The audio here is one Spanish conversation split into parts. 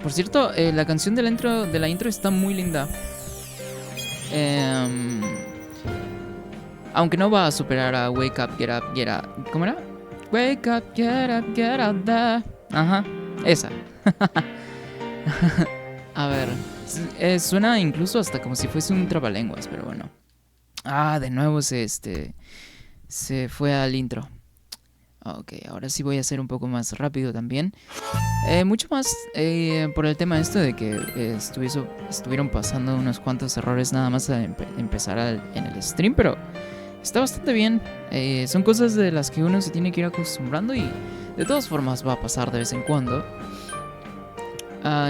Por cierto, la canción de la intro está muy linda. Em, Aunque no va a superar a Wake Up, Get Up, Get Up. ¿Cómo era? Wake up, get out there. Ajá, esa. A ver, suena incluso hasta como si fuese un trabalenguas, pero bueno. Ah, de nuevo se fue al intro. Ok, ahora sí voy a hacer un poco más rápido también. Mucho más por el tema este de que estuvieron pasando unos cuantos errores nada más a empezar en el stream, pero está bastante bien. Son cosas de las que uno se tiene que ir acostumbrando y de todas formas va a pasar de vez en cuando.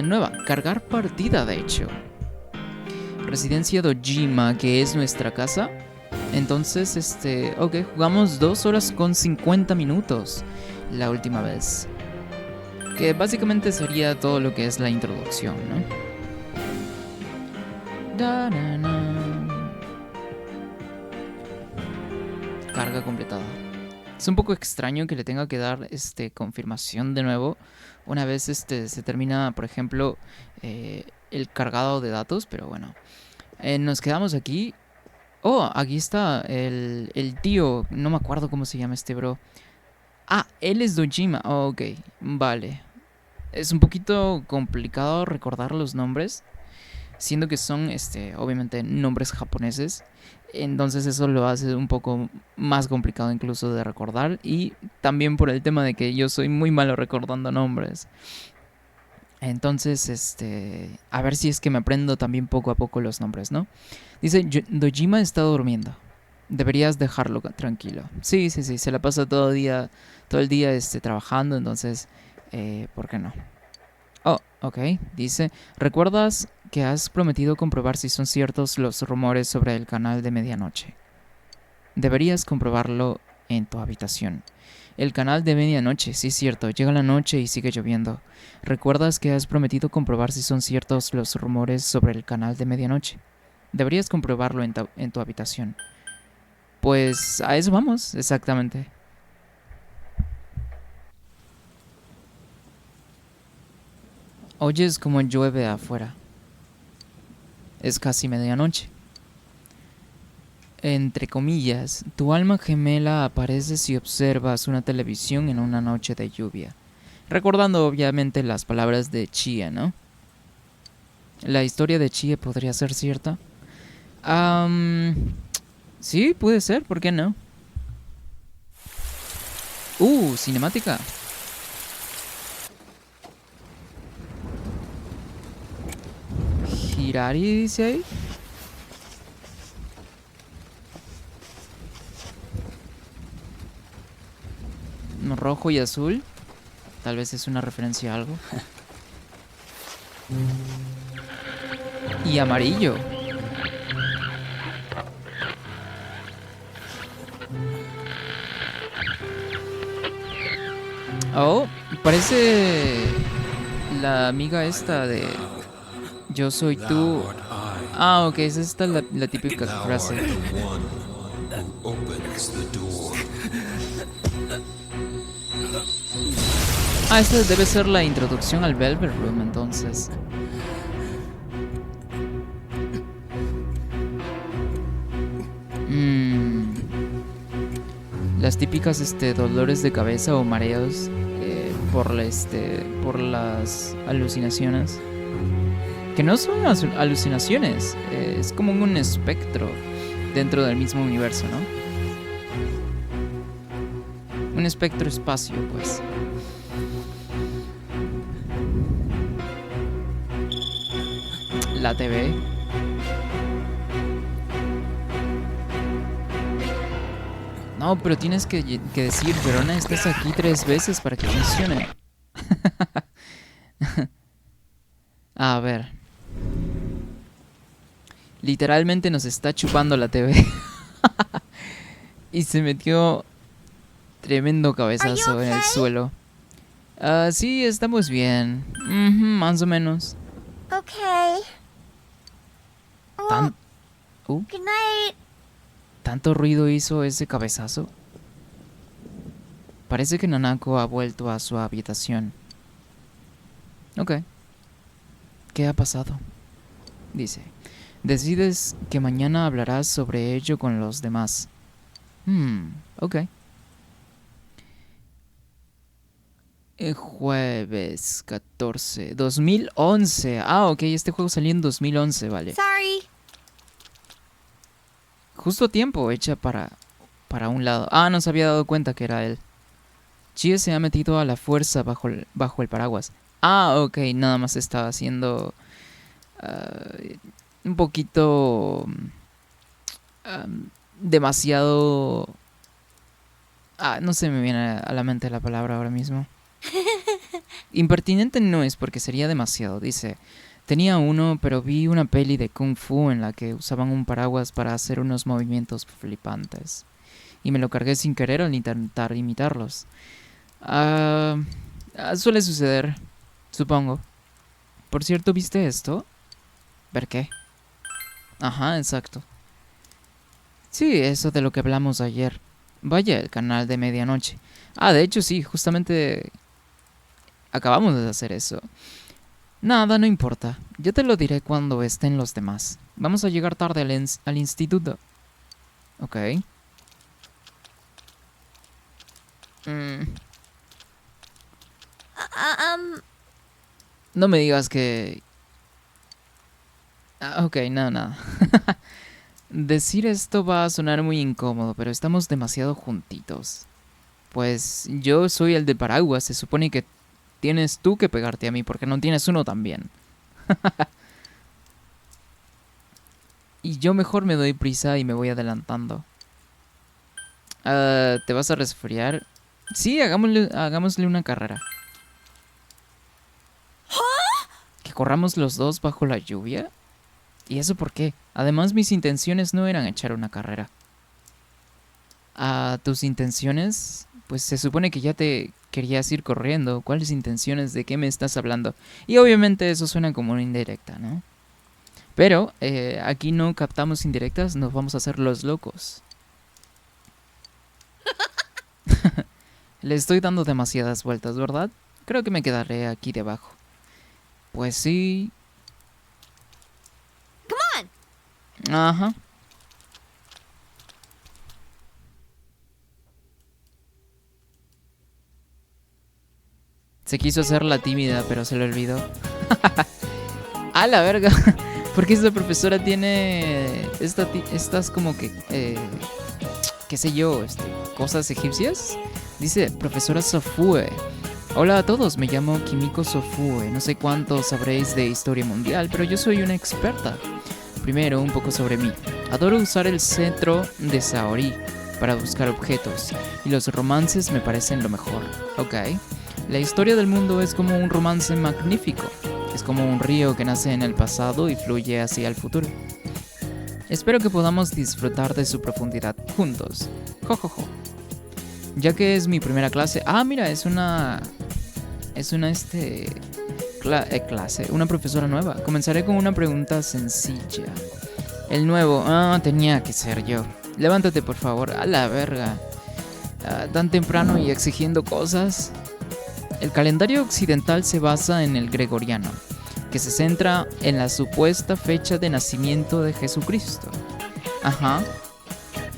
Nueva, cargar partida de hecho. Residencia Dojima, que es nuestra casa. Entonces, ok, jugamos 2 horas con 50 minutos la última vez. Que básicamente sería todo lo que es la introducción, ¿no? Carga completada. Es un poco extraño que le tenga que dar confirmación de nuevo una vez se termina, por ejemplo, el cargado de datos, pero bueno. Nos quedamos aquí. Oh, aquí está el tío. No me acuerdo cómo se llama este bro. Ah, él es Dojima. Oh, ok, vale. Es un poquito complicado recordar los nombres, siendo que son, obviamente, nombres japoneses. Entonces eso lo hace un poco más complicado incluso de recordar. Y también por el tema de que yo soy muy malo recordando nombres. Entonces, a ver si es que me aprendo también poco a poco los nombres, ¿no? Dice, Dojima está durmiendo. Deberías dejarlo tranquilo. Sí, sí, sí, se la pasa todo el día trabajando, entonces, ¿por qué no? Oh, ok, dice, ¿recuerdas que has prometido comprobar si son ciertos los rumores sobre el canal de medianoche? Deberías comprobarlo en tu habitación. El canal de medianoche, sí es cierto, llega la noche y sigue lloviendo. ¿Recuerdas que has prometido comprobar si son ciertos los rumores sobre el canal de medianoche? Deberías comprobarlo en tu habitación. Pues a eso vamos, exactamente. Oyes como llueve afuera. Es casi medianoche. Entre comillas, tu alma gemela aparece si observas una televisión en una noche de lluvia. Recordando obviamente las palabras de Chie, ¿no? La historia de Chie podría ser cierta. Sí, puede ser, ¿por qué no? Cinemática. Hirari dice ahí. Rojo y azul. Tal vez es una referencia a algo. Y amarillo. Oh, parece la amiga esta de Yo soy tú. Ah, ok, es esta la típica frase. Ah, esta debe ser la introducción al Velvet Room, entonces. Las típicas dolores de cabeza o mareos por las alucinaciones. Que no son alucinaciones, es como un espectro dentro del mismo universo, ¿no? Un espectro espacio, pues. La TV. No, pero tienes que decir, Verona, estás aquí 3 veces para que funcione. A ver. Literalmente nos está chupando la TV. Y se metió tremendo cabezazo en el suelo. Sí, estamos bien. Más o menos. Okay. Tan Good night. ¿Tanto ruido hizo ese cabezazo? Parece que Nanako ha vuelto a su habitación. Ok. ¿Qué ha pasado? Dice, decides que mañana hablarás sobre ello con los demás. Ok. Jueves 14, 2011. Ah, ok, este juego salió en 2011, vale. Sorry. Justo a tiempo, hecha para un lado. Ah, no se había dado cuenta que era él. Chie se ha metido a la fuerza bajo el paraguas. Ah, ok, nada más estaba haciendo un poquito demasiado... Ah, no se me viene a la mente la palabra ahora mismo. Impertinente no es porque sería demasiado. Dice, tenía uno, pero vi una peli de Kung Fu en la que usaban un paraguas para hacer unos movimientos flipantes. Y me lo cargué sin querer al intentar imitarlos. Suele suceder, supongo. Por cierto, ¿viste esto? ¿Ver qué? Ajá, exacto. Sí, eso de lo que hablamos ayer. Vaya, el canal de medianoche. Ah, de hecho sí, justamente acabamos de hacer eso. Nada, no importa. Yo te lo diré cuando estén los demás. Vamos a llegar tarde al instituto. Ok. No me digas que... ok, nada. Decir esto va a sonar muy incómodo, pero estamos demasiado juntitos. Pues yo soy el de paraguas, se supone que tienes tú que pegarte a mí, porque no tienes uno también. Y yo mejor me doy prisa y me voy adelantando. ¿Te vas a resfriar? Sí, hagámosle una carrera. ¿Que corramos los dos bajo la lluvia? ¿Y eso por qué? Además, mis intenciones no eran echar una carrera. ¿Tus intenciones? Pues se supone que ya te querías ir corriendo. ¿Cuáles intenciones? ¿De qué me estás hablando? Y obviamente eso suena como una indirecta, ¿no? Pero aquí no captamos indirectas, nos vamos a hacer los locos. Le estoy dando demasiadas vueltas, ¿verdad? Creo que me quedaré aquí debajo. Pues sí. Come on. Ajá. Se quiso hacer la tímida, pero se le olvidó. ¡A la verga! Porque esta profesora tiene estas como que... qué sé yo, cosas egipcias. Dice, profesora Sofue. Hola a todos, me llamo Kimiko Sofue. No sé cuánto sabréis de historia mundial, pero yo soy una experta. Primero, un poco sobre mí. Adoro usar el cetro de Saori para buscar objetos, y los romances me parecen lo mejor. Ok. La historia del mundo es como un romance magnífico. Es como un río que nace en el pasado y fluye hacia el futuro. Espero que podamos disfrutar de su profundidad juntos. Jojojo. Ya que es mi primera clase... Ah, mira, es una clase, una profesora nueva. Comenzaré con una pregunta sencilla. El nuevo... tenía que ser yo. Levántate, por favor. A la verga. Tan temprano y exigiendo cosas. El calendario occidental se basa en el gregoriano, que se centra en la supuesta fecha de nacimiento de Jesucristo. Ajá.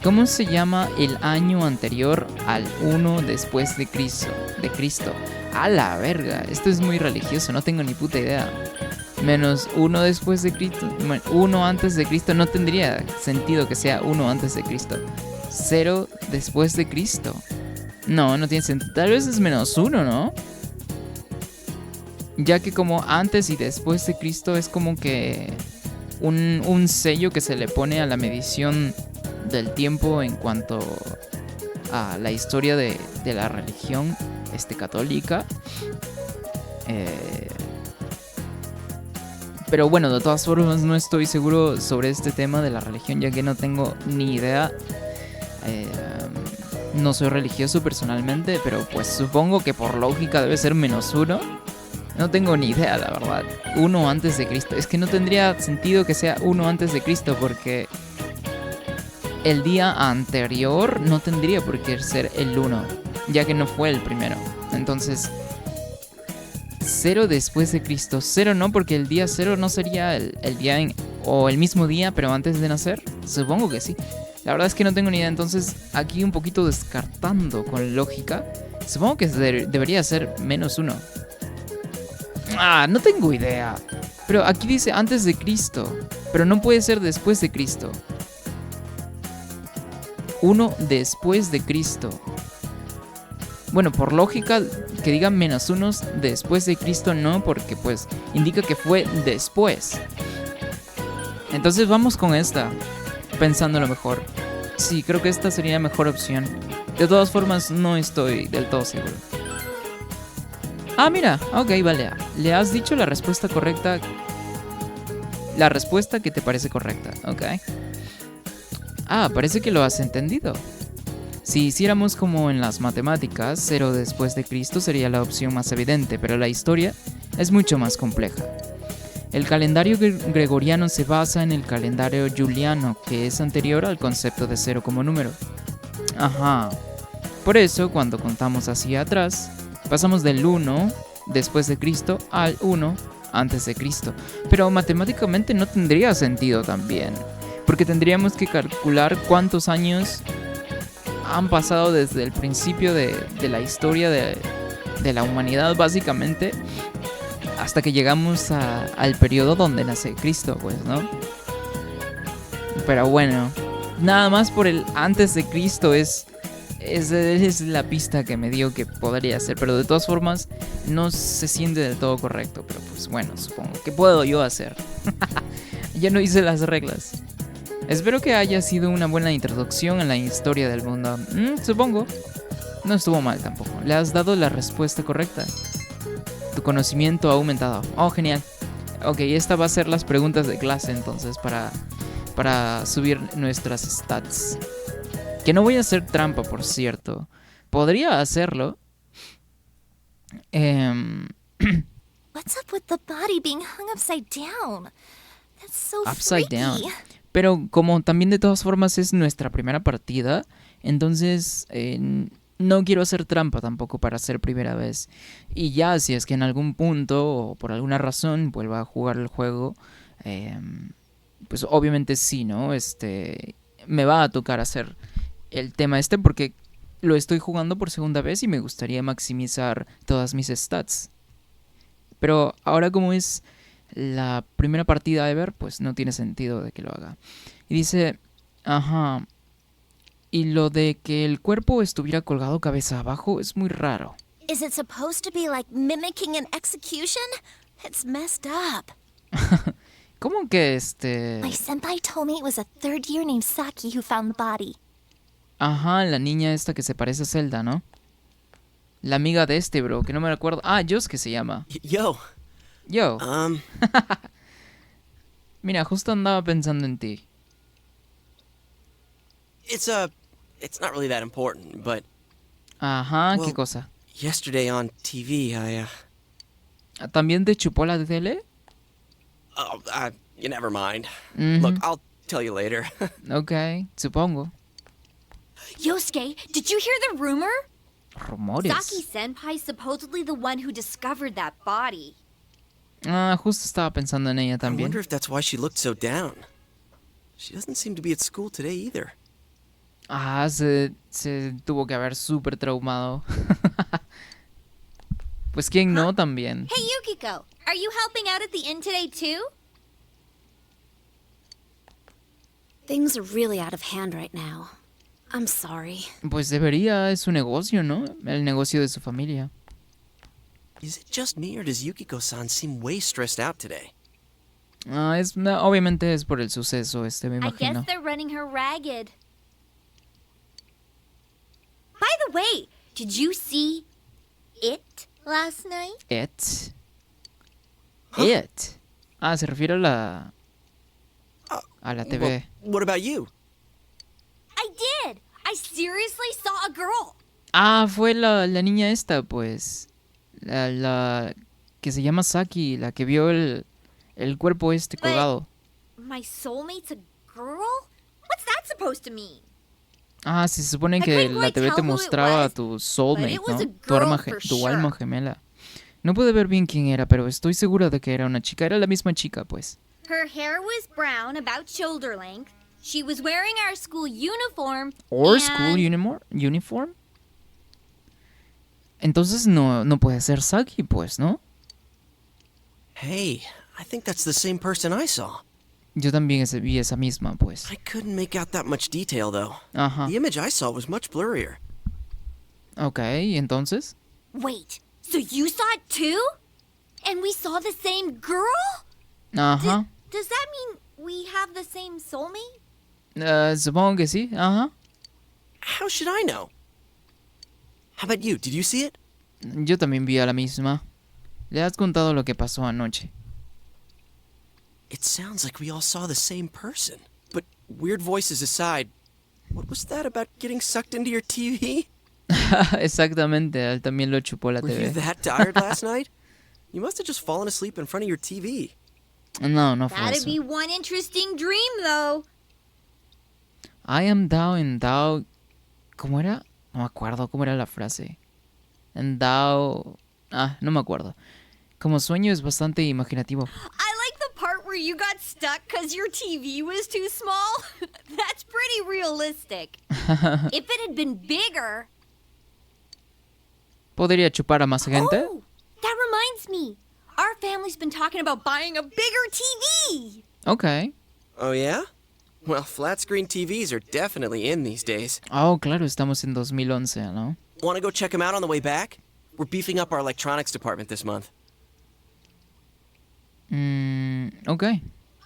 ¿Cómo se llama el año anterior al 1 después de Cristo? A la verga, esto es muy religioso, no tengo ni puta idea. Menos 1 después de Cristo, 1 antes de Cristo, no tendría sentido que sea 1 antes de Cristo. 0 después de Cristo. No tiene sentido. Tal vez es menos 1, ¿no? Ya que como antes y después de Cristo es como que un sello que se le pone a la medición del tiempo en cuanto a la historia de la religión católica. Pero bueno, de todas formas no estoy seguro sobre este tema de la religión, ya que no tengo ni idea. No soy religioso personalmente, pero pues supongo que por lógica debe ser menos 1. No tengo ni idea, la verdad. 1 antes de Cristo. Es que no tendría sentido que sea 1 antes de Cristo, porque el día anterior no tendría por qué ser el 1, ya que no fue el primero. Entonces, cero después de Cristo. Cero no, porque el día cero no sería el día o el mismo día, pero antes de nacer. Supongo que sí. La verdad es que no tengo ni idea. Entonces, aquí un poquito descartando con lógica. Supongo que debería ser -1. Ah, no tengo idea. Pero aquí dice antes de Cristo. Pero no puede ser después de Cristo. 1 después de Cristo. Bueno, por lógica, que diga -1 después de Cristo no, porque pues indica que fue después. Entonces vamos con esta, pensándolo mejor. Sí, creo que esta sería la mejor opción. De todas formas, no estoy del todo seguro. Ah, mira, ok, vale. Le has dicho la respuesta correcta. La respuesta que te parece correcta, ok. Ah, parece que lo has entendido. Si hiciéramos como en las matemáticas, 0 después de Cristo sería la opción más evidente, pero la historia es mucho más compleja. El calendario gregoriano se basa en el calendario juliano, que es anterior al concepto de 0 como número. Ajá. Por eso, cuando contamos hacia atrás, pasamos del 1 después de Cristo al 1 antes de Cristo. Pero matemáticamente no tendría sentido también, porque tendríamos que calcular cuántos años han pasado desde el principio de la historia de la humanidad, básicamente, hasta que llegamos al periodo donde nace Cristo, pues, ¿no? Pero bueno, nada más por el antes de Cristo es la pista que me dio que podría ser, pero de todas formas no se siente del todo correcto, pero pues bueno, supongo. ¿Qué puedo yo hacer? Ya no hice las reglas. Espero que haya sido una buena introducción en la historia del mundo. Supongo. No estuvo mal tampoco. Le has dado la respuesta correcta. Tu conocimiento ha aumentado. Oh, genial. Ok, esta va a ser las preguntas de clase entonces para subir nuestras stats. Que no voy a hacer trampa, por cierto. Podría hacerlo. What's up with the body being hung upside down? That's so Upside freaky. down. Pero como también de todas formas es nuestra primera partida, entonces no quiero hacer trampa tampoco para ser primera vez. Y ya si es que en algún punto o por alguna razón vuelva a jugar el juego, pues obviamente sí, ¿no? Me va a tocar hacer el tema porque lo estoy jugando por segunda vez y me gustaría maximizar todas mis stats. Pero ahora como es la primera partida ever, pues no tiene sentido de que lo haga. Y dice, ajá, y lo de que el cuerpo estuviera colgado cabeza abajo es muy raro. Is it supposed to be like mimicking an execution? It's messed up. ¿Cómo que My senpai told me it was a third year named Saki who found the body. Ajá, la niña esta que se parece a Zelda, ¿no? La amiga de bro, que no me recuerdo. Ah, Yosuke se llama. Yo. Mira, justo andaba pensando en ti. It's not really that important, but Ajá, ¿qué well, cosa? yesterday on TV, ¿También te chupó la tele? you never mind. Mhm. Look, I'll tell you later. Ok, supongo. Yosuke, did you hear the rumor? Rumores. Saki-senpai's supposedly the one who discovered that body. Ah, justo estaba pensando en ella I también. wonder if that's why she looked so down. She doesn't seem to be at school today either. Ah, se tuvo que haber súper traumado. Pues quién no también. Hey, Yukiko, are you helping out at the inn today too? Things are really out of hand right now. I'm sorry. Pues debería, es su negocio, ¿no? El negocio de su familia. Is it just me or does Yukiko-san seem way stressed out today? Ah, obviamente es por el suceso, me I imagino. guess they're running her ragged. By the way, did you see it last night? It. It. Ah, se refiere a la TV. Well, what about you? I did. I seriously saw a girl. Ah, fue la niña esta, pues. La que se llama Saki, la que vio el cuerpo colgado. My soulmate's a girl? What's that supposed to mean? Ah, sí, se supone I que couldn't la quite TV tell te who it mostraba was, a tu soulmate, but it was ¿no? a girl for Tu alma sure. gemela. No pude ver bien quién era, pero estoy segura de que era una chica. Era la misma chica, pues. Her hair was brown, about shoulder length. She was wearing our school uniform. Or and... school uniform. Entonces no puede ser Saki, pues, ¿no? Hey, I think that's the same person I saw. Yo también vi esa misma, pues. I couldn't make out that much detail, though. Ajá. The image I saw was much blurrier. Ok, entonces. Wait, so you saw it too? And we saw the same girl? Ajá. Does that mean we have the same soulmate? Supongo que sí, ajá. How should I know? How about you? Did you see it? Yo también vi a la misma. Le has contado lo que pasó anoche. It sounds like we all saw the same person. But weird voices aside, what was that about getting sucked into your TV? Exactamente, él también lo chupó la Were you TV. that tired last night? You must have just fallen asleep in front of your TV. No fue That'd eso. be one interesting dream, though. I am endowed. ¿Cómo era? No me acuerdo cómo era la frase. Endowed. No me acuerdo. Como sueño es bastante imaginativo. I like the part where you got stuck because your TV was too small. That's pretty realistic. If it had been bigger... ¿Podría chupar a más gente? Oh, that reminds me. Our family's been talking about buying a bigger TV. Ok. Oh, yeah? Well, flat screen TVs are definitely in these days. Oh, claro, estamos en 2011, ¿no? Want to go check them out on the way back? We're beefing up our electronics department this month. Ok.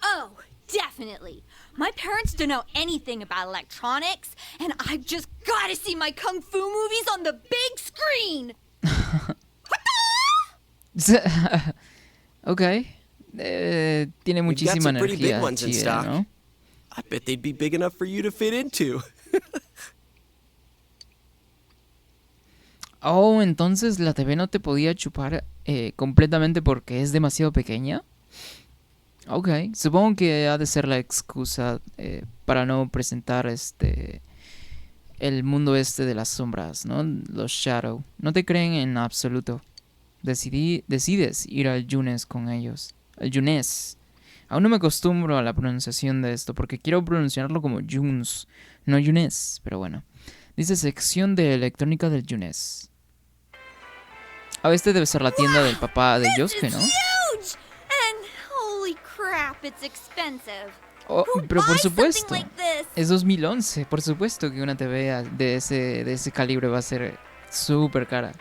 Oh, definitely. My parents don't know anything about electronics, and I've just got to see my kung fu movies on the big screen. Ok. Tiene muchísima some pretty big energía, ones in Chie, stock. ¿no? I bet they'd be big enough for you to fit into. Oh, entonces la TV no te podía chupar completamente porque es demasiado pequeña. Ok, supongo que ha de ser la excusa para no presentar el mundo de las sombras, ¿no? Los Shadow. No te creen en absoluto. Decides ir al Yunes con ellos. El Yunes. Aún no me acostumbro a la pronunciación de esto porque quiero pronunciarlo como Yunes, no Yunes, pero bueno. Dice sección de electrónica del Yunes. Este debe ser la tienda del papá de Yosuke, ¿no? Huge! And holy crap, it's expensive. Oh, Who pero por buys something supuesto. like this? Es 2011, por supuesto que una TV de ese calibre va a ser súper cara.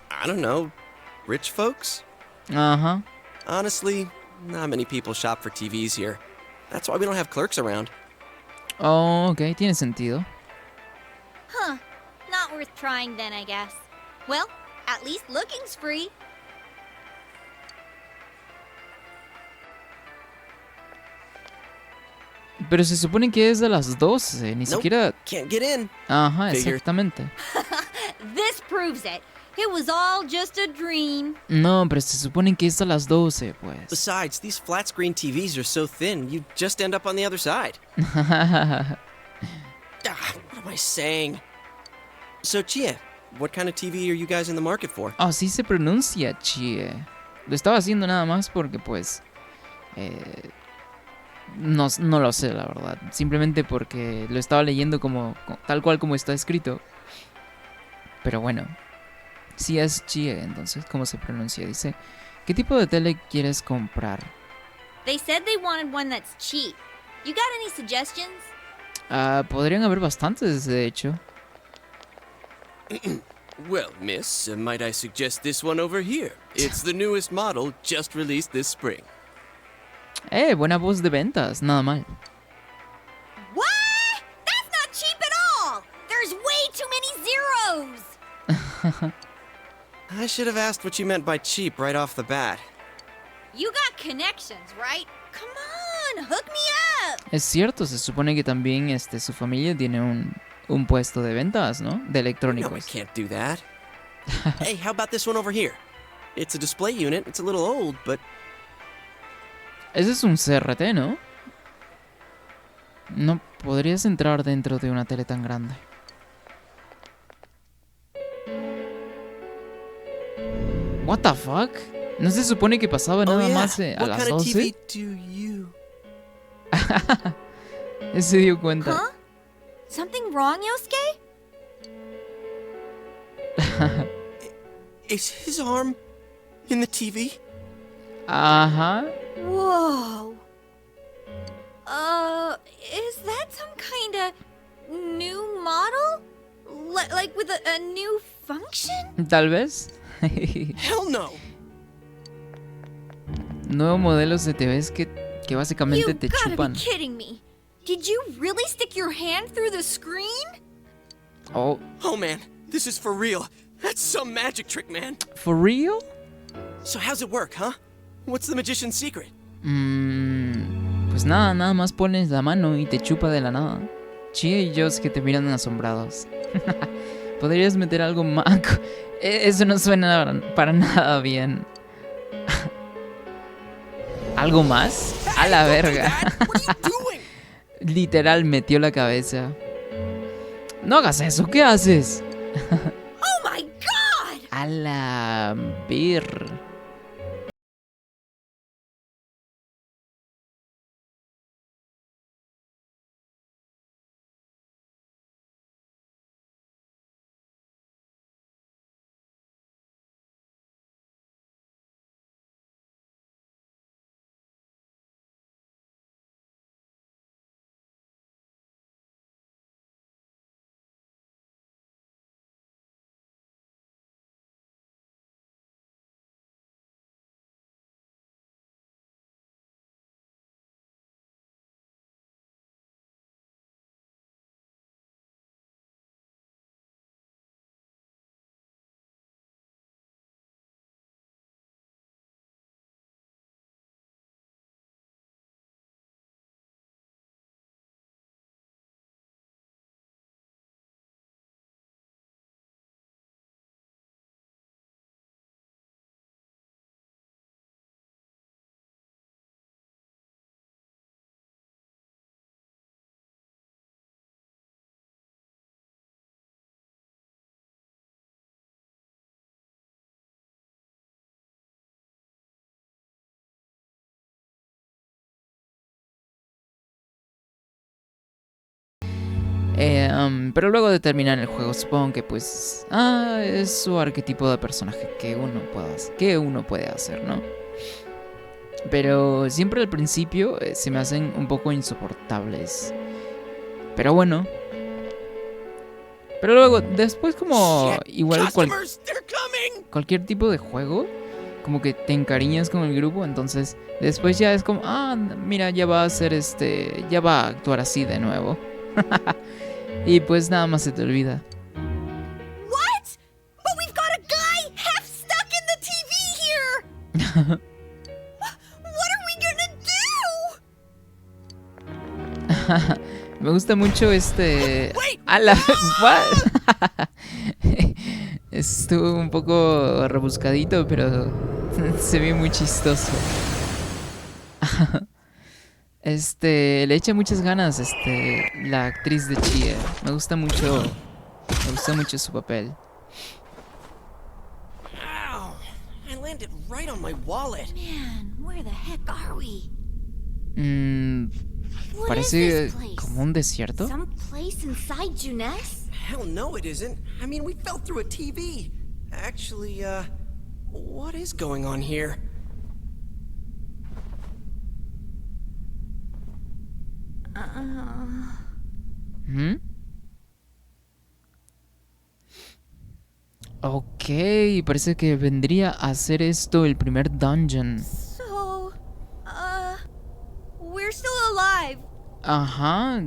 I don't know. Rich folks? Ajá. Honestly, not many people shop for TVs here. That's why we don't have clerks around. Oh, ok, tiene sentido. Huh. Not worth trying then, I guess. Well, at least looking's free. Pero se supone que es de las 12, ni Nope, siquiera... can't get in. Ajá, Figure. exactamente. This proves it. It was all just a dream. No, pero se supone que es a las 12, pues. Besides, these flat screen TVs are so thin, you just end up on the other side. What am I saying? So, Chia, what kind of TV are you guys in the market for? Así se pronuncia, Chie. Lo estaba haciendo nada más porque, pues... no lo sé, la verdad. Simplemente porque lo estaba leyendo tal cual como está escrito. Pero bueno. Sí es Chie, entonces, ¿cómo se pronuncia? Dice, ¿qué tipo de tele quieres comprar? They said they wanted one that's cheap. You got any suggestions? Podrían haber bastantes, de hecho. Well, miss, might I suggest this one over here? It's the newest model, just released this spring. Buena voz de ventas, nada mal. What? That's not cheap at all! There's way too many zeros! I should have asked what you meant by cheap right off the bat. You got connections, right? Come on, hook me up! Es cierto, se supone que también su familia tiene un puesto de ventas, ¿no? De No, I electrónicos. can't do that. Hey, how about this one over here? It's a display unit. It's a little old, but Ese es un CRT, ¿no? No podrías entrar dentro de una tele tan grande. What the fuck? ¿No se supone que pasaba nada más a What las kind of 12? TV do you? Él se dio cuenta. Huh? Something wrong, Yosuke? Is his arm in the TV? Ajá. Whoa. Is that some kind of new model? Like with a new function? Tal vez. Hell no. Nuevos modelos de TVs que básicamente You te gotta chupan. be kidding me. Did you really stick your hand through the screen? Oh, Oh man, this is for real. That's some magic trick, man. for real? So how's it work, huh? What's the magician's secret? Pues nada más pones la mano y te chupa de la nada. Chie y Joss que te miran asombrados. Podrías meter algo más. Eso no suena para nada bien. ¿Algo más? A la verga. What are you doing? Literal metió la cabeza. No hagas eso, ¿qué haces? Oh my god! A la ver. Pero luego de terminar el juego, supongo que pues es su arquetipo de personaje que uno puede hacer, ¿no? Pero siempre al principio se me hacen un poco insoportables. Pero bueno. Pero luego, después como Shit, igual customers, they're coming. cualquier tipo de juego, como que te encariñas con el grupo, entonces después ya es como, mira, ya va a hacer ya va a actuar así de nuevo. Y pues nada más se te olvida. What? But we've got a guy half stuck in the TV here! What are we gonna do? Me gusta mucho Wait! A la... What? Estuvo un poco rebuscadito, pero se ve muy chistoso. Le echa muchas ganas, la actriz de Chie. Me gusta mucho su papel. Ow! I landed right on my wallet. Man, where the heck are we? What Parece is this place? como un desierto. Some place inside Junes? Hell no, it isn't. I mean, we fell through a TV. Actually, what is going on here? ¿Mm? Ok, parece que vendría a ser esto el primer dungeon. So, we're still alive. Ajá,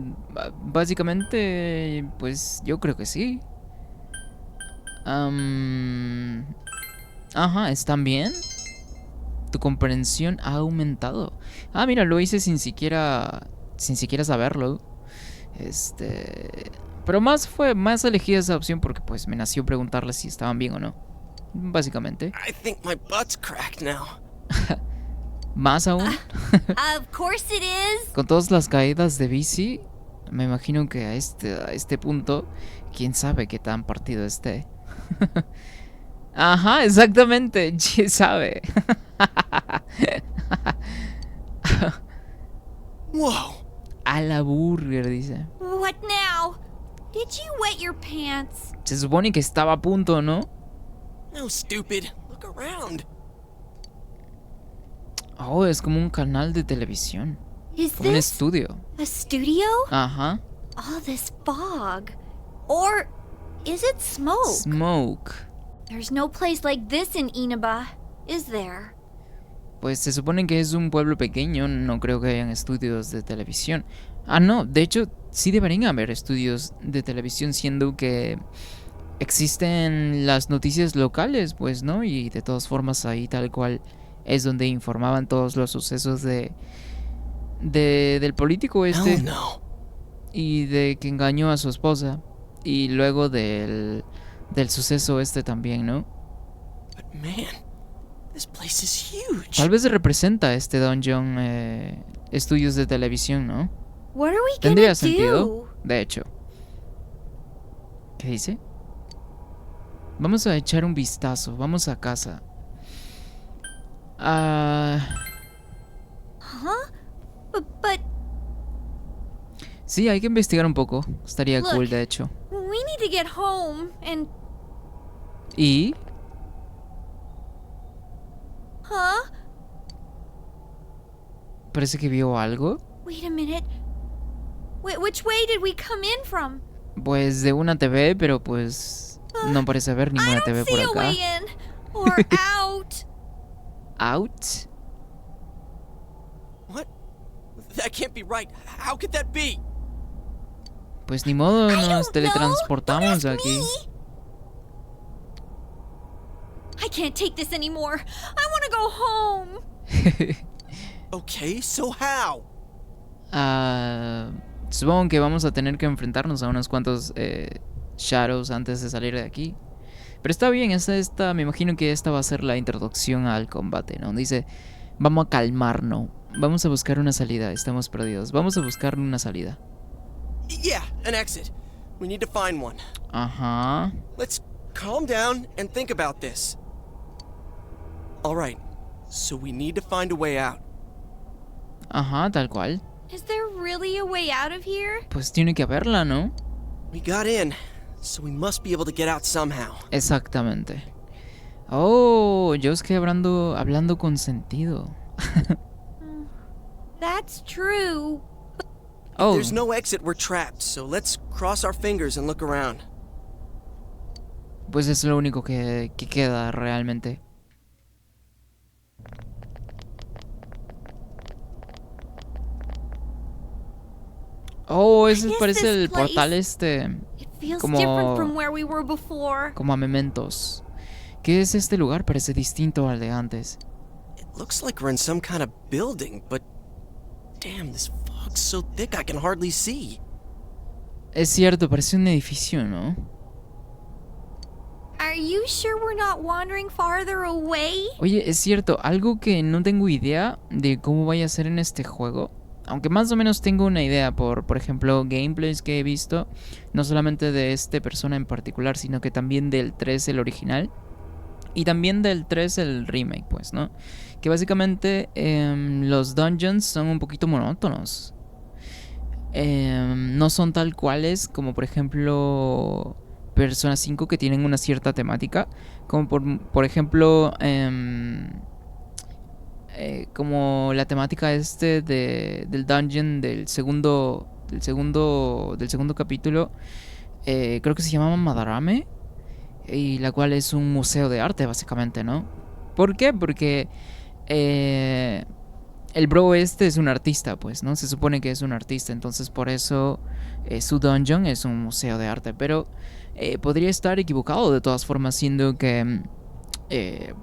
básicamente, pues yo creo que sí. Ajá, ¿están bien? Tu comprensión ha aumentado. Mira, lo hice sin siquiera saberlo. Pero fue más elegida esa opción porque pues me nació preguntarles si estaban bien o no. Básicamente. I think my butt's cracked now. Más aún, Of course it is. con todas las caídas de bici, me imagino que a este punto, quién sabe qué tan partido esté. Ajá, exactamente. Sí, sabe. Whoa! A la burger, dice. What now? Did you wet your pants? Se supone que estaba a punto, ¿no? No, stupid. Look around. Oh, es como un canal de televisión. Is Como un this estudio. a studio? Ajá. All this fog. Or is it smoke? Smoke. There's no place like this in Inaba, is there? Pues se supone que es un pueblo pequeño, no creo que hayan estudios de televisión. Ah, no, de hecho sí deberían haber estudios de televisión, siendo que existen las noticias locales, pues, ¿no? Y de todas formas ahí tal cual es donde informaban todos los sucesos del político este Hell no. y de que engañó a su esposa y luego del suceso este también, ¿no? But man, this place is huge. Tal vez representa este dungeon estudios de televisión, ¿no? What are we gonna Tendría sentido, do? de hecho. ¿Qué dice? Vamos a echar un vistazo, vamos a casa. Ah, Huh? But sí, hay que investigar un poco. Estaría Look. cool, de hecho. we need to get home and Y huh? parece que vio algo. Wait a minute. Which way did we come in from? Pues de una TV, pero pues no parece haber I ninguna don't TV see por a acá. way in or out. Out. What? That can't be right. How could that be? Pues ni modo, I nos don't know. teletransportamos Don't ask aquí. me. I can't take this anymore. I want to go home. Okay, so how? Ah, supongo que vamos a tener que enfrentarnos a unos cuantos shadows antes de salir de aquí. Pero está bien, esta, me imagino que esta va a ser la introducción al combate, ¿no? Dice, vamos a calmarnos, vamos a buscar una salida, estamos perdidos, vamos a buscar una salida. Yeah, an exit. We need to find one. Ajá. Let's calm down and think about this. All right, so we need to find a way out. Ajá, tal cual. Is there really a way out of here? Pues tiene que haberla, ¿no? We got in, so we must be able to get out somehow. Exactamente. Oh, yo es que hablando con sentido. That's true. Oh, There's no exit, we're trapped, so let's cross our fingers and look around. pues es lo único que queda realmente. Oh, ese guess parece this el portal place- este, It feels Como- different from where we were before. como a mementos. ¿Qué es este lugar? Parece distinto al de antes. It looks like we're in some kind of building, but damn, this fog's so thick I can hardly see. Es cierto, parece un edificio, ¿no? Are you sure we're not wandering farther away? Oye, es cierto, algo que no tengo idea de cómo vaya a ser en este juego. Aunque más o menos tengo una idea por ejemplo, gameplays que he visto. No solamente de este persona en particular, sino que también del 3, el original. Y también del 3, el remake, pues, ¿no? Que básicamente los dungeons son un poquito monótonos. No son tal cuales como, por ejemplo, Persona 5, que tienen una cierta temática. Como por ejemplo, como la temática del dungeon del segundo capítulo. Creo que se llama Madarame. Y la cual es un museo de arte, básicamente, ¿no? ¿Por qué? Porque el bro este es un artista, pues, ¿no? Se supone que es un artista, entonces por eso su dungeon es un museo de arte. Pero podría estar equivocado de todas formas, siendo que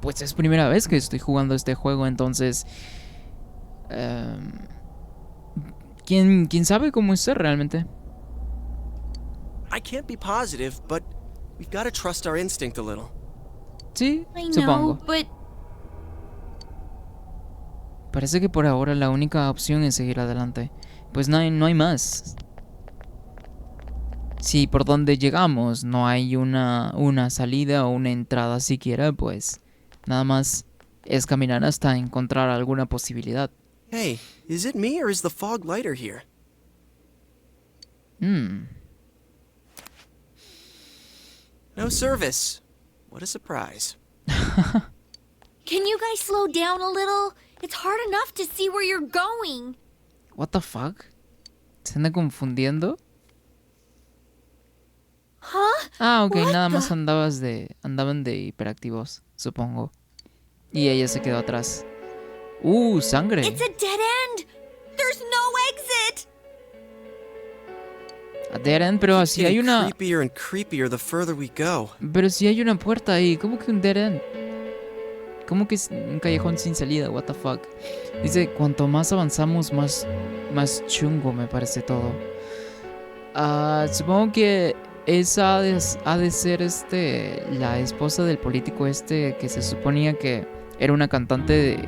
pues es primera vez que estoy jugando este juego, entonces ¿quién sabe cómo es realmente? I can't be positive, but we've got to trust our instinct a little. Sí, I know, supongo. but Parece que por ahora la única opción es seguir adelante. Pues no hay más. si por donde llegamos no hay una salida o una entrada siquiera, pues nada más es caminar hasta encontrar alguna posibilidad. Hey, is it me or is the fog lighter here? Hmm. No service. What a surprise. Can you guys slow down a little? It's hard enough to see where you're going. What the fuck? ¿Se anda confundiendo? Huh? Ah, ok, What nada más the- andaban de hiperactivos, supongo. Y ella se quedó atrás. Sangre. It's a dead end. There's no exit. A dead end, pero It's si hay getting una... creepier and creepier the further we go. Pero si hay una puerta ahí, ¿cómo que un dead end? ¿Cómo que es un callejón sin salida? What the fuck. Dice, cuanto más avanzamos, más chungo me parece todo. Supongo que esa ha de ser la esposa del político que se suponía que era una cantante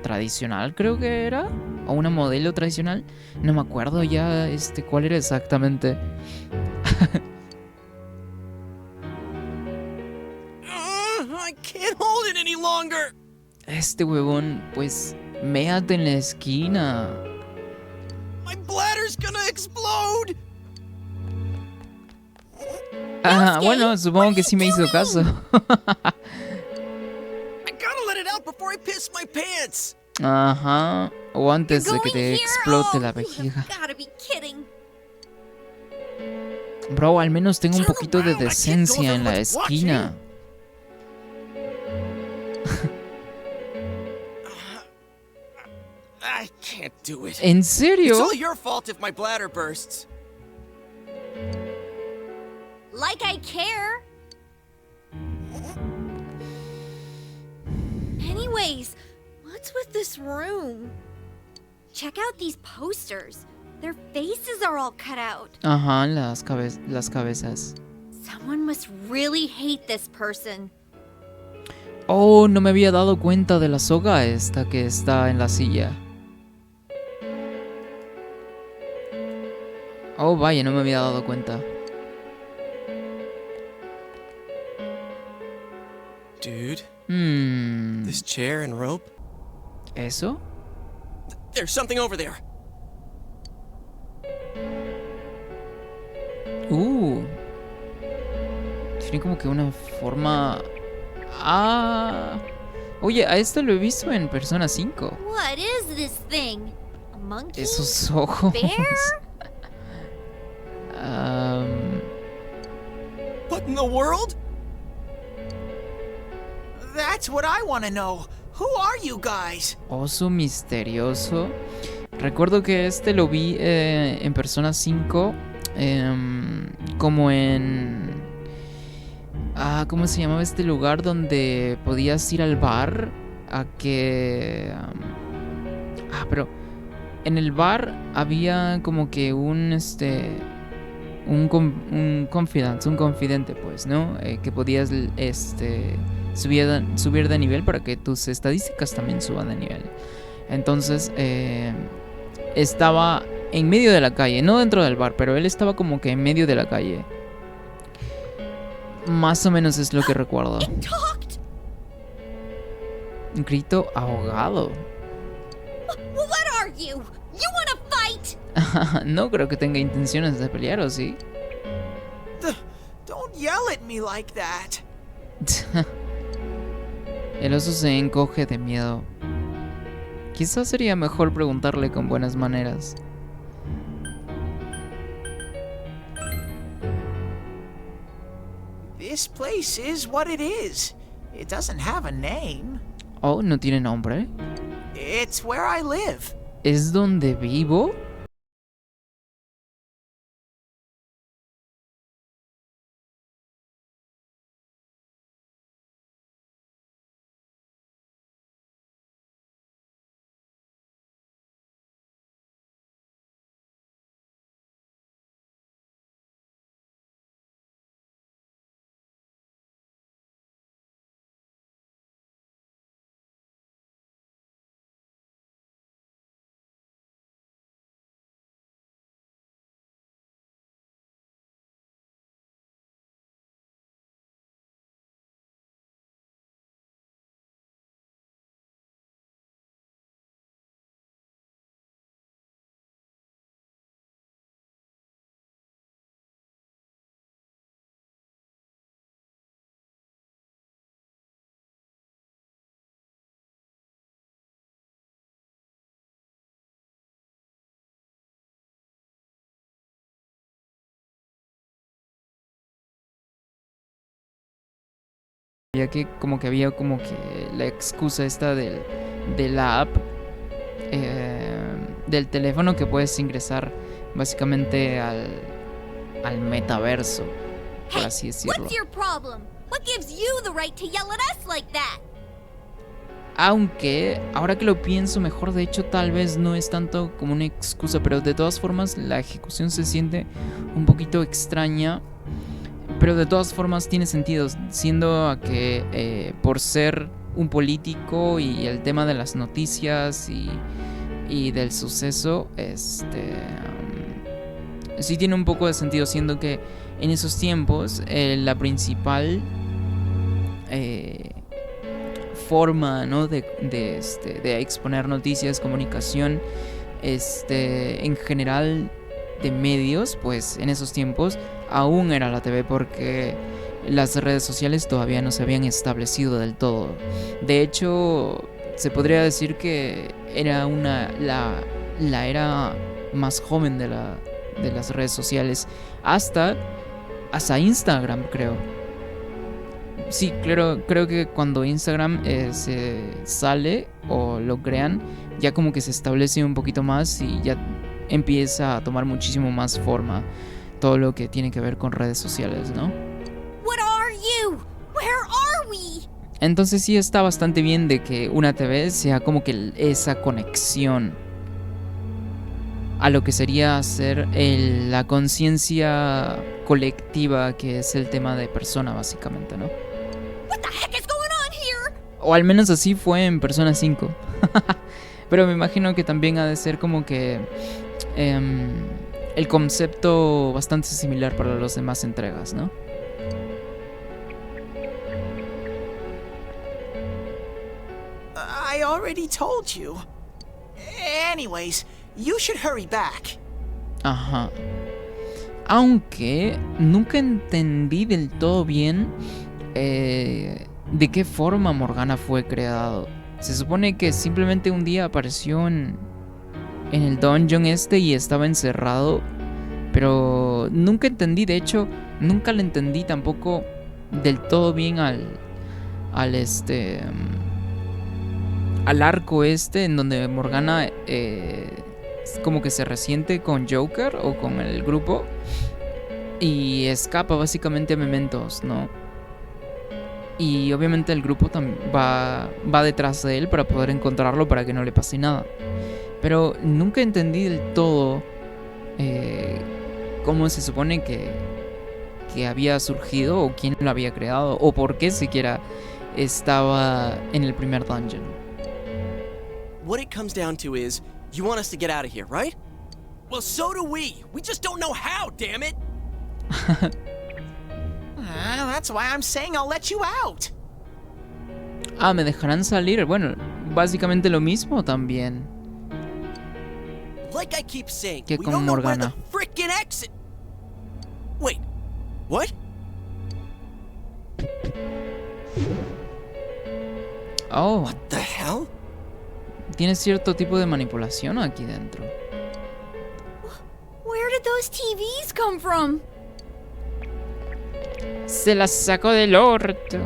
tradicional, creo que era. O una modelo tradicional. No me acuerdo ya cuál era exactamente. I can't hold it any longer. Este huevón, pues, méate en la esquina. My bladder's gonna explode. Bueno, supongo que sí me hizo caso. I gotta let it out before I piss my pants. Ajá. O antes de que Going te here? explote Oh, la you vejiga. have gotta be kidding. Bro, al menos tengo un Turn poquito de around, I can't go decencia if en la everyone's esquina. I can't do it. ¿En It's serio? all your fault if my bladder bursts. Like I care. Anyways, what's with this room? Check out these posters. Their faces are all cut out. Ajá, las cabezas. Someone must really hate this person. Oh, no me había dado cuenta de la soga esta que está en la silla. Oh, vaya, no me había dado cuenta. Dude, Hmm. this chair and rope. ¿Eso? There's something over there. Tiene como que una forma... Oye, a esto lo he visto en Persona 5. What is this thing? A monkey? Esos ojos. Bear? What in the world? That's what I want to know. Who are you guys? Oso misterioso. Recuerdo que lo vi en Persona 5. Como en... ¿cómo se llamaba este lugar donde podías ir al bar? Pero en el bar había como que un confidente, pues, ¿no? Que podías subir de nivel para que tus estadísticas también suban de nivel. Entonces, estaba en medio de la calle, no dentro del bar, pero él estaba como que en medio de la calle. Más o menos es lo que recuerdo. It talked! Un grito ahogado. What are you? You wanna fight? No creo que tenga intenciones de pelear, ¿o sí? Don't yell at me like that. El oso se encoge de miedo. Quizás sería mejor preguntarle con buenas maneras. This place is what it is. It doesn't have a name. Oh, no tiene nombre. It's where I live. ¿Es donde vivo? ya que como que había como que la excusa esta de la app del teléfono que puedes ingresar básicamente al metaverso, por Hey, así decirlo. what's your problem? What gives you the right to yell at us like that? Aunque, ahora que lo pienso mejor, de hecho tal vez no es tanto como una excusa, pero de todas formas la ejecución se siente un poquito extraña, pero de todas formas tiene sentido, siendo a que por ser un político y el tema de las noticias y del suceso, sí tiene un poco de sentido, siendo que en esos tiempos la principal forma, ¿no? de exponer noticias, comunicación, en general de medios, pues en esos tiempos aún era la TV, porque las redes sociales todavía no se habían establecido del todo. De hecho, se podría decir que era la era más joven de las redes sociales, hasta Instagram, creo. Sí, creo que cuando Instagram se sale o lo crean, ya como que se establece un poquito más y ya empieza a tomar muchísimo más forma todo lo que tiene que ver con redes sociales, ¿no? What are you? Where are we? Entonces sí está bastante bien de que una TV sea como que esa conexión a lo que sería hacer la conciencia colectiva, que es el tema de Persona, básicamente, ¿no? What the heck is going on here? O al menos así fue en Persona 5. Pero me imagino que también ha de ser como que el concepto bastante similar para las demás entregas, ¿no? I already told you. Anyways, you should hurry back. Ajá. Aunque nunca entendí del todo bien de qué forma Morgana fue creado. Se supone que simplemente un día apareció en el dungeon y estaba encerrado, pero nunca entendí, de hecho, nunca le entendí tampoco del todo bien al arco en donde Morgana como que se resiente con Joker o con el grupo y escapa básicamente a Mementos, ¿no? Y obviamente el grupo va detrás de él para poder encontrarlo, para que no le pase nada. Pero nunca entendí del todo cómo se supone que había surgido, o quién lo había creado, o por qué siquiera estaba en el primer dungeon. What it comes down to is, you want us to get out of here, right? Well, so do we. We just don't know how, damn it. That's why I'm saying I'll let you out. Ah, ¿me dejarán salir? Bueno, básicamente lo mismo también. Like I keep saying, Que we con don't know where the Morgana. frickin' exit. Wait, what? Oh, What the hell? tiene cierto tipo de manipulación aquí dentro. Where did those TVs come from? Se las sacó del orto.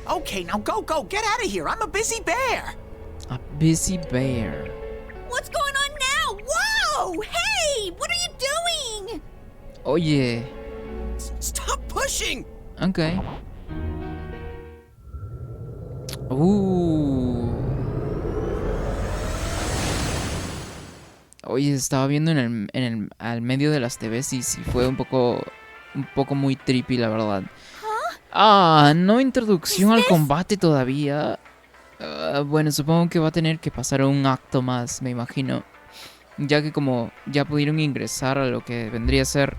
Okay, now go, get out of here. I'm a busy bear. A busy bear. What's going on now? Whoa! Hey! What are you doing? Oye, Stop pushing! ok. Oye, estaba viendo al medio de las TVs y sí fue un poco muy trippy, la verdad. Ah, no introducción al combate todavía. Bueno, supongo que va a tener que pasar un acto más, me imagino. Ya que como ya pudieron ingresar a lo que vendría a ser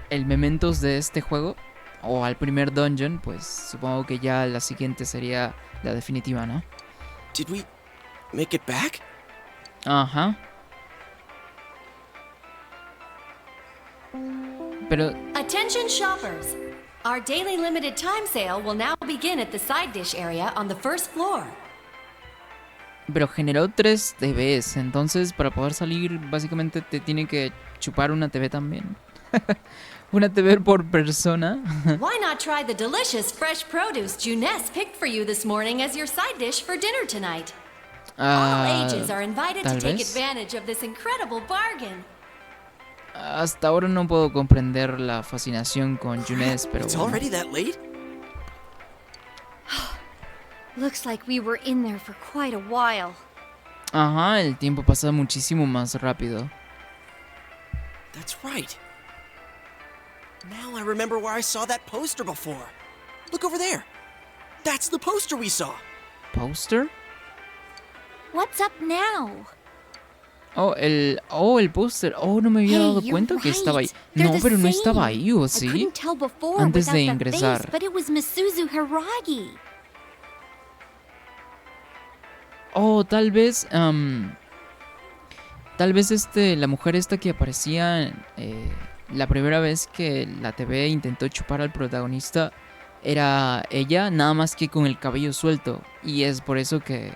el Mementos de este juego, o al primer dungeon, pues supongo que ya la siguiente sería la definitiva, ¿no? Did we make it back? Ajá. Pero, Attention shoppers! Our daily limited time sale will now begin at the side dish area on the first floor. pero generó 3 TVs, entonces para poder salir básicamente te tiene que chupar una TV también. Una TV por persona. Why not try the delicious fresh produce Juness picked for you this morning as your side dish for dinner tonight? All ages are invited to Tal take vez. advantage of this incredible bargain. Hasta ahora no puedo comprender la fascinación con Juness, pero It's bueno. already that late? Looks like we were in there for quite a while. Ajá, el tiempo pasa muchísimo más rápido. That's right. Now I remember where I saw that poster before. Look over there. That's the poster we saw. ¿Poster? What's up now? El póster. Oh, no me había Hey, dado you're cuenta que estaba ahí. right. They're No, the pero no same. estaba ahí, ¿o I sí? couldn't tell before Antes de without the ingresar. face, but it was Misuzu Hiragi. Oh, tal vez la mujer esta que aparecía la primera vez que la TV intentó chupar al protagonista era ella, nada más que con el cabello suelto. Y es por eso que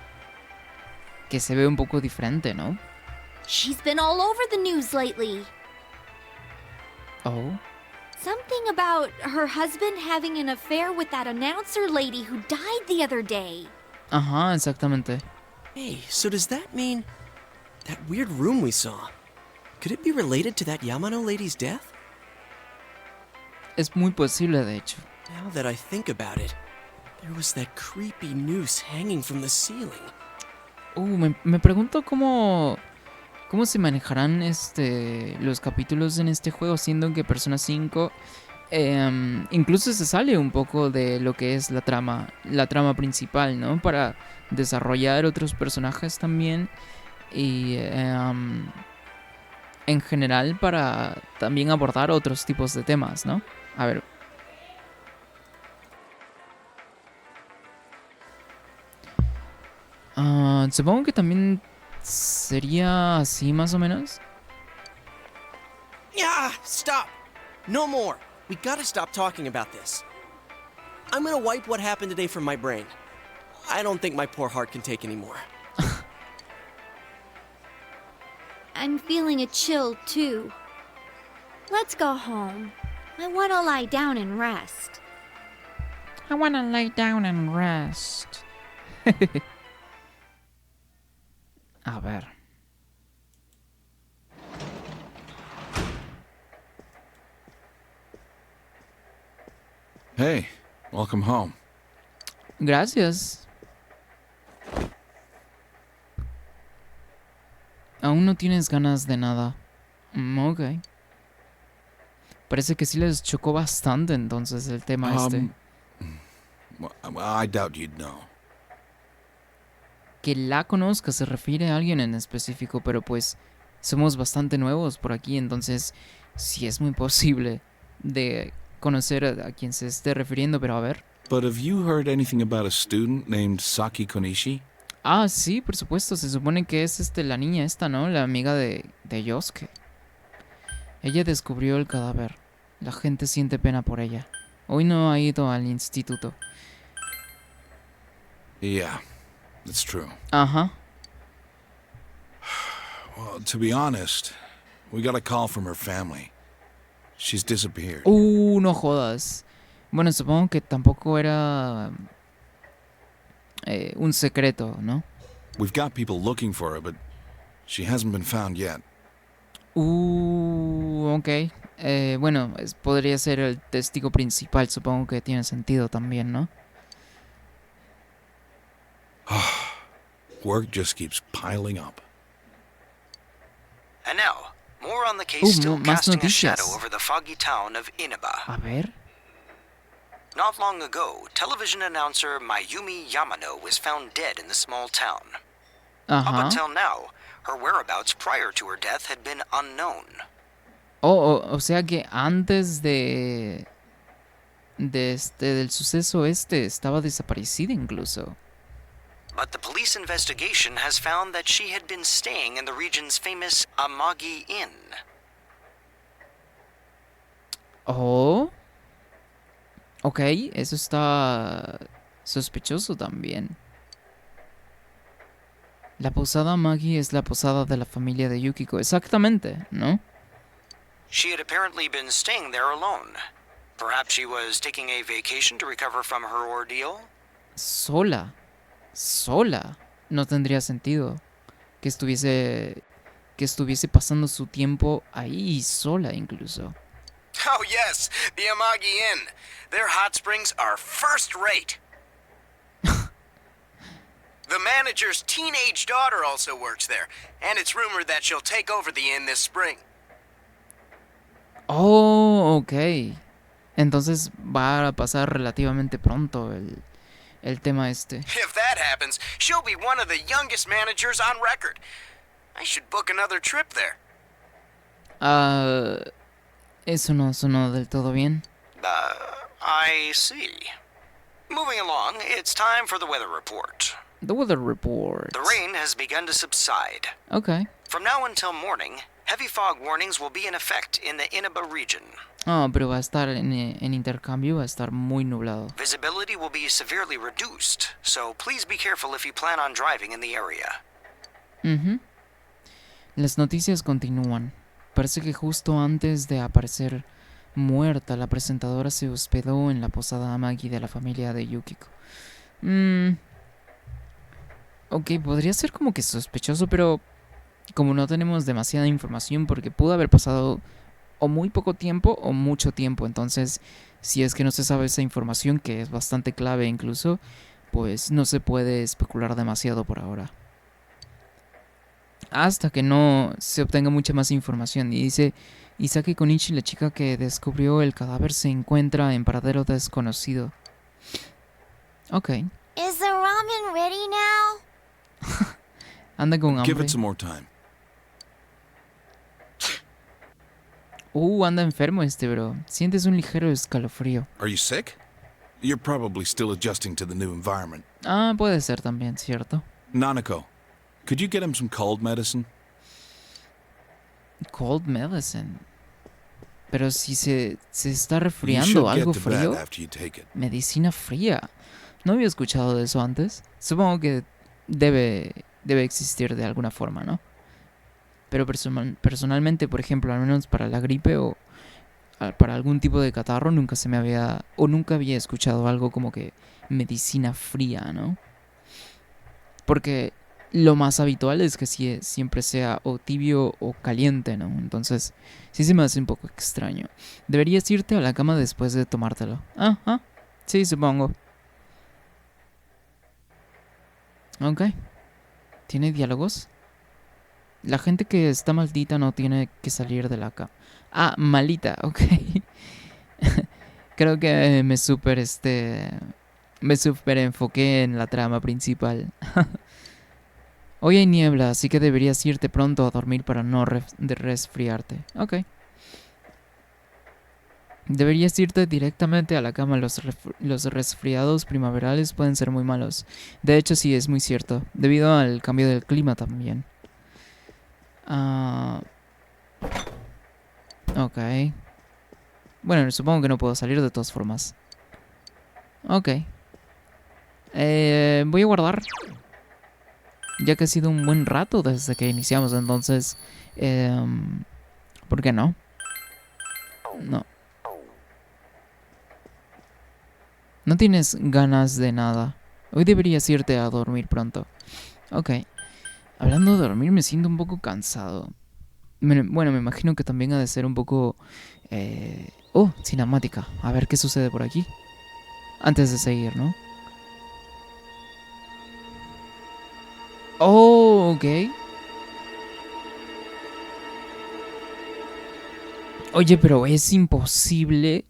se ve un poco diferente, ¿no? She's been all over the news lately. Oh. Something about her husband having an affair with that announcer lady who died the other day. Ajá, exactamente. Hey, so does that mean that weird room we saw? Could it be related to that Yamano lady's death? Es muy posible, de hecho. Now that I think about it, there was that creepy noose hanging from the ceiling. Me pregunto cómo se manejarán los capítulos en este juego, siendo que Persona 5 incluso se sale un poco de lo que es la trama principal, ¿no? Para desarrollar otros personajes también y en general para también abordar otros tipos de temas, ¿no? A ver. Supongo que también sería así más o menos. Yeah, stop! No more! We gotta stop talking about this. I'm gonna wipe what happened today from my brain. I don't think my poor heart can take any more. I'm feeling a chill too. Let's go home. I want to lie down and rest. I wanna lay down and rest. A ver. Hey, welcome home. Gracias. Aún no tienes ganas de nada. Ok. Parece que sí les chocó bastante entonces el tema Well, I doubt you'd know. Que la conozca se refiere a alguien en específico, pero pues somos bastante nuevos por aquí, entonces sí es muy posible de conocer a quien se esté refiriendo, pero a ver. But have you heard anything about a student named Saki Konishi? Ah, sí, por supuesto, se supone que es la niña esta, ¿no? La amiga de Yosuke. Ella descubrió el cadáver. La gente siente pena por ella. Hoy no ha ido al instituto. Yeah, that's true. Ajá. Well, to be honest, we got a call from her family. She's disappeared. No jodas. Bueno, supongo que tampoco era un secreto, ¿no? We've got people looking for her, but she hasn't been found yet. Ok. Bueno, podría ser el testigo principal, supongo que tiene sentido también, ¿no? Work just keeps piling up. And now, more on the case still más casting a noticias. shadow over the foggy town of Inaba. A ver. Not long ago, television announcer Mayumi Yamano was found dead in the small town. Up Ajá. until now, her whereabouts prior to her death had been unknown. O sea que antes del suceso estaba desaparecida incluso. But the police investigation has found that she had been staying in the region's famous Amagi Inn. Oh. Ok, eso está sospechoso también. La posada Magi es la posada de la familia de Yukiko, exactamente, ¿no? She had apparently been staying there alone. Perhaps she was taking a vacation to recover from her ordeal? Sola. No tendría sentido que estuviese pasando su tiempo ahí sola incluso. Oh yes, the Amagi Inn. Their hot springs are first rate. The manager's teenage daughter also works there, and it's rumored that she'll take over the inn this spring. Oh, ok. Entonces va a pasar relativamente pronto el tema este. If that happens, she'll be one of the youngest managers on record. I should book another trip there. Eso no sonó del todo bien. I see. Moving along, it's time for the weather report. The weather report. The rain has begun to subside. Okay. From now until morning, heavy fog warnings will be in effect in the Inaba region. Pero va a estar en intercambio, va a estar muy nublado. Visibility will be severely reduced, so please be careful if you plan on driving in the area. Las noticias continúan. Parece que justo antes de aparecer muerta, la presentadora se hospedó en la posada Amagi de la familia de Yukiko. Ok, podría ser como que sospechoso, pero como no tenemos demasiada información, porque pudo haber pasado o muy poco tiempo o mucho tiempo. Entonces, si es que no se sabe esa información, que es bastante clave incluso, pues no se puede especular demasiado por ahora. Hasta que no se obtenga mucha más información. Y dice, Isaki Konichi, la chica que descubrió el cadáver, se encuentra en paradero desconocido. Ok. Is the ramen ready now? Anda con hambre. Give it some more time. Anda enfermo este bro. Sientes un ligero escalofrío. Are you sick? You're probably still adjusting to the new environment. Puede ser también, ¿cierto? Nanako, could you get him some cold medicine? Cold medicine. Pero si se está resfriando, algo frío. Medicina fría. No había escuchado de eso antes. Supongo que debe existir de alguna forma, ¿no? Pero personalmente, por ejemplo, al menos para la gripe o para algún tipo de catarro, nunca había escuchado algo como que medicina fría, ¿no? Porque lo más habitual es que siempre sea o tibio o caliente, ¿no? Entonces, sí se me hace un poco extraño. ¿Deberías irte a la cama después de tomártelo? Sí, supongo. Ok. ¿Tiene diálogos? La gente que está maldita no tiene que salir de la cama. Malita, ok. Creo que me super enfoqué en la trama principal. Hoy hay niebla, así que deberías irte pronto a dormir para no resfriarte. Ok. Deberías irte directamente a la cama. Los resfriados primaverales pueden ser muy malos. De hecho, sí, es muy cierto. Debido al cambio del clima también. Ok. Bueno, supongo que no puedo salir de todas formas. Ok. Voy a guardar. Ya que ha sido un buen rato desde que iniciamos, entonces... ¿por qué no? No. No tienes ganas de nada. Hoy deberías irte a dormir pronto. Ok. Hablando de dormir, me siento un poco cansado. Bueno, me imagino que también ha de ser un poco... cinemática. A ver qué sucede por aquí. Antes de seguir, ¿no? Ok. Oye, pero es imposible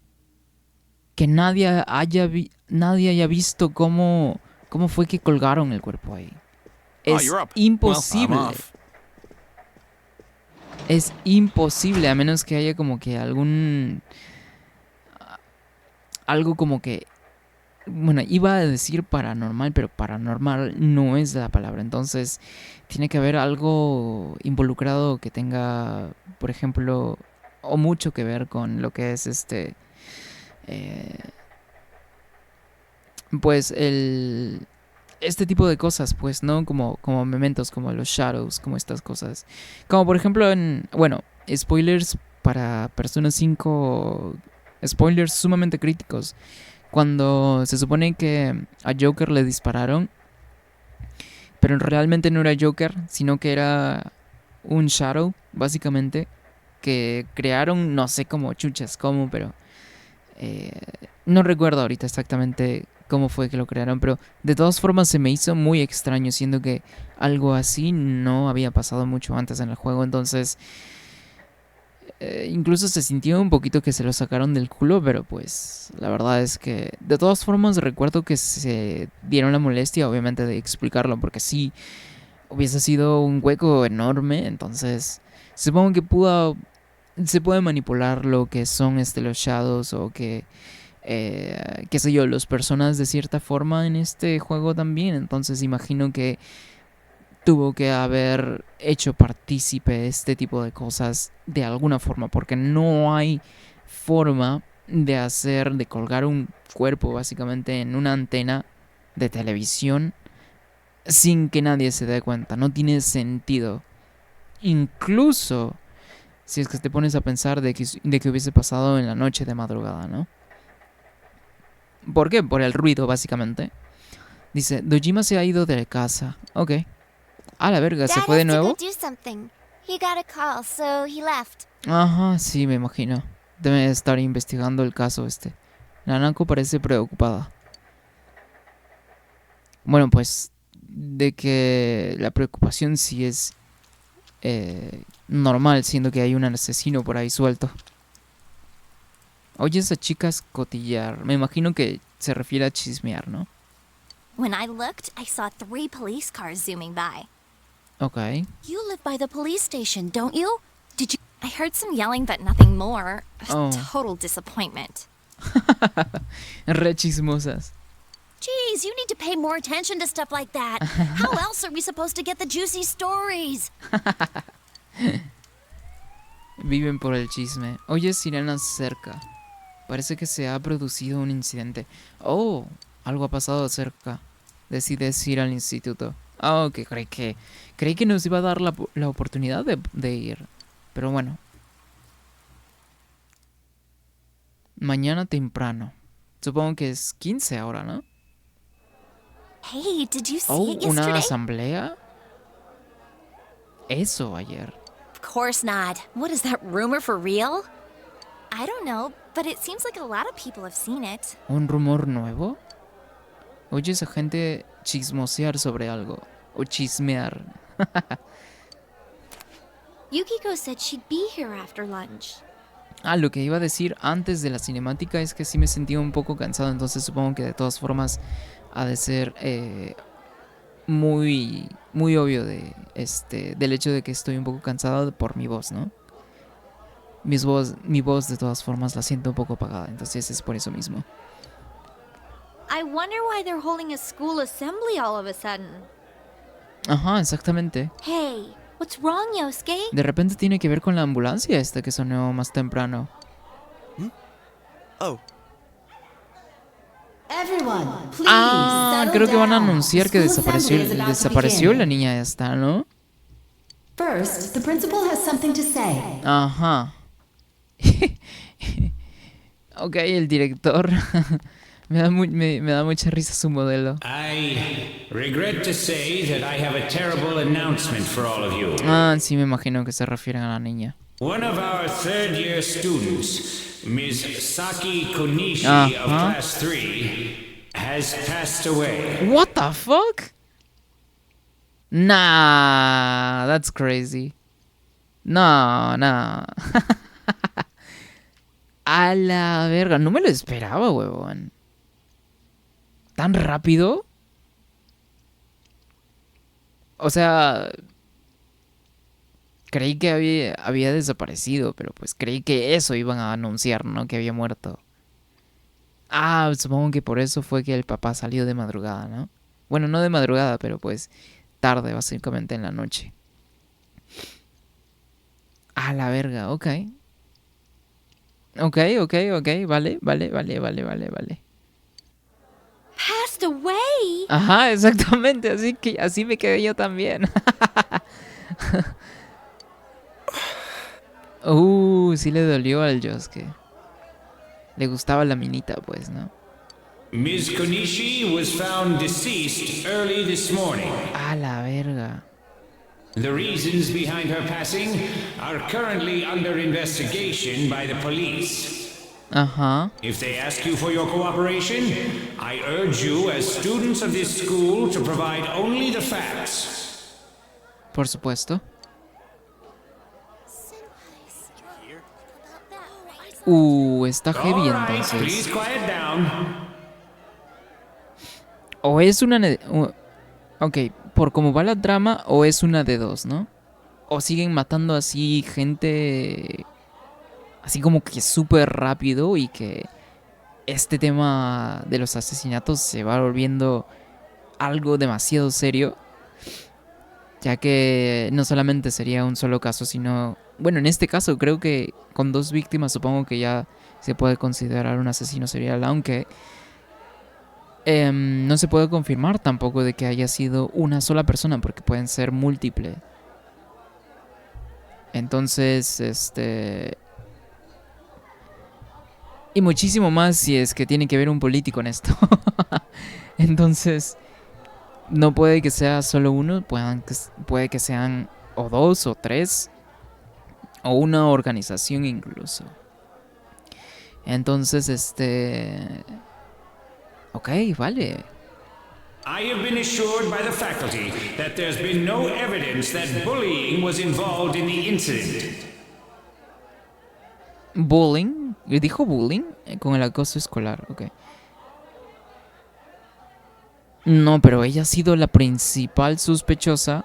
que nadie haya visto cómo fue que colgaron el cuerpo ahí. Es imposible. Well, I'm off. Es imposible, a menos que haya como que algo como que... Bueno, iba a decir paranormal, pero paranormal no es la palabra. Entonces, tiene que haber algo involucrado que tenga, por ejemplo, o mucho que ver con lo que es pues este tipo de cosas, pues, ¿no? Como mementos, como los shadows, como estas cosas. Como por ejemplo bueno, spoilers para Persona 5 spoilers sumamente críticos. Cuando se supone que a Joker le dispararon, pero realmente no era Joker, sino que era un Shadow, básicamente, que crearon, no sé cómo, chuchas, cómo, pero no recuerdo ahorita exactamente cómo fue que lo crearon, pero de todas formas se me hizo muy extraño, siendo que algo así no había pasado mucho antes en el juego, entonces incluso se sintió un poquito que se lo sacaron del culo, pero pues la verdad es que de todas formas recuerdo que se dieron la molestia obviamente de explicarlo, porque sí hubiese sido un hueco enorme, entonces supongo que se puede manipular lo que son los shadows o que qué sé yo, los personas de cierta forma en este juego también, entonces imagino que tuvo que haber hecho partícipe este tipo de cosas de alguna forma, porque no hay forma de colgar un cuerpo básicamente en una antena de televisión sin que nadie se dé cuenta. No tiene sentido. Incluso si es que te pones a pensar de que hubiese pasado en la noche de madrugada, ¿no? ¿Por qué? Por el ruido, básicamente. Dice, Dojima se ha ido de casa. Ok. A la verga, ¿se fue de nuevo? Ajá, sí, me imagino. Debe estar investigando el caso este. Nanako parece preocupada. Bueno, pues de que la preocupación sí es normal, siendo que hay un asesino por ahí suelto. Oye, esa chica es cotillar. Me imagino que se refiere a chismear, ¿no? When I looked, I saw 3 police cars zooming by. Okay. You live by the police station, don't you? Did you? I heard some yelling, but nothing more. Oh. Total disappointment. Re chismosas. Jeez, you need to pay more attention to stuff like that. How else are we supposed to get the juicy stories? Viven por el chisme. Oye, sirenas cerca. Parece que se ha producido un incidente. Oh, algo ha pasado cerca. Decides ir al instituto. Ah, ok, creí que nos iba a dar la oportunidad de ir. Pero bueno. Mañana temprano. Supongo que es 15 ahora, ¿no? Hey, did you see Oh, it ¿una yesterday? asamblea? Eso ayer. Of course not. What is that rumor for real? I don't know, but it seems like a lot of people have seen it. ¿Un rumor nuevo? Oyes a gente chismosear sobre algo. O chismear. Yukiko said she'd be here after lunch. Ah, lo que iba a decir antes de la cinemática es que sí me sentía un poco cansado, entonces supongo que de todas formas ha de ser muy obvio del hecho de que estoy un poco cansado por mi voz, ¿no? Mi voz de todas formas la siento un poco apagada, entonces es por eso mismo. I wonder why they're holding a school assembly all of a sudden. Ajá, exactamente. Hey, what's wrong, Yosuke? De repente tiene que ver con la ambulancia que sonó más temprano. Oh, Everyone, please Ah, settle creo que van a down. anunciar que School assembly is about to desapareció begin. la niña esta, ¿no? First, the principal has something to say. Ajá. Ok, el director. me da mucha risa su modelo. I regret to say that I have a terrible announcement for all of you. Ah, sí, me imagino que se refieren a la niña. One of our third-year students, Ms. Saki Konishi of Class 3, has passed away. What the fuck? Nah, that's crazy. No. A la verga, no me lo esperaba, huevón. ¿Tan rápido? O sea, creí que había desaparecido, pero pues creí que eso iban a anunciar, ¿no? Que había muerto. Ah, supongo que por eso fue que el papá salió de madrugada, ¿no? Bueno, no de madrugada, pero pues tarde, básicamente en la noche. A la verga, ok. Ok, vale. Passed away? Ajá, exactamente, así me quedé yo también. Sí le dolió al Yosuke. Le gustaba la minita, pues, ¿no? Ms. Konishi was found deceased early this morning. A la verga. The reasons behind her passing are currently under investigation by the police. Ajá. If they ask you for your cooperation, I urge you as students of this school to provide only the facts. Por supuesto. Está heavy All right, entonces. please quiet down. O es una... Ok, por cómo va la trama, o es una de dos, ¿no? O siguen matando así gente... Así como que súper rápido y que este tema de los asesinatos se va volviendo algo demasiado serio. Ya que no solamente sería un solo caso, sino... Bueno, en este caso creo que con 2 víctimas supongo que ya se puede considerar un asesino serial, aunque... no se puede confirmar tampoco de que haya sido una sola persona, porque pueden ser múltiples. Entonces, y muchísimo más si es que tiene que ver un político en esto. Entonces, no puede que sea solo uno, puede que sean o 2 o 3, o una organización incluso. Entonces, ok, vale. I have been assured by the faculty that there's been no evidence that bullying was involved in the incident. Bullying. ¿Dijo bullying? Con el acoso escolar, ok. No, pero ella ha sido la principal sospechosa.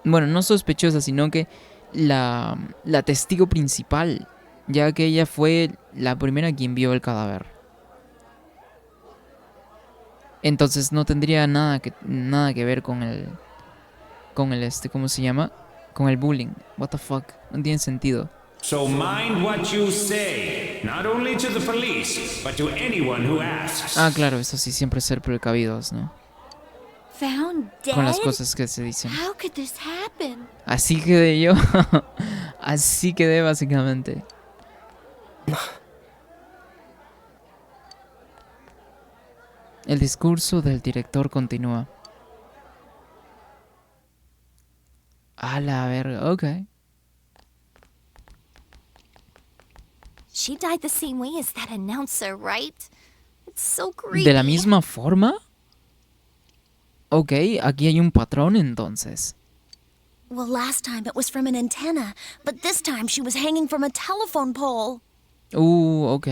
Bueno, no sospechosa, sino que la testigo principal, ya que ella fue la primera quien vio el cadáver. Entonces no tendría nada que ver con el ¿cómo se llama? Con el bullying. What the fuck? No tiene sentido. So mind what you say, not only to the police, but to anyone who asks. Ah, claro, eso sí, siempre ser precavidos, ¿no? Found dead? Con las cosas que se dicen. How could this happen? Así quedé yo. Así quedé básicamente. El discurso del director continúa. A la verga, ok. She died the same way as that announcer, right? It's so creepy. ¿De la misma forma? Ok, aquí hay un patrón entonces. Well, last time it was from an antenna, but this time she was hanging from a telephone pole. Ok.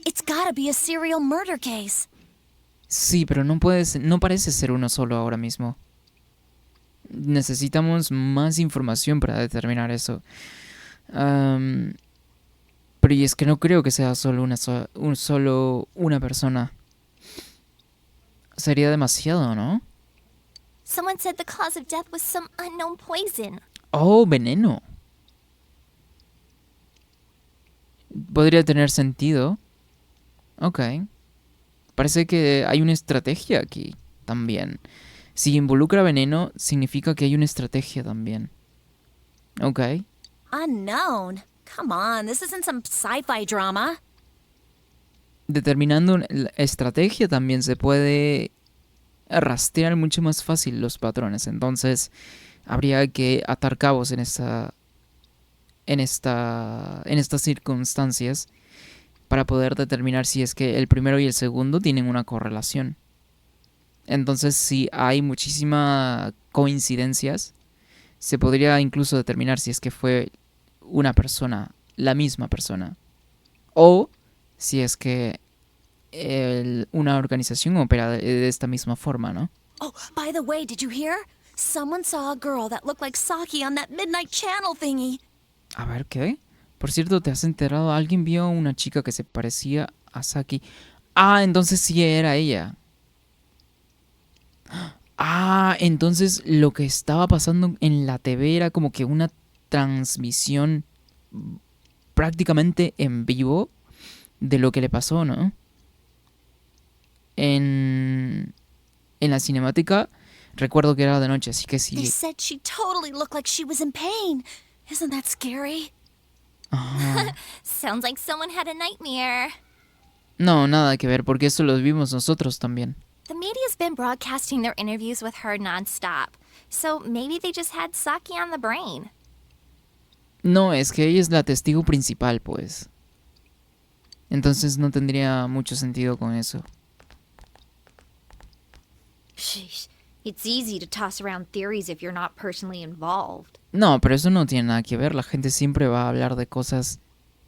It's gotta be a serial murder case. Sí, pero no parece ser uno solo ahora mismo. Necesitamos más información para determinar eso. Pero y es que no creo que sea solo una persona. Sería demasiado, ¿no? Someone said the cause of death was some unknown poison. Oh, veneno. Podría tener sentido. Ok. Parece que hay una estrategia aquí también. Si involucra veneno, significa que hay una estrategia también. Ok. Unknown? Come on, this isn't some sci-fi drama. Determinando la estrategia también se puede rastrear mucho más fácil los patrones. Entonces, habría que atar cabos en estas circunstancias para poder determinar si es que el primero y el segundo tienen una correlación. Entonces, si hay muchísimas coincidencias, se podría incluso determinar si es que fue una persona, la misma persona, o si es que una organización opera de esta misma forma, ¿no? Oh, by the way, did you hear? Someone saw a girl that looked like Saki on that Midnight Channel thingy. A ver, ¿qué? Por cierto, ¿te has enterado? ¿Alguien vio una chica que se parecía a Saki? Ah, entonces sí era ella. Ah, entonces lo que estaba pasando en la TV era como que una transmisión prácticamente en vivo de lo que le pasó, ¿no? En la cinemática recuerdo que era de noche, así que sí. They said she totally looked like she was in pain. Isn't that scary? Ajá. Sounds like someone had a nightmare. No, nada que ver, porque eso lo vimos nosotros también. The media's been broadcasting their interviews with her nonstop, so maybe they just had Saki on the brain. No, es que ella es la testigo principal, pues. Entonces no tendría mucho sentido con eso. Sheesh. It's easy to toss around theories if you're not personally involved. No, pero eso no tiene nada que ver. La gente siempre va a hablar de cosas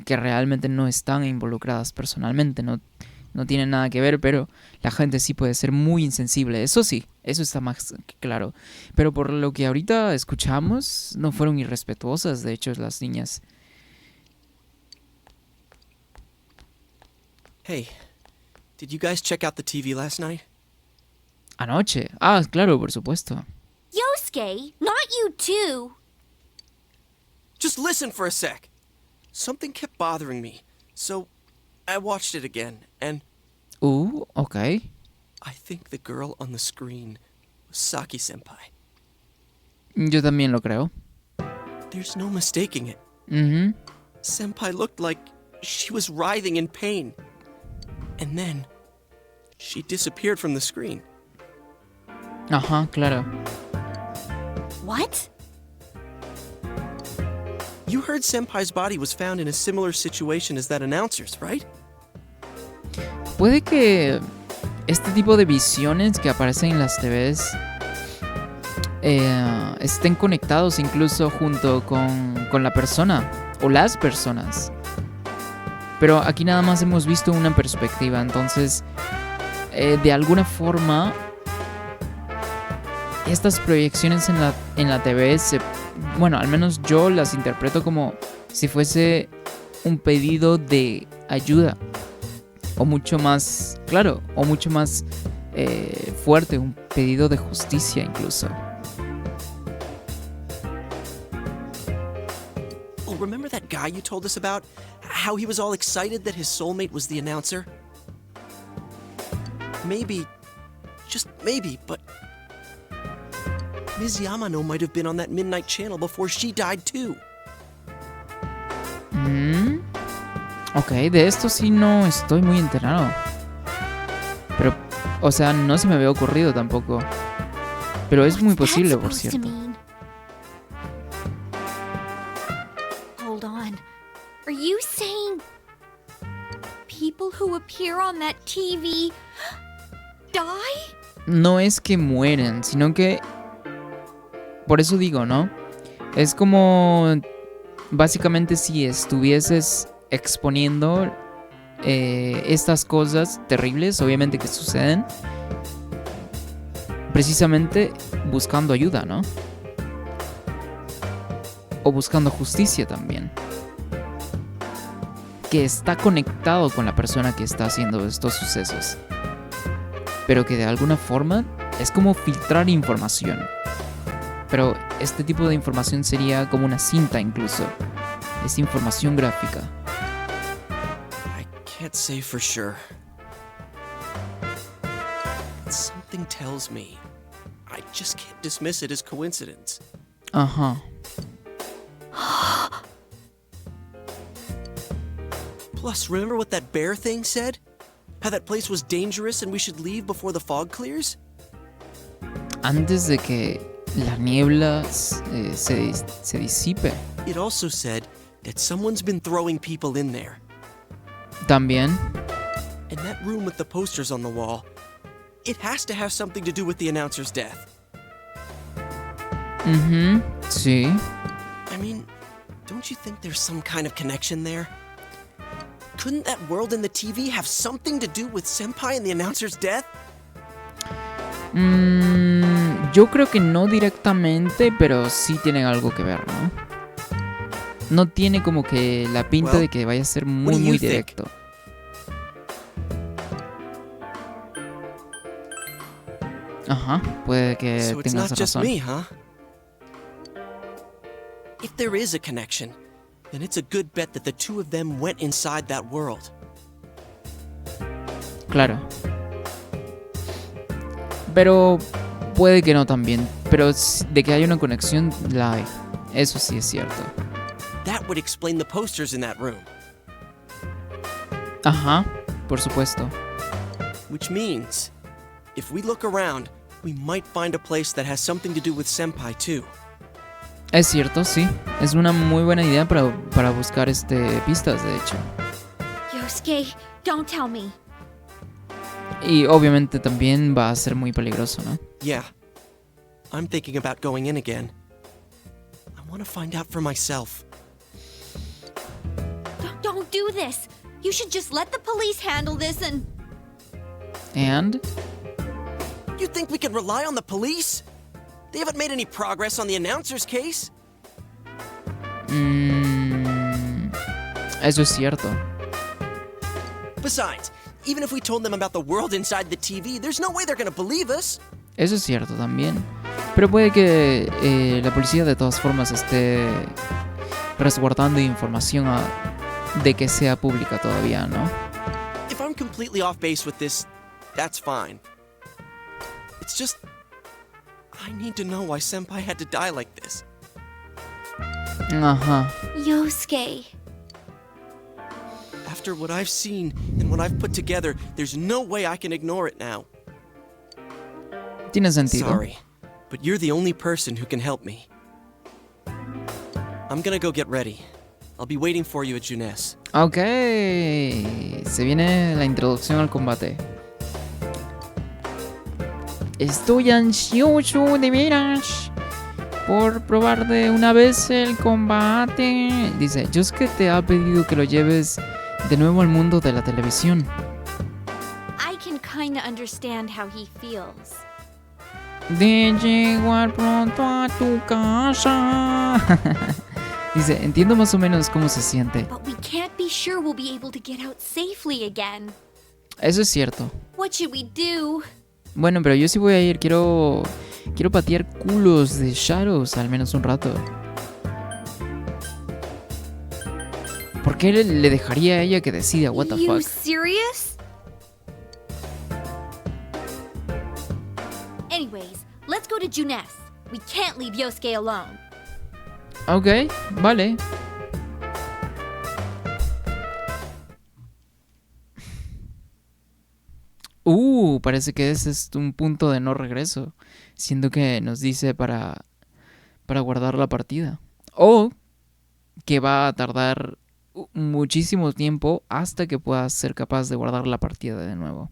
que realmente no están involucradas personalmente. No tiene nada que ver, pero la gente sí puede ser muy insensible. Eso sí, eso está más que claro. Pero por lo que ahorita escuchamos, no fueron irrespetuosas, de hecho, las niñas. Hey, did you guys check out the TV last night? Anoche. Ah, claro, por supuesto. Yosuke, not you too. Just listen for a sec. Something kept bothering me, so I watched it again, and Okay. I think the girl on the screen was Saki-senpai. Yo también lo creo. There's no mistaking it. Mhm. Senpai looked like she was writhing in pain. And then she disappeared from the screen. Ajá, claro. What? You heard Senpai's body was found in a similar situation as that announcer's, right? Puede que este tipo de visiones que aparecen en las TVs estén conectados incluso junto con la persona o las personas. Pero aquí nada más hemos visto una perspectiva, entonces de alguna forma estas proyecciones en la TV bueno, al menos yo las interpreto como si fuese un pedido de ayuda. O mucho más, claro, o mucho más fuerte, un pedido de justicia incluso. Oh, remember that guy you told us about? How he was all excited that his soulmate was the announcer? Maybe, just maybe, but Ms. Yamano might have been on that midnight channel before she died too. Ok, de esto sí no estoy muy enterado. Pero, o sea, no se me había ocurrido tampoco. Pero es muy posible, por cierto. Hold on. Are you saying people who appear on that TV die? No es que mueren, sino que... Por eso digo, ¿no? Es como... Básicamente si estuvieses exponiendo estas cosas terribles, obviamente que suceden, precisamente buscando ayuda, ¿no? O buscando justicia también, que está conectado con la persona que está haciendo estos sucesos, pero que de alguna forma es como filtrar información. Pero este tipo de información sería como una cinta incluso. Es información gráfica. Can't say for sure. But something tells me I just can't dismiss it as coincidence. Ajá. Plus, remember what that bear thing said? How that place was dangerous and we should leave before the fog clears? Antes de que la niebla se disipe. It also said that someone's been throwing people in there. También. And that room with the posters on the wall, it has to have something to do with the announcer's death. Sí. I mean, don't you think there's some kind of connection there? Couldn't that world in the TV have something to do with Senpai and the announcer's death? Yo creo que no directamente, pero sí tienen algo que ver, ¿no? No tiene como que la pinta de que vaya a ser muy directo. Ajá, puede que So it's tengas not just razón. me, huh? If there is a connection, then it's a good bet that the two of them went inside that world. Claro. Pero puede que no también. Pero de que hay una conexión, la hay. Eso sí es cierto. that would explain the posters in that room. Ajá, por supuesto. Which means, if we look around, we might find a place that has something to do with Senpai too. Es cierto, sí. Es una muy buena idea para buscar pistas, de hecho. Yosuke, don't tell me. Y obviamente también va a ser muy peligroso, ¿no? Yeah. I'm thinking about going in again. I want to find out for myself. Don't do this. You should just let the police handle this and... And? You think we can rely on the police? They haven't made any progress on the announcer's case. Eso es cierto. Besides, even if we told them about the world inside the TV, there's no way they're gonna believe us. Eso es cierto también. Pero puede que la policía de todas formas esté resguardando información de que sea pública todavía, ¿no? If I'm completely off base with this, that's fine. It's just... I need to know why Senpai had to die like this. Ajá. Yosuke. After what I've seen and what I've put together, there's no way I can ignore it now. Tiene sentido. Sorry, but you're the only person who can help me. I'm gonna go get ready. I'll be waiting for you at Junes. Ok. Se viene la introducción al combate. Estoy ansioso de veras por probar de una vez el combate. Dice, Yosuke te ha pedido que lo lleves de nuevo al mundo de la televisión. I can kinda understand how he feels. De llegar pronto a tu casa. Dice, entiendo más o menos cómo se siente. But we can't be sure we'll be able to get out safely again. Eso es cierto. What should we do? Bueno, pero yo sí voy a ir. Quiero patear culos de Shadows al menos un rato. ¿Por qué le dejaría a ella que decida? What the You fuck? serious? Anyways, let's go to Junes. We can't leave Yosuke alone. Ok, vale. Parece que ese es un punto de no regreso. Siendo que nos dice para guardar la partida. O que va a tardar muchísimo tiempo hasta que puedas ser capaz de guardar la partida de nuevo.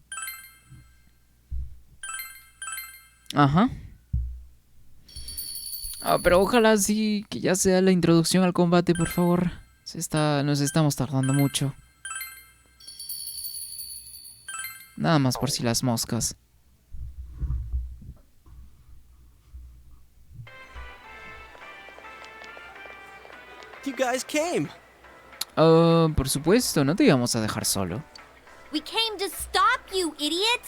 Ajá. Pero ojalá sí que ya sea la introducción al combate, por favor. Nos estamos tardando mucho. Nada más por si las moscas. You guys came. Por supuesto, no te íbamos a dejar solo. We came to stop you, idiot!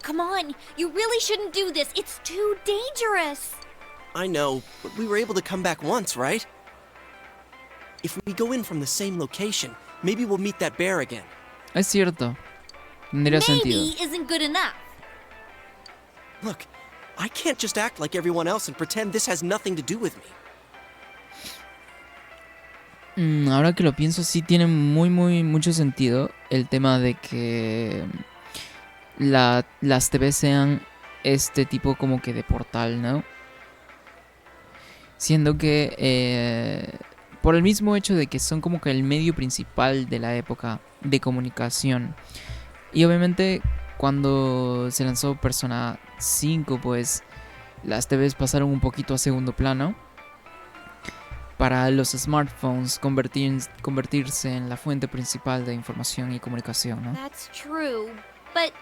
Come on, you really shouldn't do this. It's too dangerous. I know, but we were able to come back once, right? If we go in from the same location, maybe we'll meet that bear again. Es cierto. Tendría sentido. Maybe isn't good enough. Look, I can't just act like everyone else and pretend this has nothing to do with me. Ahora que lo pienso, sí tiene mucho sentido el tema de que las TV sean este tipo como que de portal, ¿no? Siendo que por el mismo hecho de que son como que el medio principal de la época de comunicación. Y obviamente cuando se lanzó Persona 5, pues las TVs pasaron un poquito a segundo plano. Para los smartphones convertirse en la fuente principal de información y comunicación, ¿no? That's true, but...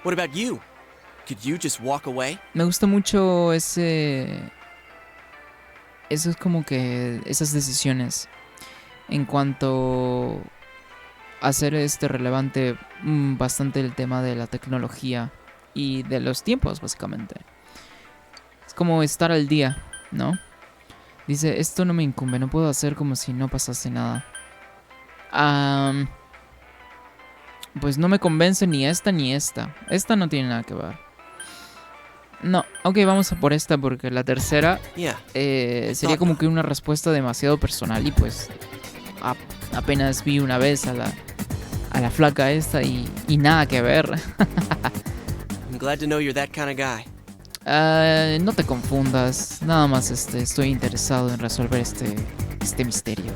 What about you? Could you just walk away? Me gusta mucho eso es como que esas decisiones en cuanto a hacer relevante bastante el tema de la tecnología y de los tiempos, básicamente. Es como estar al día, ¿no? Dice, esto no me incumbe, no puedo hacer como si no pasase nada. Pues no me convence ni esta ni esta. Esta no tiene nada que ver. No, ok, vamos a por esta porque la tercera sería como que una respuesta demasiado personal y pues apenas vi una vez a la flaca esta y nada que ver. I'm glad to know you're that kind of guy. No te confundas, nada más estoy interesado en resolver este misterio.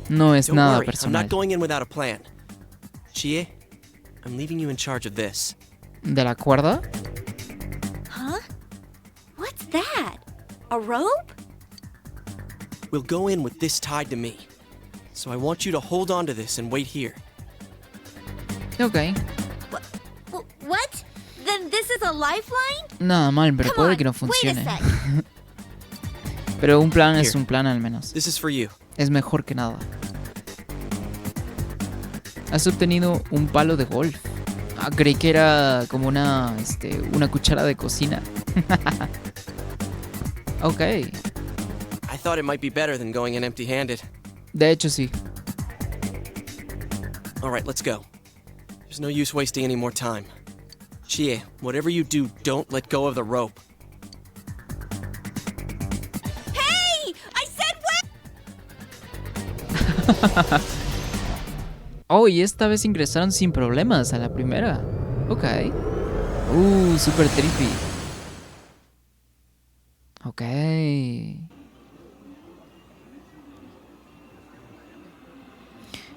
No es nada personal. I'm not going in without a plan. Chie, I'm leaving you in charge of this. ¿De la cuerda? Huh? What's that? A rope? We'll go in with this tied to me. So I want you to hold on to this and wait here. Ok. What? Then this is a lifeline? Nada mal, pero puede que no funcione. Pero un plan es un plan al menos. This is for you. Es mejor que nada. Has obtenido un palo de golf. Creí que era como una cuchara de cocina. Ok. I thought it might be better than going in empty-handed. De hecho, sí. All right, let's go. There's no use wasting any more time. Chie, whatever you do, don't let go of the rope. Hey! I said wait! Oh, y esta vez ingresaron sin problemas a la primera. Ok. Super trippy. Ok.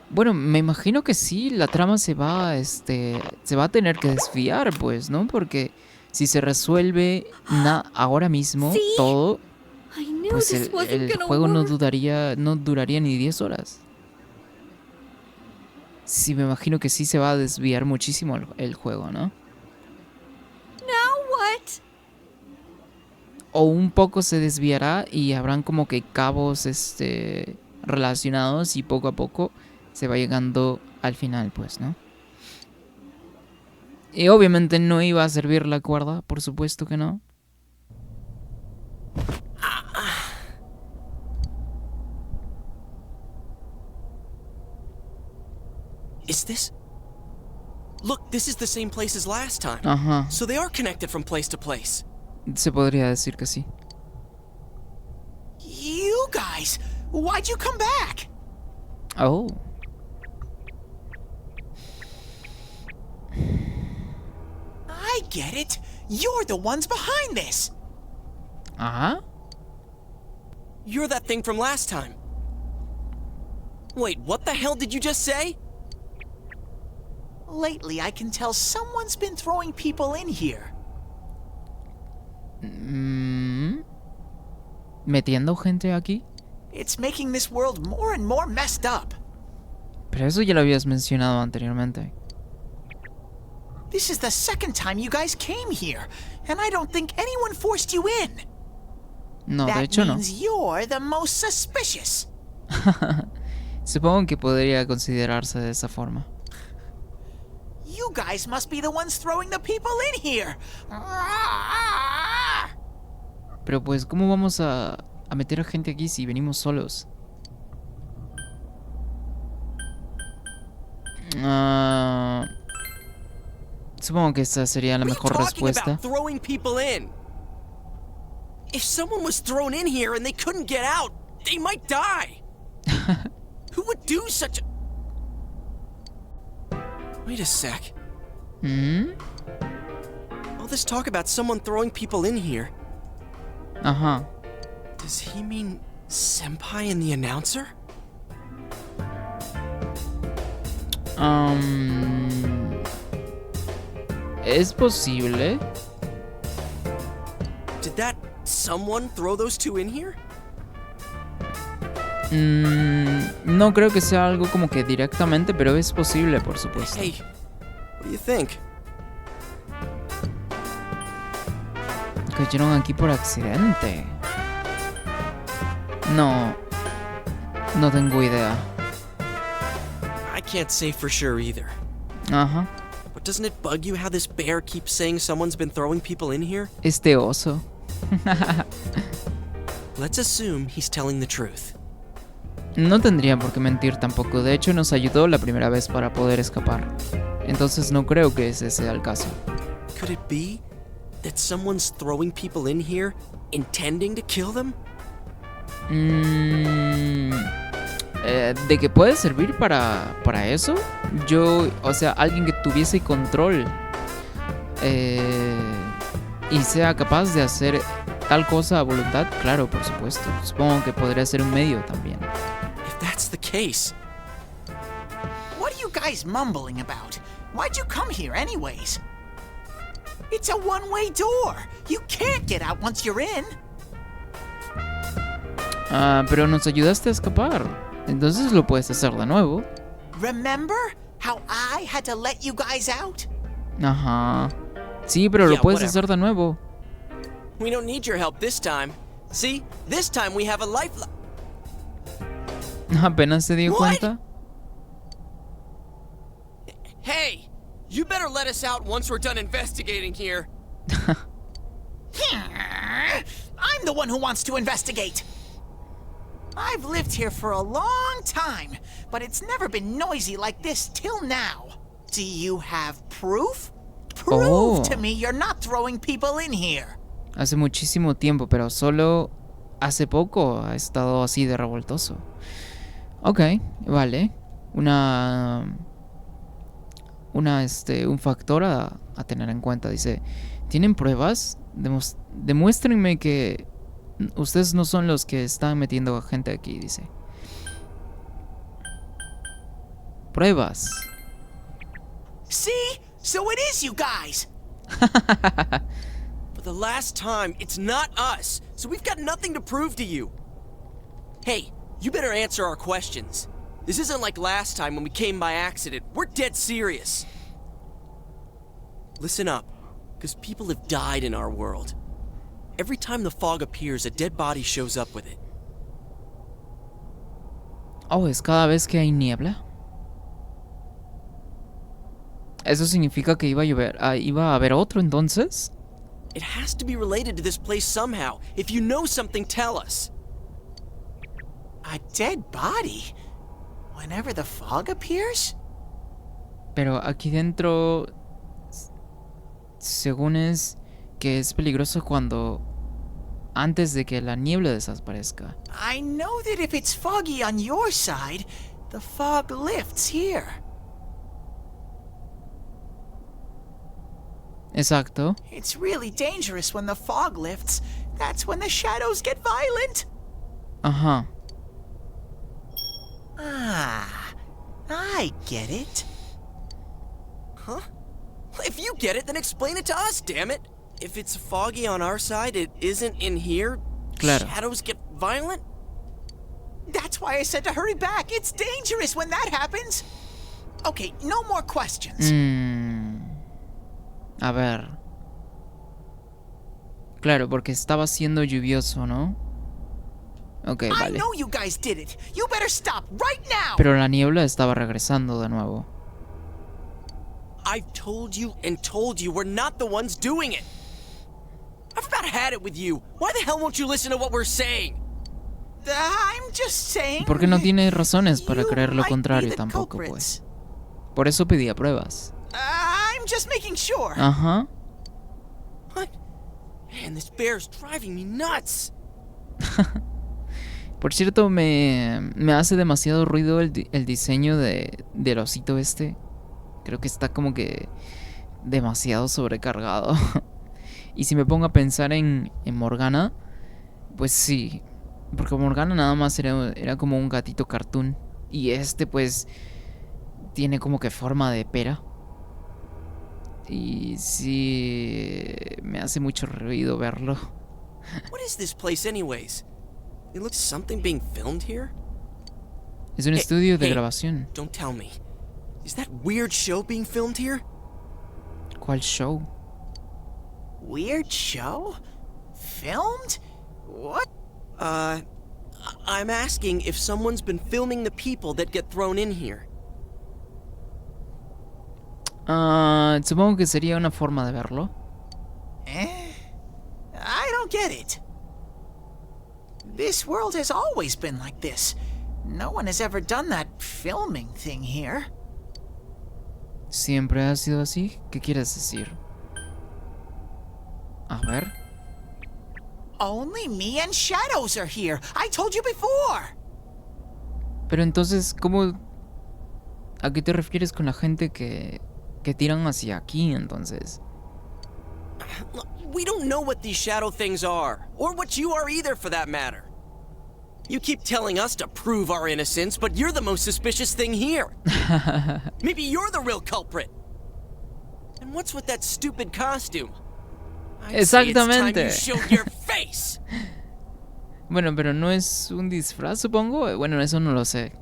Bueno, me imagino que sí, la trama se va a tener que desviar, pues, ¿no? Porque si se resuelve ahora mismo todo, pues el juego no duraría ni 10 horas. Sí, me imagino que sí se va a desviar muchísimo el juego, ¿no? Now what? O un poco se desviará y habrán como que cabos relacionados y poco a poco se va llegando al final, pues, ¿no? Y obviamente no iba a servir la cuerda, por supuesto que no. Is this? Look, this is the same place as last time. Ajá. So they are connected from place to place. Se podría decir que sí. You guys, why'd you come back? Oh. I get it. You're the ones behind this. Ajá. You're that thing from last time. Wait, what the hell did you just say? Lately, I can tell someone's been throwing people in here. ¿Metiendo gente aquí? It's making this world more and more messed up. Pero eso ya lo habías mencionado anteriormente. This is the second time you guys came here, and I don't think anyone forced you in. No, de hecho no. That means you're the most suspicious. Supongo que podría considerarse de esa forma. You guys must be the ones throwing the people in here. Pero pues, ¿cómo vamos a meter a gente aquí si venimos solos? Supongo que esta sería la mejor respuesta. If someone was thrown in here and they couldn't get out, they might die. Who would do such a... Wait a sec. All this talk about someone throwing people in here. Ajá. Does he mean Senpai and the announcer? Es posible. Did that someone throw those two in here? No creo que sea algo como que directamente, pero es posible, por supuesto. Hey, what do you think? Cayeron aquí por accidente. No tengo idea. I can't say for sure either. Ajá. But doesn't it bug you how this bear keeps saying someone's been throwing people in here? Este oso. Let's assume he's telling the truth. No tendría por qué mentir tampoco. De hecho, nos ayudó la primera vez para poder escapar. Entonces no creo que ese sea el caso. Could it be that someone's throwing people in here intending to kill them? De que puede servir para eso. O sea, alguien que tuviese control y sea capaz de hacer tal cosa a voluntad, claro, por supuesto. Supongo que podría ser un medio también. If that's the case. What are you guys mumbling about? Why'd you come here anyways? It's a one-way door. You can't get out once you're in. Pero nos ayudaste a escapar. Entonces lo puedes hacer de nuevo. Remember how I had to let you guys out? Ajá. Sí, pero lo puedes hacer de nuevo. We don't need your help this time. See? This time we have a lifeline. Apenas se dio cuenta. Hey! You better let us out once we're done investigating here. I'm the one who wants to investigate. I've lived here for a long time, but it's never been noisy like this till now. Do you have proof? Prove to me you're not throwing people in here. Hace muchísimo tiempo, pero solo hace poco ha estado así de revoltoso. Ok, vale. Un factor a tener en cuenta. Dice, ¿tienen pruebas? Demuéstrenme que ustedes no son los que están metiendo a gente aquí, dice. Pruebas. See? So it is you guys. For the last time, it's not us, so we've got nothing to prove to you. Hey, you better answer our questions. This isn't like last time when we came by accident. We're dead serious. Listen up, because people have died in our world. Every time the fog appears, a dead body shows up with it. Oh, ¿es cada vez que hay niebla? ¿Eso significa que iba a llover? ¿Iba a haber otro entonces? It has to be related to this place somehow. If you know something, tell us. A dead body? Whenever the fog appears? Pero aquí dentro, según es que es peligroso cuando antes de que la niebla desaparezca. I know that if it's foggy on your side, the fog lifts here. Exacto. It's really dangerous when the fog lifts. That's when the shadows get violent. Ajá. Ah, I get it. Huh? If you get it, then explain it to us, damn it. If it's foggy on our side, it isn't in here. Claro. Shadows get violent? That's why I said to hurry back. It's dangerous when that happens. Okay, no more questions. A ver. Claro, porque estaba siendo lluvioso, ¿no? Ok, vale. I know you guys did it. You better stop right now. Pero la niebla estaba regresando de nuevo. I've told you and told you we're not the ones doing it. I've about had it with you. Why the hell won't you listen to what we're saying? I'm just saying. Porque no tiene razones para creer lo contrario tampoco, pues. Por eso pedía pruebas. I'm just making sure. Ajá. What? Man, this bear's driving me nuts. Por cierto, me hace demasiado ruido el diseño del osito este. Creo que está como que demasiado sobrecargado. Y si me pongo a pensar en Morgana, pues sí. Porque Morgana nada más era como un gatito cartoon. Y este pues tiene como que forma de pera. Y sí, me hace mucho ruido verlo. What is this place anyways? It looks something being filmed here. Es un estudio de grabación. Don't tell me. Is that weird show being filmed here? ¿Cuál show? Weird show? Filmed? What? I'm asking if someone's been filming the people that get thrown in here. Supongo que sería una forma de verlo. I don't get it. This world has always been like this. No one has ever done that filming thing here. ¿Siempre ha sido así? ¿Qué quieres decir? A ver. Only me and Shadows are here. I told you before. Pero entonces, ¿cómo? ¿A qué te refieres con la gente que tiran hacia aquí, entonces? Look, we don't know what these shadow things are, or what you are either, for that matter. You keep telling us to prove our innocence, but you're the most suspicious thing here. Maybe you're the real culprit. And what's with that stupid costume? Exactamente. It's time you showed your face. Bueno, pero no es un disfraz, supongo. Bueno, eso no lo sé.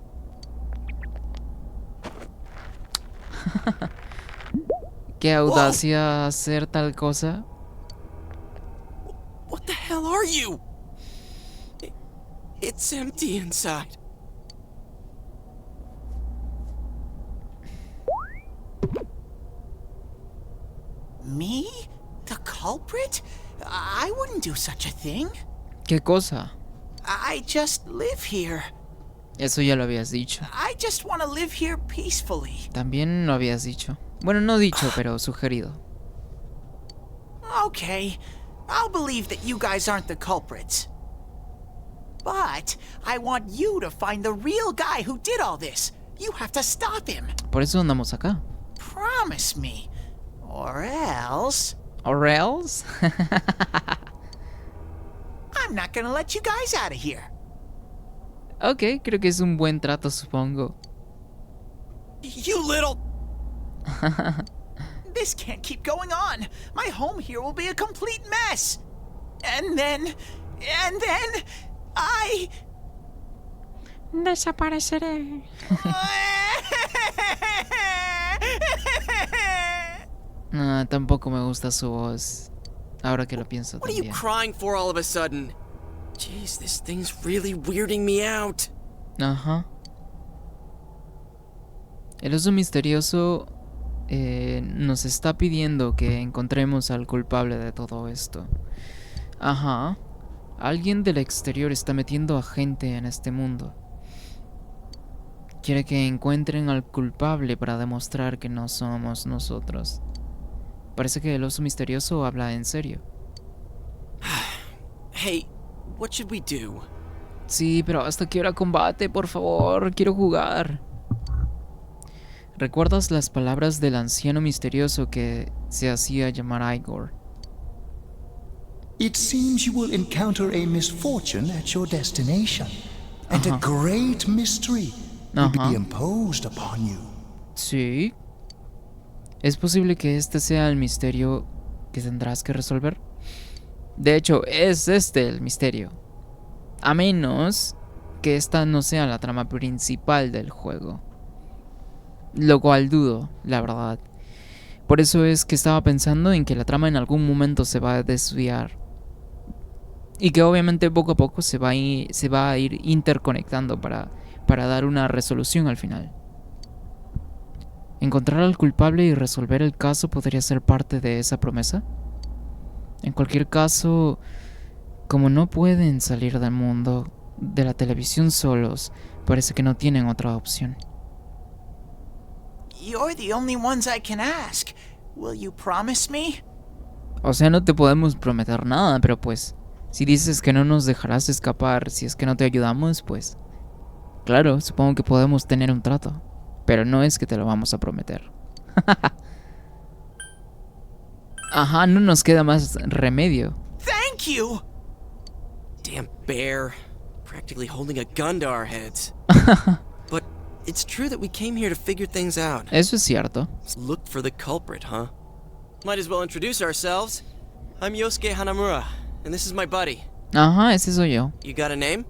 ¿Qué audacia hacer tal cosa? What the hell are you? It's empty inside. Me? The culprit? I wouldn't do such a thing. ¿Qué cosa? I just live here. Eso ya lo habías dicho. I just want to live here peacefully. También lo habías dicho. Bueno, no dicho, pero sugerido. Okay, I'll believe that you guys aren't the culprits. But I want you to find the real guy who did all this. You have to stop him. Por eso andamos acá. Promise me. Or else... Or else? I'm not gonna let you guys out of here. Ok, creo que es un buen trato, supongo. You little... This can't keep going on. My home here will be a complete mess. And then I... Desapareceré. No, tampoco me gusta su voz. Ahora que lo pienso What are you también. crying for all of a sudden? Jeez, this thing's really weirding me out. Ajá. El oso misterioso nos está pidiendo que encontremos al culpable de todo esto. Ajá. Alguien del exterior está metiendo a gente en este mundo. Quiere que encuentren al culpable para demostrar que no somos nosotros. Parece que el oso misterioso habla en serio. Hey, what should we do? Sí, pero ¿hasta qué hora combate? Por favor, quiero jugar. ¿Recuerdas las palabras del anciano misterioso que se hacía llamar Igor? It seems you will encounter a misfortune at your destination, and a great mystery will be imposed upon you. Sí. ¿Es posible que este sea el misterio que tendrás que resolver? De hecho, es este el misterio. A menos que esta no sea la trama principal del juego. Lo cual dudo, la verdad. Por eso es que estaba pensando en que la trama en algún momento se va a desviar. Y que obviamente poco a poco se va a ir interconectando para dar una resolución al final. ¿Encontrar al culpable y resolver el caso podría ser parte de esa promesa? En cualquier caso, como no pueden salir del mundo de la televisión solos, parece que no tienen otra opción. You're the only ones I can ask. Will you promise me? O sea, no te podemos prometer nada, pero pues, si dices que no nos dejarás escapar si es que no te ayudamos, pues, claro, supongo que podemos tener un trato. Pero no es que te lo vamos a prometer. Ajá, no nos queda más remedio. Thank you. Damn bear. Practically holding a gun to our heads. But it's true that we came here to figure things out. Eso es cierto. Look for the culprit, huh? Might as well introduce ourselves. I'm Yosuke Hanamura, and this is my buddy. Ajá, ese soy yo. You got a name?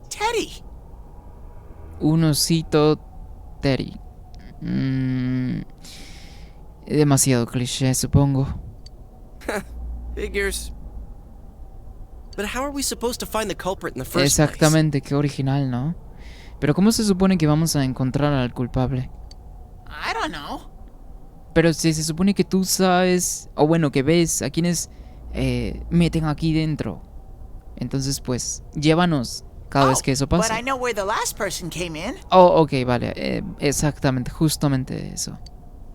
Teddy. Un osito Teddy. Demasiado cliché, supongo. Figures. But how are we supposed to find the culprit in the first Exactamente, qué original, ¿no? Pero ¿cómo se supone que vamos a encontrar al culpable? I don't know. Pero si se supone que tú sabes, o bueno, que ves a quienes meten aquí dentro. Entonces, pues, llévanos cada vez que eso pase. But I know where the last person came in. Oh, ok, vale. Exactamente, justamente eso.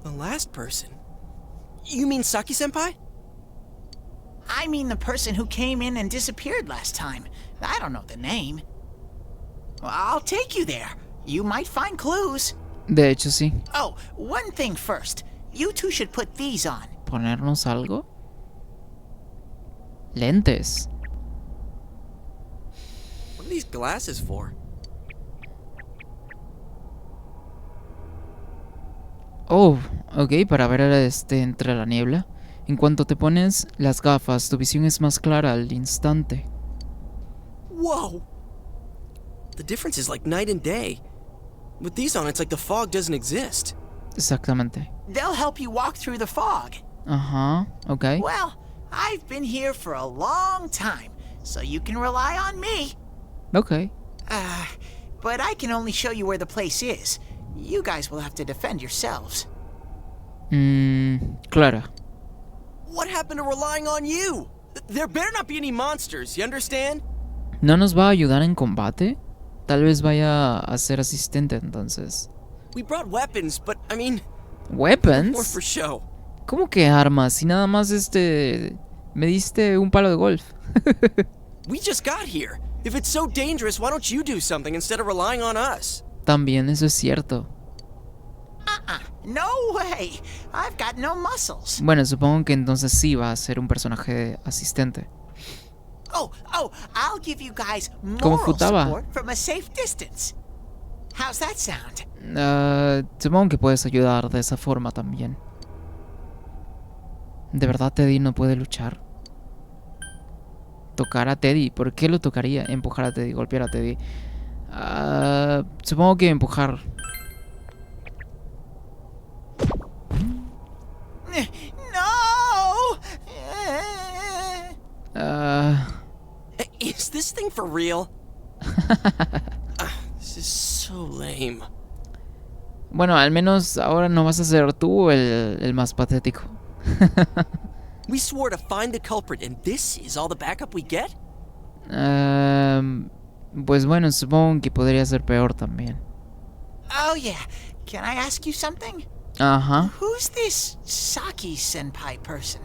The last person? You mean Saki-senpai? I mean the person who came in and disappeared last time. I don't know the name. Well, I'll take you there. You might find clues. De hecho, sí. Oh, one thing first. You two should put these on. ¿Ponernos algo? Lentes. What are these glasses for? Oh, ok, para ver entre la niebla. En cuanto te pones las gafas, tu visión es más clara al instante. Whoa! The difference is like night and day. With these on, it's like the fog doesn't exist. Exactamente. They'll help you walk through the fog. Ajá, ok. Well, I've been here for a long time, so you can rely on me. Ok. But I can only show you where the place is. You guys will have to defend yourselves. Claro. What happened to relying on you? There better not be any monsters, you understand? ¿No nos va a ayudar en combate? Tal vez vaya a ser asistente entonces. We brought weapons, but I mean... ¿Weapons? More for show. ¿Cómo que armas? Si nada más me diste un palo de golf. We just got here. If it's so dangerous, why don't you do something instead of relying on us? También eso es cierto. No way. I've got no muscles. Bueno, supongo que entonces sí va a ser un personaje asistente. Oh, I'll give you guys Como moral Futaba. support from a safe distance. How's that sound? Supongo que puedes ayudar de esa forma también. ¿De verdad Teddy no puede luchar? Tocar a Teddy. ¿Por qué lo tocaría? Empujar a Teddy, golpear a Teddy. Supongo que empujar. No! Is this thing for real? This is so lame. Bueno, al menos ahora no vas a ser tú el más patético. We swore to find the culprit, and this is all the backup we get? Pues bueno, supongo que podría ser peor también. Oh yeah, can I ask you something? Ajá. Who's this Saki-senpai person?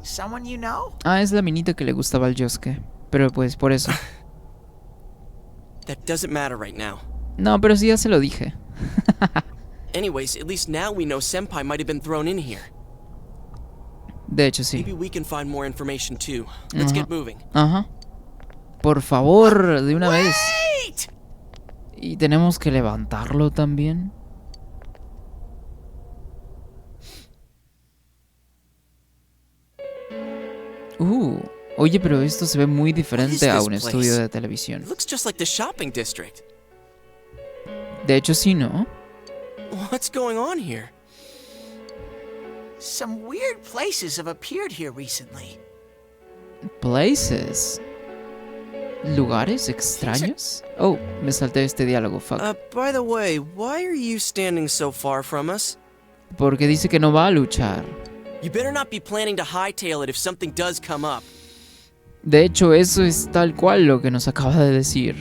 Someone you know? Es la minita que le gustaba al Yosuke. Pero pues por eso. That doesn't matter right now. No, pero sí ya se lo dije. Anyways, at least now we know Senpai might have been thrown in here. De hecho, sí. Maybe we can find more information too. Let's get moving. Ajá. Por favor, de una vez. Y tenemos que levantarlo también. Oye, pero esto se ve muy diferente a un estudio de televisión. Looks just like the shopping district. De hecho, sí, ¿no? What's going on here? Some weird places have appeared here recently. Places. ¿Lugares extraños? Oh, me salté este diálogo, fuck. By the way, why are you standing so far from us? Porque dice que no va a luchar. You better not be planning to hightail it if something does come up. De hecho, eso es tal cual lo que nos acaba de decir.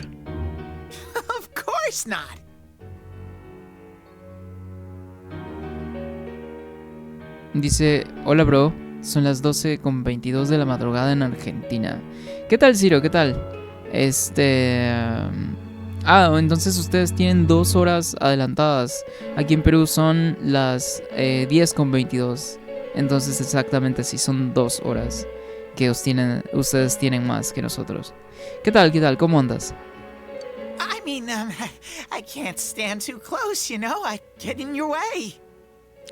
Of course not. Dice, hola bro, son las 12:22 de la madrugada en Argentina. ¿Qué tal, Ciro? ¿Qué tal? Entonces ustedes tienen 2 horas adelantadas. Aquí en Perú son las 10:22. Entonces exactamente así, son 2 horas que ustedes tienen más que nosotros. ¿Qué tal? ¿Qué tal? ¿Cómo andas? I mean, I can't stand too close, you know? I get in your way.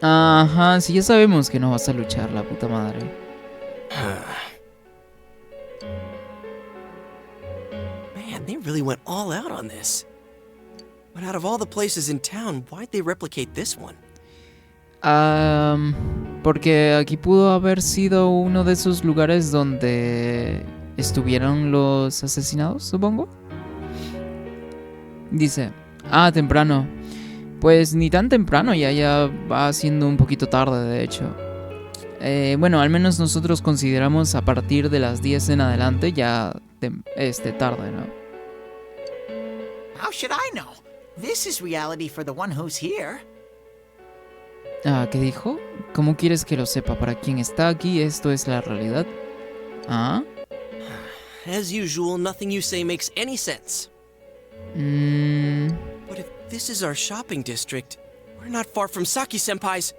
Ajá, sí, ya sabemos que no vas a luchar, la puta madre. Man, they really went all out on this. But out of all the places in town, why'd they replicate this one? Porque aquí pudo haber sido uno de esos lugares donde estuvieron los asesinados, supongo. Dice, temprano. Pues ni tan temprano, ya va siendo un poquito tarde, de hecho. Bueno, al menos nosotros consideramos a partir de las 10 en adelante ya tarde, ¿no? How should I know? This is reality for the one who's here. ¿Qué dijo? ¿Cómo quieres que lo sepa? Para quien está aquí, esto es la realidad. ¿Ah? As usual, nothing you say makes any sense. But if this is our shopping district, we're not far from Saki-senpai's.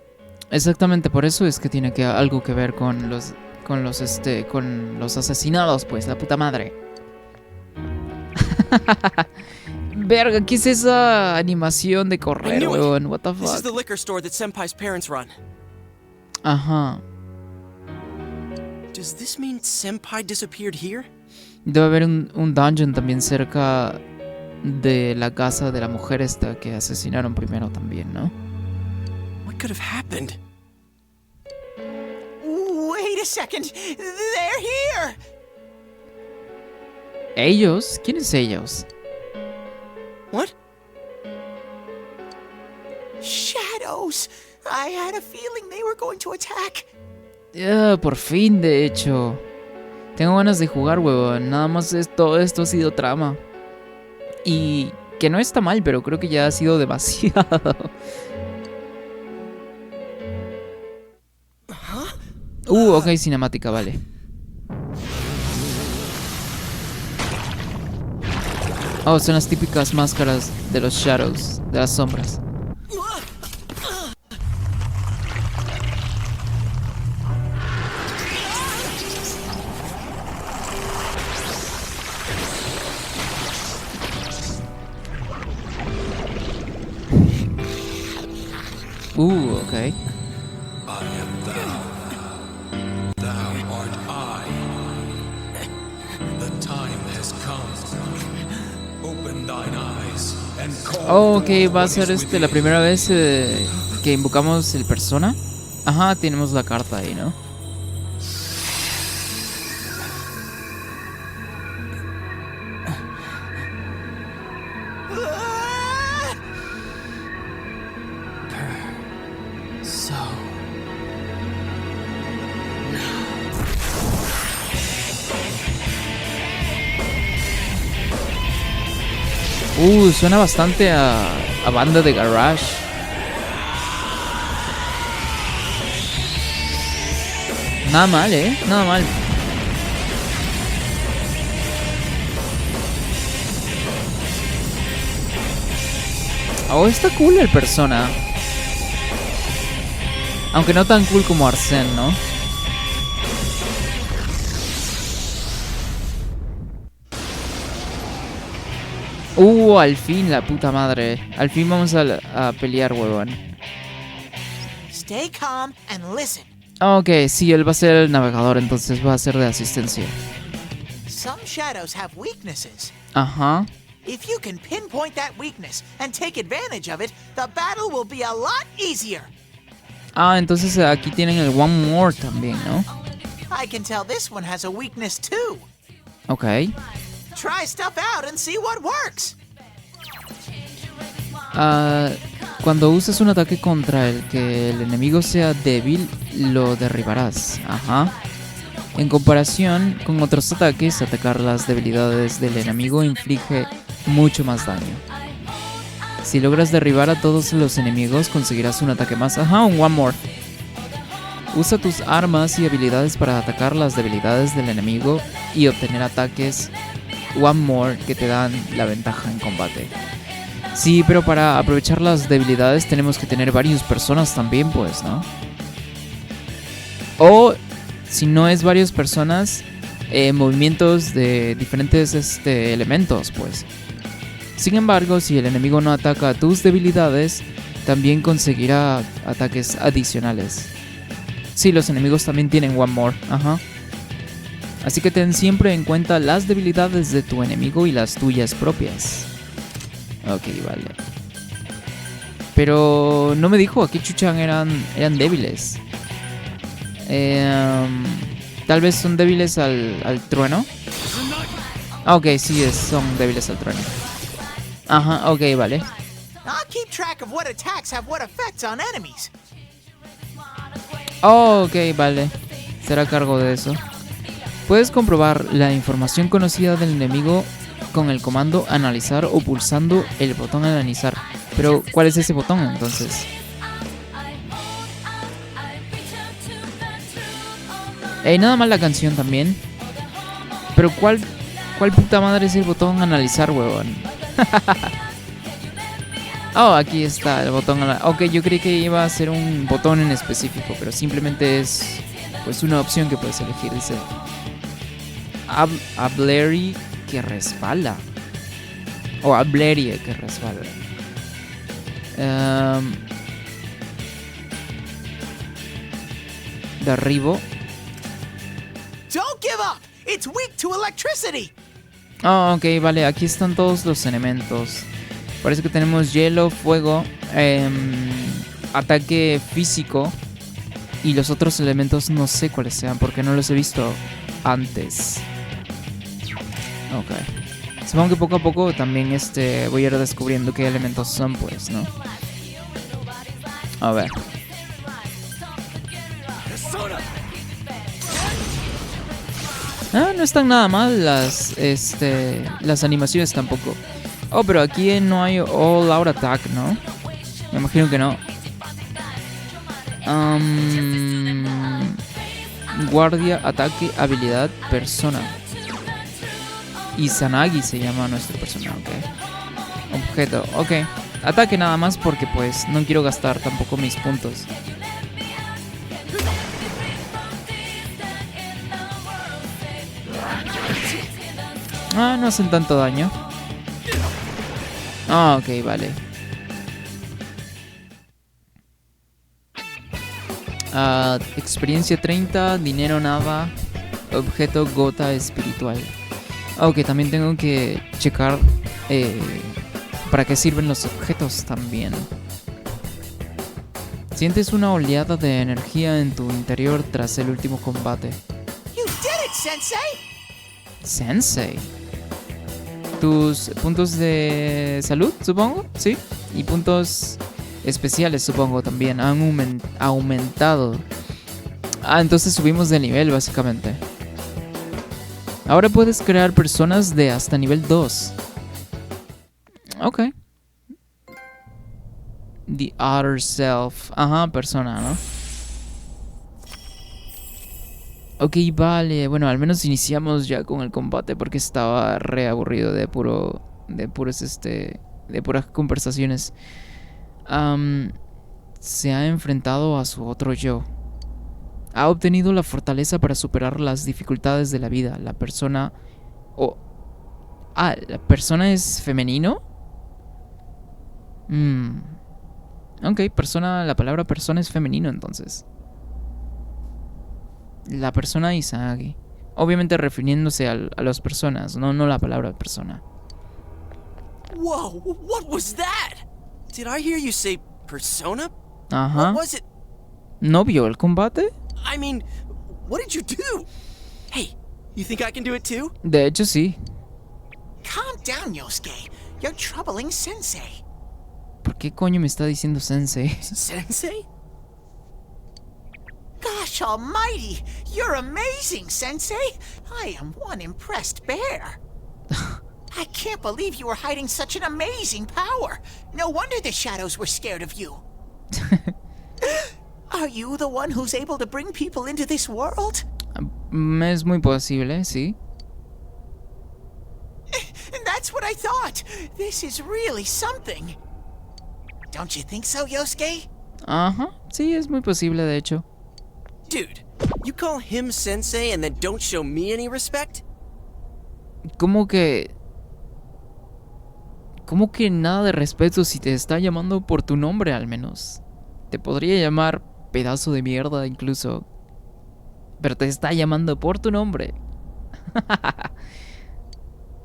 Exactamente, por eso es que tiene algo que ver con los asesinados, pues, la puta madre. Verga, ¿qué es esa animación de correr, weón? What the fuck? This is the liquor store that Senpai's parents run. Ajá. Does this mean Senpai disappeared here? Debe haber un dungeon también cerca de la casa de la mujer esta que asesinaron primero también, ¿no? What could have happened? Wait a second. They're here. ¿Ellos? ¿Quiénes ellos? What? Shadows. I had a feeling they were going to attack. Por fin, de hecho. Tengo ganas de jugar, huevón. Nada más esto ha sido trama. Y que no está mal, pero creo que ya ha sido demasiado. Ok, cinemática, vale. Oh, son las típicas máscaras de los shadows, de las sombras. Ok. I am thou. Thou art I. The time has come. Open thine eyes and call. Ok, va a ser la primera vez que invocamos el persona. Ajá, tenemos la carta ahí, ¿no? Suena bastante a banda de garage. Nada mal, nada mal. Oh, está cool el persona. Aunque no tan cool como Arsène, ¿no? Al fin, la puta madre. Al fin vamos a pelear, huevón. Stay calm and listen. Ok, sí, él va a ser el navegador, entonces va a ser de asistencia. Some shadows have weaknesses. Ajá. If you can pinpoint that weakness and take advantage of it, the battle will be a lot easier. Entonces aquí tienen el One More también, ¿no? I can tell this one has a weakness too. Ok. Try stuff out and see what works. Cuando uses un ataque contra el que el enemigo sea débil, lo derribarás. Ajá. En comparación con otros ataques, atacar las debilidades del enemigo inflige mucho más daño. Si logras derribar a todos los enemigos, conseguirás un ataque más. Ajá, un One More. Usa tus armas y habilidades para atacar las debilidades del enemigo y obtener ataques One More que te dan la ventaja en combate. Sí, pero para aprovechar las debilidades tenemos que tener varias personas también, pues, ¿no? O, si no es varias personas, movimientos de diferentes elementos, pues. Sin embargo, si el enemigo no ataca tus debilidades, también conseguirá ataques adicionales. Sí, los enemigos también tienen One More, ajá. Así que ten siempre en cuenta las debilidades de tu enemigo y las tuyas propias. Ok, vale. Pero no me dijo a qué chuchan eran débiles. Tal vez son débiles al trueno. Ok, sí, son débiles al trueno. Ajá, ok, vale. I'll keep track of what attacks have what effects on enemies. Ok, vale. Será cargo de eso. Puedes comprobar la información conocida del enemigo con el comando analizar o pulsando el botón analizar. Pero, ¿cuál es ese botón entonces? Nada mal la canción también. Pero ¿cuál puta madre es el botón analizar, huevón? Oh, aquí está el botón. Ok, yo creí que iba a ser un botón en específico, pero simplemente es pues una opción que puedes elegir. Dice Ablery que resbala. O Ablerie que resbala. Derribo. Don't give up. It's weak to electricity. Oh, ok, vale. Aquí están todos los elementos. Parece que tenemos hielo, fuego, ataque físico. Y los otros elementos no sé cuáles sean porque no los he visto antes. Ok. Supongo que poco a poco también voy a ir descubriendo qué elementos son, pues, ¿no? A ver. No están nada mal las animaciones tampoco. Oh, pero aquí no hay All Out Attack, ¿no? Me imagino que no. Guardia, ataque, habilidad, persona. Izanagi se llama nuestro personaje, ok. Objeto, ok. Ataque nada más porque pues no quiero gastar tampoco mis puntos. No hacen tanto daño. Ok, vale. Experiencia 30, dinero nada, objeto gota espiritual. Ok, también tengo que checar para qué sirven los objetos también. Sientes una oleada de energía en tu interior tras el último combate. You did it, Sensei. Sensei. Tus puntos de salud, supongo, sí. Y puntos especiales, supongo, también han aumentado. Entonces subimos de nivel, básicamente. Ahora puedes crear personas de hasta nivel 2. Ok. The Other Self. Ajá, persona, ¿no? Ok, vale. Bueno, al menos iniciamos ya con el combate porque estaba re aburrido de puras conversaciones. Se ha enfrentado a su otro yo. Ha obtenido la fortaleza para superar las dificultades de la vida. La persona... ¿la persona es femenino? Ok, la palabra persona es femenino entonces. La persona Izanagi. Obviamente refiriéndose a las personas, no la palabra persona. Whoa, what was that? Did I hear you say persona? Ajá. What was it? ¿No vio el combate? I mean, what did you do? Hey, you think I can do it too? De hecho, sí. Calm down, Yosuke. You're troubling Sensei. ¿Por qué coño me está diciendo Sensei? ¿Sensei? Gosh almighty! You're amazing, Sensei! I am one impressed bear. I can't believe you were hiding such an amazing power. No wonder the shadows were scared of you. Are you the one who's able to bring people into this world? Es muy posible, sí. That's what I thought. This is really something. Don't you think so, Yosuke? Ajá, sí, es muy posible, de hecho. Dude, you call him sensei and then don't show me any respect? ¿Cómo que nada de respeto si te está llamando por tu nombre al menos? Te podría llamar pedazo de mierda incluso. Pero te está llamando por tu nombre.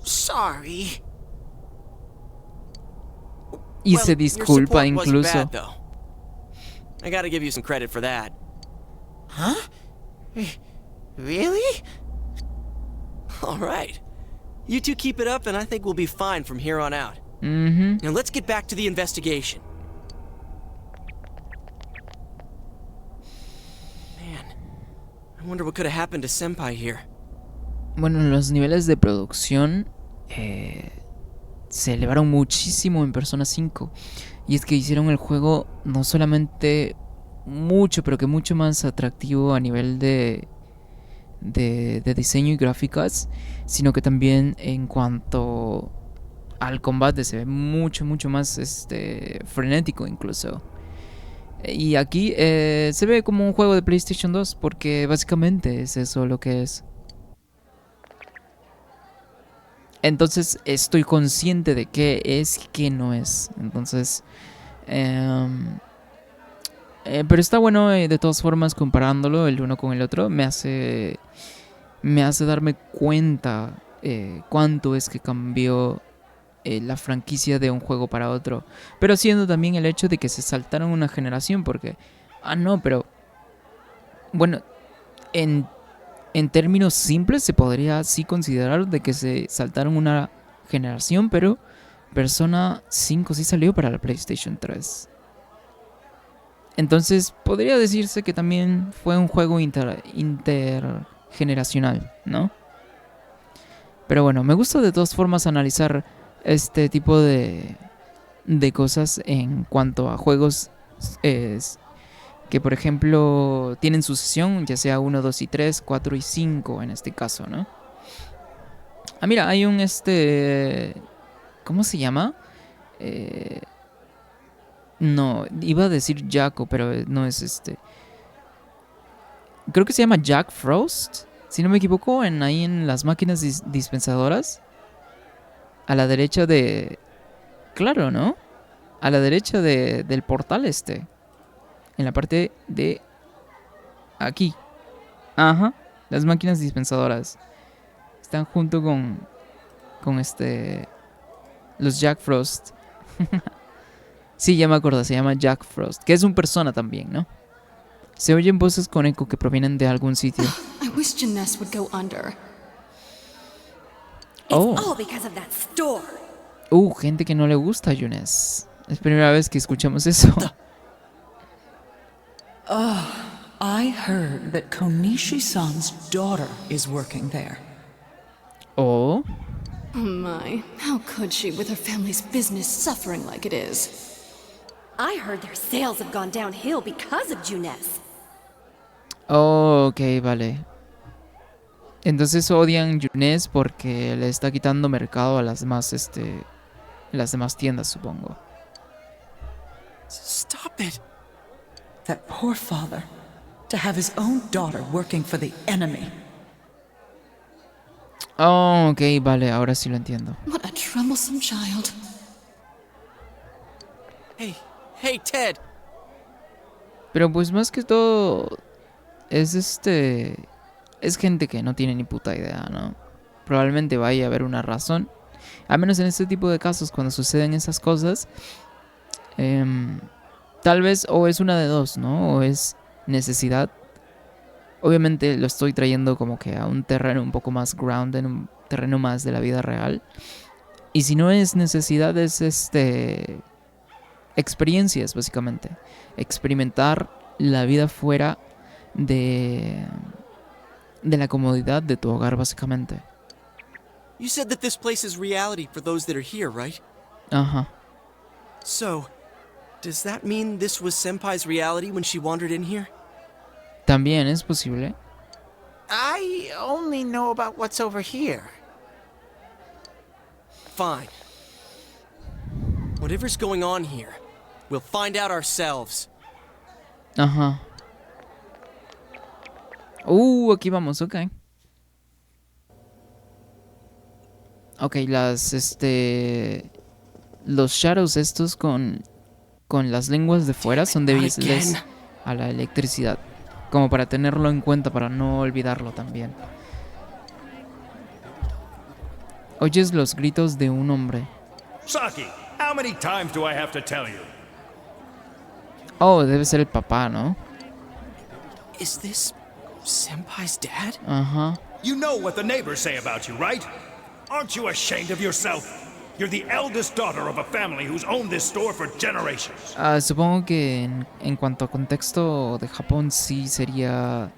Sorry. Y se disculpa incluso. Bad, though. I gotta give you some credit for that. Huh? Really? All right. You two keep it up and I think we'll be fine from here on out. Mm-hmm. Now let's get back to the investigation. Man, I wonder what could have happened to Senpai here. Bueno, los niveles de producción se elevaron muchísimo en Persona 5. Y es que hicieron el juego no solamente mucho, pero que mucho más atractivo a nivel de de diseño y gráficas, sino que también en cuanto al combate se ve mucho más frenético incluso. Y aquí se ve como un juego de PlayStation 2 porque básicamente es eso lo que es. Entonces estoy consciente de qué es y qué no es. Entonces pero está bueno de todas formas comparándolo el uno con el otro. Me hace darme cuenta cuánto es que cambió la franquicia de un juego para otro. Pero siendo también el hecho de que se saltaron una generación. Porque, pero bueno, en términos simples se podría así considerar de que se saltaron una generación. Pero Persona 5 sí salió para la PlayStation 3. Entonces podría decirse que también fue un juego intergeneracional, ¿no? Pero bueno, me gusta de todas formas analizar este tipo de cosas en cuanto a juegos que por ejemplo tienen sucesión, ya sea 1, 2 y 3, 4 y 5 en este caso, ¿no? Mira, hay un ¿cómo se llama? No, iba a decir Jaco, pero no es creo que se llama Jack Frost, si no me equivoco, ahí en las máquinas dispensadoras. A la derecha de... Claro, ¿no? A la derecha del portal en la parte de... Aquí. Ajá, las máquinas dispensadoras. Están junto con los Jack Frost. Sí, ya me acuerdo, se llama Jack Frost, que es un persona también, ¿no? Se oyen voces con eco que provienen de algún sitio. I wish Jeunesse would go under. Oh. It's all because of that store. Gente que no le gusta a Jeunesse. Es primera vez que escuchamos eso. I heard that Konishi-san's daughter is working there. Oh. Oh my, how could she with her family's business suffering like it is? I heard their sales have gone downhill because of Jeunesse. Oh, ok, vale. Entonces odian Jeunesse porque le está quitando mercado a las demás, las demás tiendas, supongo. Stop it. That poor father, to have his own daughter working for the enemy. Oh, ok, vale, ahora sí lo entiendo. What a troublesome child. Hey, Ted. Pero pues más que todo es es gente que no tiene ni puta idea, ¿no? Probablemente vaya a haber una razón. Al menos en este tipo de casos, cuando suceden esas cosas, tal vez o es una de dos, ¿no? O es necesidad. Obviamente lo estoy trayendo como que a un terreno un poco más grounded, un terreno más de la vida real. Y si no es necesidad, es experiencias, básicamente. Experimentar la vida fuera de la comodidad de tu hogar, básicamente. You said that this place is reality for those that are here, right? Ajá. So, does that mean this was Senpai's reality when she wandered in here? También es posible. I only know about what's over here. Fine. Whatever's going on here, we'll find out ourselves. Ajá. Aquí vamos, ok. Ok, los shadows estos con las lenguas de fuera son débiles a la electricidad. Como para tenerlo en cuenta, para no olvidarlo también. Oyes los gritos de un hombre. Saki, how many times do I have to tell you? Oh, debe ser el papá, ¿no? Is this Senpai's dad? Ajá. You know what the neighbors say about you, right? Aren't you ashamed of yourself? You're the eldest daughter of a family who's owned this store for generations. Supongo que en cuanto a contexto de Japón sí sería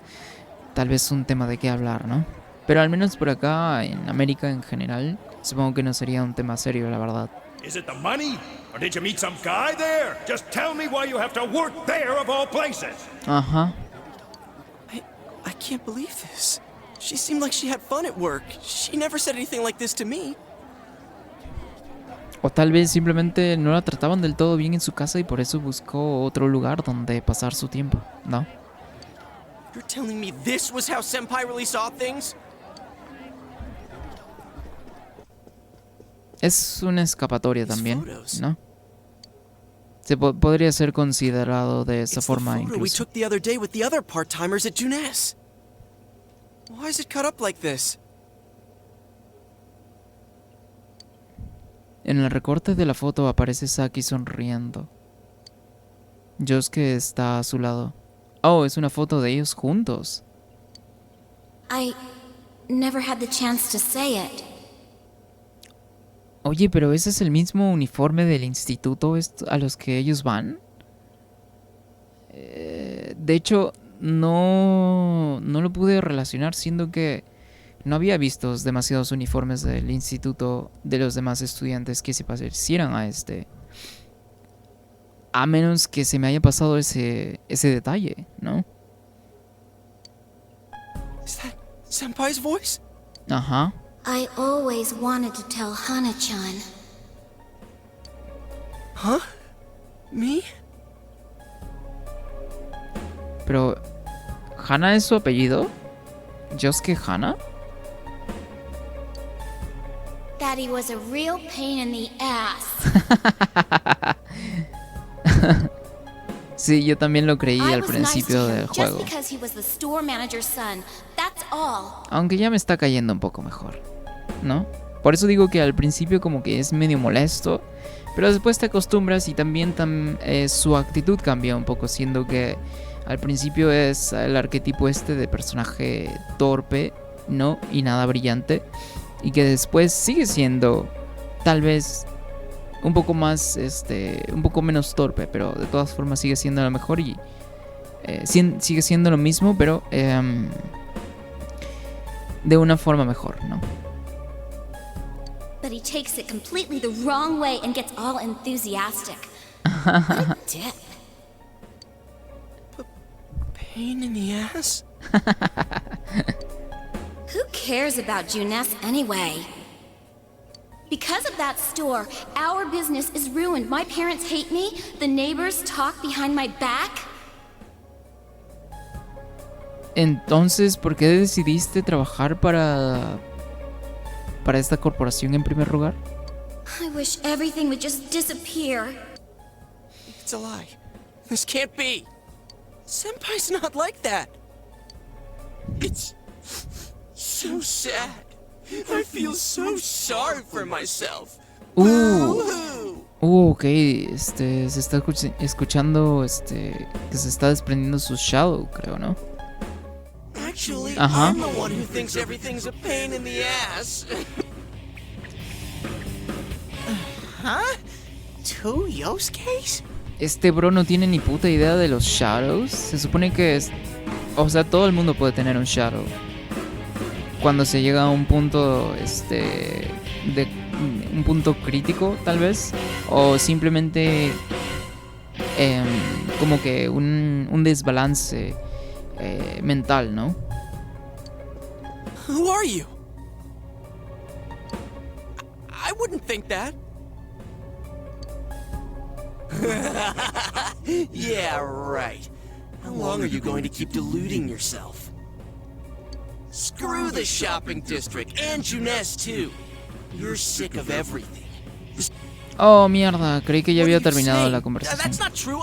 tal vez un tema de qué hablar, ¿no? Pero al menos por acá, en América en general, supongo que no sería un tema serio, la verdad. Is it the money? Or did you meet some guy there? Just tell me why you have to work there of all places. Ajá. I can't believe this. She seemed like she had fun at work. She never said anything like this to me. O tal vez simplemente no la trataban del todo bien en su casa y por eso buscó otro lugar donde pasar su tiempo, ¿no? You're telling me this was how Senpai really saw things? Es una escapatoria también, ¿no? Se podría ser considerado de esa forma incluso. We took the other day with the other part-timers at Junes. Why is it cut up like this? En el recorte de la foto aparece Saki sonriendo. Yosuke está a su lado. Oh, es una foto de ellos juntos. I never had the chance to say it. Oye, pero ese es el mismo uniforme del instituto a los que ellos van. De hecho, no lo pude relacionar, siendo que no había visto demasiados uniformes del instituto de los demás estudiantes que se parecieran a este. A menos que se me haya pasado ese detalle, ¿no? Is that Senpai's voice? Ajá. I always wanted to tell Hana-chan. Huh? Me? Pero ¿Hana es su apellido? ¿Yosuke Hana? Daddy was a real pain in the ass. Sí, yo también lo creí al principio del juego. Aunque ya me está cayendo un poco mejor, ¿no? Por eso digo que al principio como que es medio molesto, pero después te acostumbras y también su actitud cambia un poco, siendo que al principio es el arquetipo de personaje torpe, ¿no? Y nada brillante, y que después sigue siendo tal vez un poco más, un poco menos torpe, pero de todas formas sigue siendo lo mejor y sigue siendo lo mismo, pero de una forma mejor, ¿no? But he takes it completely the wrong way and gets all enthusiastic. What a dick. Pain in the ass? Who cares about Junes anyway? Because of that store, our business is ruined. My parents hate me. The neighbors talk behind my back. Entonces, ¿por qué decidiste trabajar para esta corporación en primer lugar? I wish everything would just disappear. It's a lie. This can't be. Senpai's not like that. It's so sad. I feel so sorry for myself. Ok, se está escuchando que se está desprendiendo su shadow, creo, ¿no? Actually, I'm the one who thinks everything's a pain in the ass. Huh? Two Yosuke's? Este bro no tiene ni puta idea de los shadows. Se supone que o sea, todo el mundo puede tener un shadow cuando se llega a un punto de un punto crítico, tal vez, o simplemente como que un desbalance mental, ¿no? Who are you? I wouldn't think that. Yeah, right. How long are you going to keep deluding yourself? Screw the shopping district and Junes too. You're sick of everything. Oh, mierda, creí que ya había terminado la conversación. That's not true.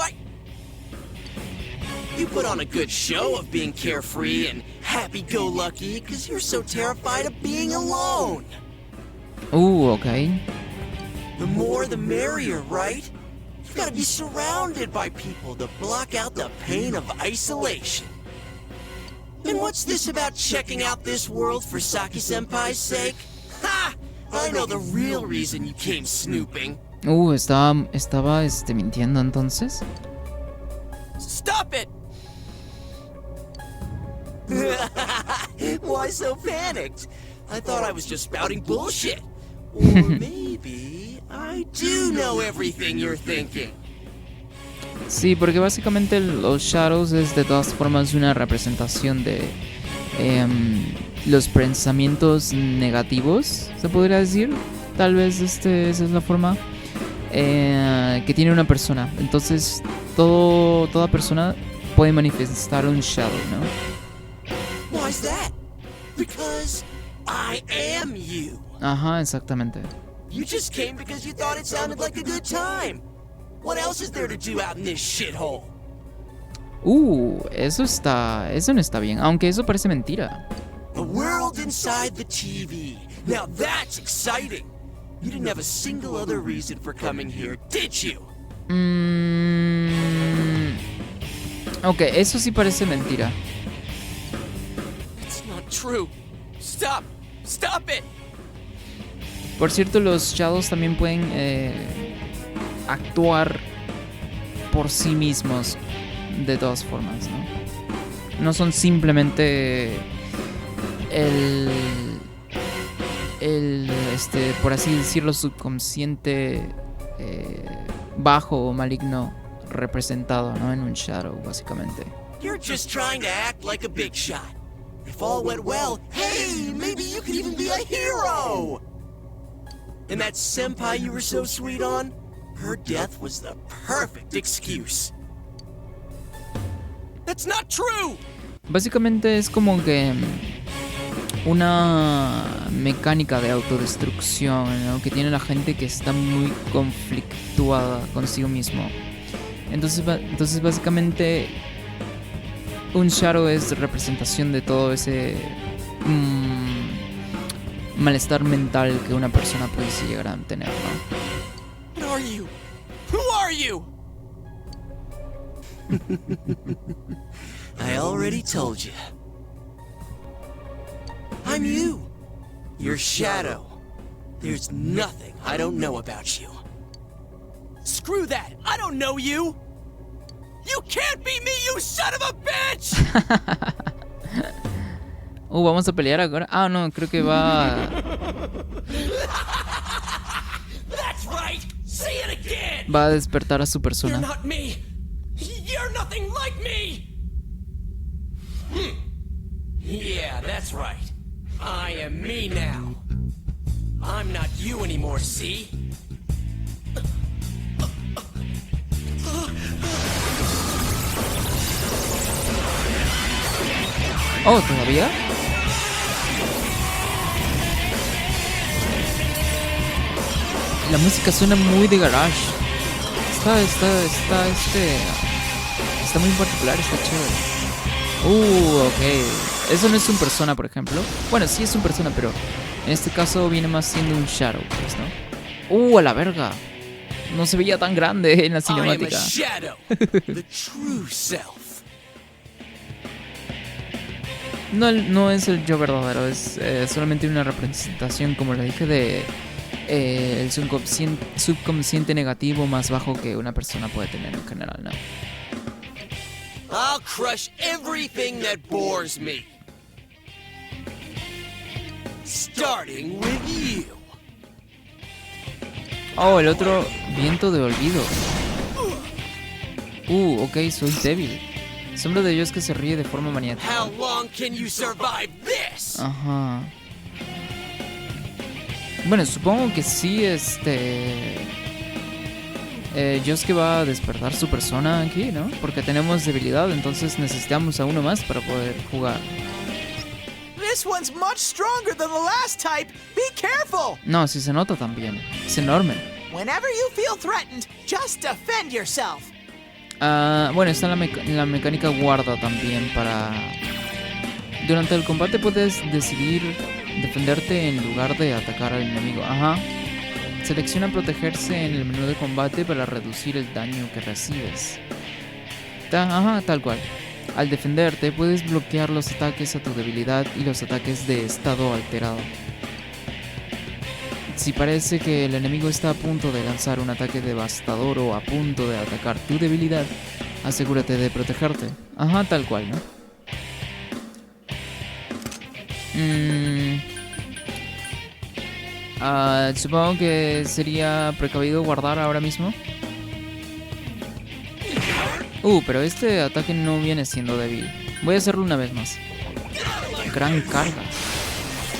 You put on a good show of being carefree and happy-go-lucky because you're so terrified of being alone. Okay. The more the merrier, right? You've got to be surrounded by people to block out the pain of isolation. And what's this about checking out this world for Saki-senpai's sake? Ha! I know the real reason you came snooping. Estaba mintiendo entonces. Stop it! Why so panicked? I thought I was just spouting bullshit. Or maybe I do know everything you're thinking. Sí, porque básicamente los shadows es de todas formas una representación los pensamientos negativos, se podría decir. Tal vez esa es la forma que tiene una persona. Entonces, toda persona puede manifestar un shadow, ¿no? Why's that? Because I am you. Ajá, exactamente. You just came because you thought it sounded like a good time. What else is there to do out in this shithole? Eso no está bien, aunque eso parece mentira. The world inside the TV. Now that's exciting. You didn't have a single other reason for coming here, did you? Ok, eso sí parece mentira. It's not true. Stop. Stop it. Por cierto, los shadows también pueden actuar por sí mismos de todas formas, ¿no? No son simplemente por así decirlo, subconsciente bajo o maligno representado, ¿no? En un shadow, básicamente. You're just trying to act like a big shot. If all went well, hey, maybe you could even be a hero. And that senpai you were so sweet on, her death was the perfect excuse. That's not true. Básicamente es como que una mecánica de autodestrucción, ¿no? Que tiene la gente que está muy conflictuada consigo mismo. Entonces básicamente un shadow es representación de todo ese malestar mental que una persona puede llegar a tener, ¿no? What are you? Who are you? I already told you. I'm you. Your shadow. There's nothing I don't know about you. Screw that! I don't know you! You can't be me, you son of a bitch! Vamos a pelear ahora. Ah, no, creo que va. That's right. Say it again. Va a despertar a su persona. You're not me. You're nothing like me. Yeah, that's right. I am me now. I'm not you anymore, see? Oh, ¿todavía? La música suena muy de garage. Está muy particular, está chévere. Ok. Eso no es un persona, por ejemplo. Bueno, sí es un persona, pero en este caso viene más siendo un shadow, pues, ¿no? A la verga. No se veía tan grande en la cinemática. No es el yo verdadero, es solamente una representación, como le dije, de el subconsciente negativo más bajo que una persona puede tener en general, ¿no? I'll crush everything that bores me. Starting with you. El otro, viento de olvido. Ok, soy débil. Sombra de Dios que se ríe de forma maniática. How long can you survive this? Ajá. Bueno, supongo que sí, Yosuke va a despertar su persona aquí, ¿no? Porque tenemos debilidad, entonces necesitamos a uno más para poder jugar. This one's much stronger than the last type. Be careful. No, sí se nota también. Es enorme. Whenever you feel threatened, just defend yourself. Bueno, está la mecánica guarda también para... Durante el combate puedes decidir defenderte en lugar de atacar al enemigo. Ajá. Selecciona protegerse en el menú de combate para reducir el daño que recibes. Ajá, tal cual. Al defenderte puedes bloquear los ataques a tu debilidad y los ataques de estado alterado. Si parece que el enemigo está a punto de lanzar un ataque devastador o a punto de atacar tu debilidad, asegúrate de protegerte. Ajá, tal cual, ¿no? Supongo que sería precavido guardar ahora mismo. Pero este ataque no viene siendo débil. Voy a hacerlo una vez más. Gran carga.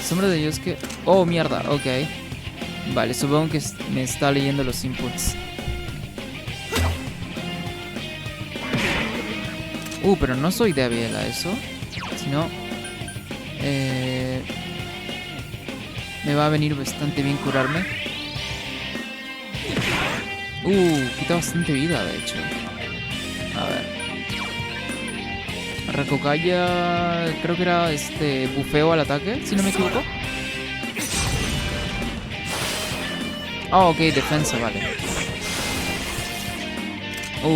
Sombra de Dios que... Oh, mierda, ok. Vale, supongo que me está leyendo los inputs. Pero no soy débil a eso. Sino... me va a venir bastante bien curarme. Quita bastante vida, de hecho. A ver. Rakokaya, creo que era bufeo al ataque, si no me equivoco. Ok, defensa, vale.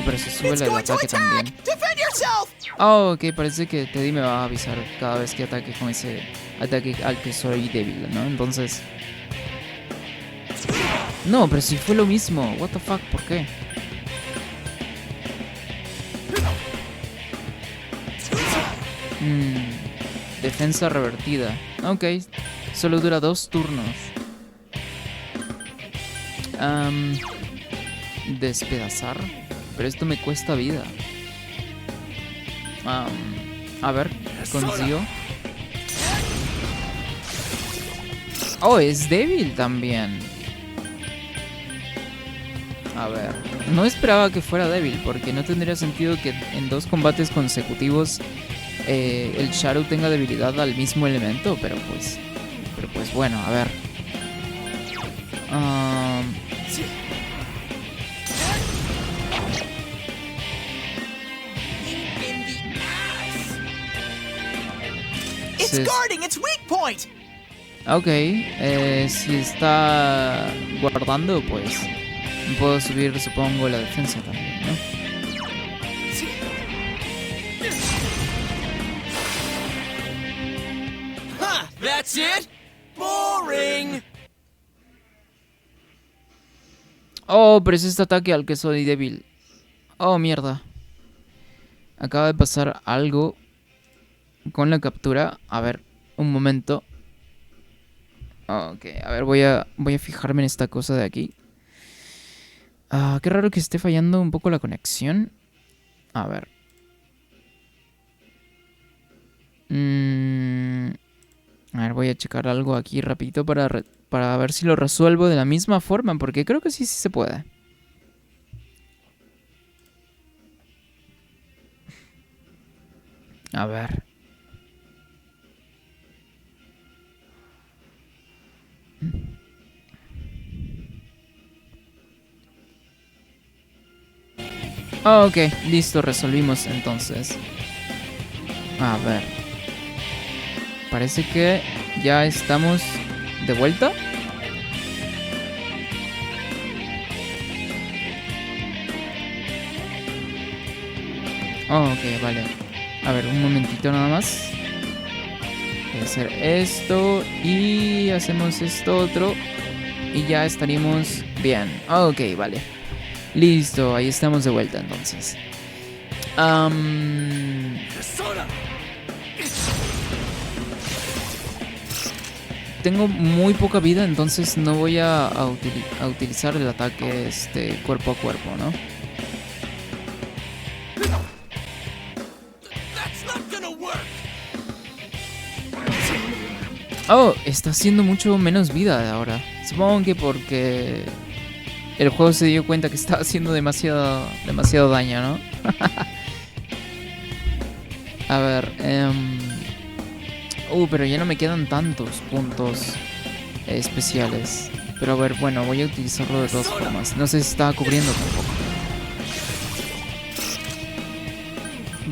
Pero se sube el ataque también. Ok, parece que Teddy me va a avisar cada vez que ataque con ese ataque al que soy débil, ¿no? Entonces... No, pero si fue lo mismo. What the fuck, ¿por qué? Defensa revertida. Ok, solo dura 2 turnos. Despedazar. Pero esto me cuesta vida. A ver, consigo. Es débil también. A ver, no esperaba que fuera débil, porque no tendría sentido que en 2 combates consecutivos el Shadow tenga debilidad al mismo elemento, pero pues bueno, a ver. Ok, si está guardando, pues puedo subir, supongo, la defensa también, ¿no? That's it? Boring. Pero es este ataque al que soy débil. Mierda. Acaba de pasar algo con la captura. A ver, un momento. Ok, a ver, voy a fijarme en esta cosa de aquí. Qué raro que esté fallando un poco la conexión. A ver. A ver, voy a checar algo aquí rapidito para ver si lo resuelvo de la misma forma, porque creo que sí se puede. A ver. Ok, listo, resolvimos entonces. A ver. Parece que ya estamos de vuelta. Ok, vale. A ver, un momentito nada más. Voy a hacer esto y hacemos esto otro. Y ya estaríamos bien. Ok, vale. Listo, ahí estamos de vuelta entonces. Tengo muy poca vida, entonces no voy a utilizar el ataque cuerpo a cuerpo, ¿no? Está haciendo mucho menos vida ahora. Supongo que porque el juego se dio cuenta que estaba haciendo demasiado daño, ¿no? A ver, pero ya no me quedan tantos puntos especiales. Pero a ver, bueno, voy a utilizarlo de todas formas. No sé si estaba cubriendo tampoco.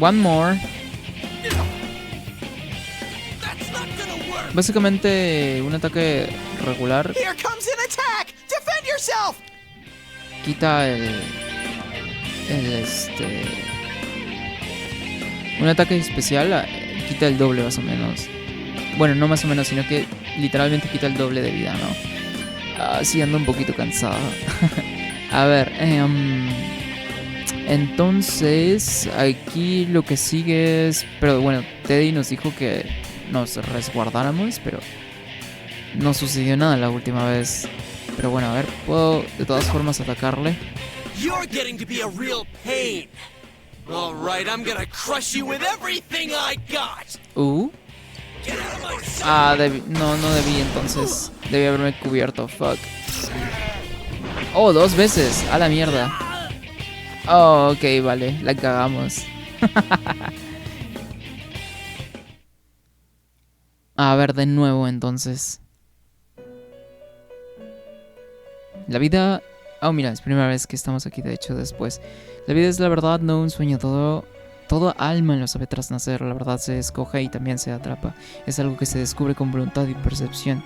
One more. Básicamente un ataque regular. Quita un ataque especial quita el doble más o menos. Bueno, no más o menos, sino que literalmente quita el doble de vida, ¿no? Sí, ando un poquito cansado. A ver, entonces aquí lo que sigue es... Pero bueno, Teddy nos dijo que nos resguardáramos, pero no sucedió nada la última vez. Pero bueno, a ver, puedo de todas formas atacarle. You're getting to be a real pain. All right, I'm gonna crush you with everything I got. Get out of my Ah, no debí entonces. Debí haberme cubierto, fuck. Oh, 2 veces, a la mierda. Oh, ok, vale, la cagamos. A ver, de nuevo entonces. La vida... Oh, mira, es primera vez que estamos aquí, de hecho, después. La vida es la verdad, no un sueño. Todo alma lo sabe tras nacer. La verdad se escoge y también se atrapa. Es algo que se descubre con voluntad y percepción.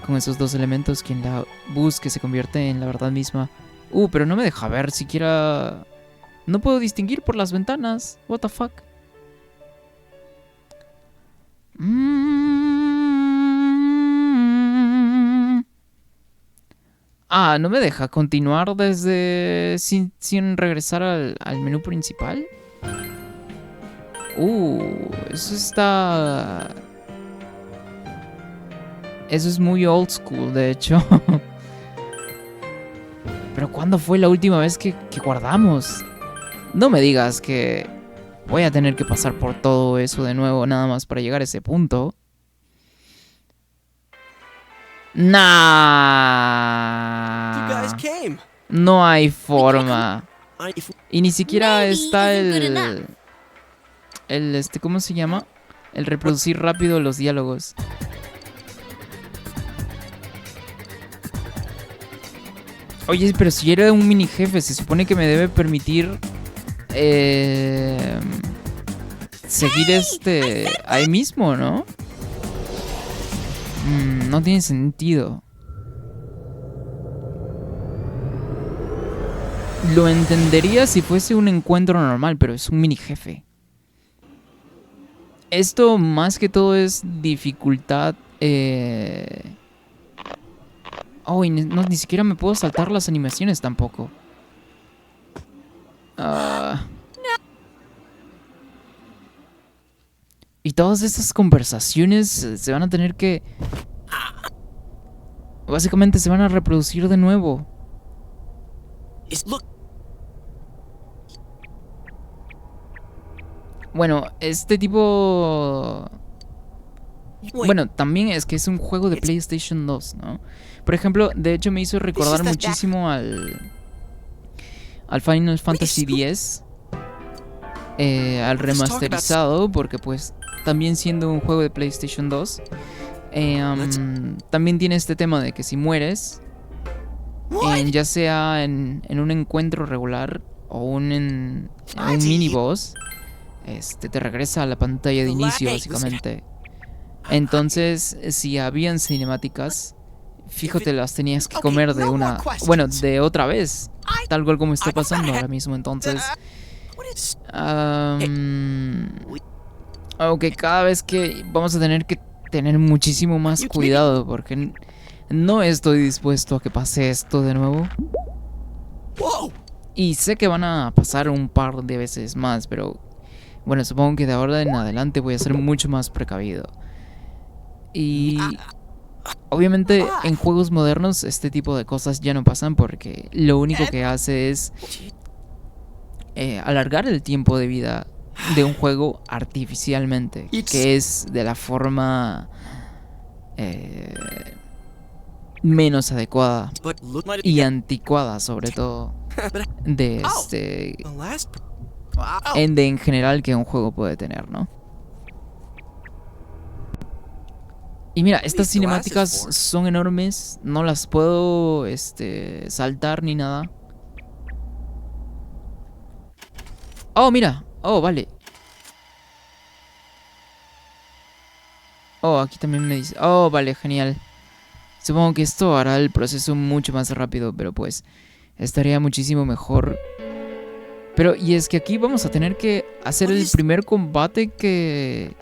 Con esos 2 elementos, quien la busque se convierte en la verdad misma. Pero no me deja ver siquiera... No puedo distinguir por las ventanas. What the fuck. No me deja continuar desde... Sin regresar al menú principal. Eso está... Eso es muy old school, de hecho. Pero ¿cuándo fue la última vez que guardamos? No me digas que voy a tener que pasar por todo eso de nuevo nada más para llegar a ese punto. Nah. No hay forma. Y ni siquiera está ¿cómo se llama? El reproducir rápido los diálogos. Oye, pero si era un mini jefe, se supone que me debe permitir seguir ahí mismo, ¿no? No tiene sentido. Lo entendería si fuese un encuentro normal, pero es un mini jefe. Esto más que todo es dificultad. Y ni siquiera me puedo saltar las animaciones tampoco. Y todas estas conversaciones se van a tener que... Básicamente se van a reproducir de nuevo. Bueno, este tipo... Bueno, también es que es un juego de PlayStation 2, ¿no? Por ejemplo, de hecho me hizo recordar muchísimo al Final Fantasy X, al remasterizado, porque pues también siendo un juego de PlayStation 2, también tiene este tema de que si mueres, ya sea en un encuentro regular o en un mini boss, te regresa a la pantalla de inicio, básicamente. Entonces, si habían cinemáticas, fíjate, las tenías que comer de una... Bueno, de otra vez. Tal cual como está pasando ahora mismo, entonces... Ok, cada vez que vamos a tener que tener muchísimo más cuidado, porque no estoy dispuesto a que pase esto de nuevo. Y sé que van a pasar un par de veces más, pero... Bueno, supongo que de ahora en adelante voy a ser mucho más precavido. Y obviamente en juegos modernos este tipo de cosas ya no pasan, porque lo único que hace es alargar el tiempo de vida de un juego artificialmente, que es de la forma menos adecuada y anticuada, sobre todo, de en general que un juego puede tener, ¿no? Y mira, estas cinemáticas son enormes. No las puedo saltar ni nada. Oh, mira. Oh, vale. Oh, aquí también me dice... Oh, vale, genial. Supongo que esto hará el proceso mucho más rápido, pero pues estaría muchísimo mejor. Pero, y es que aquí vamos a tener que hacer el primer combate que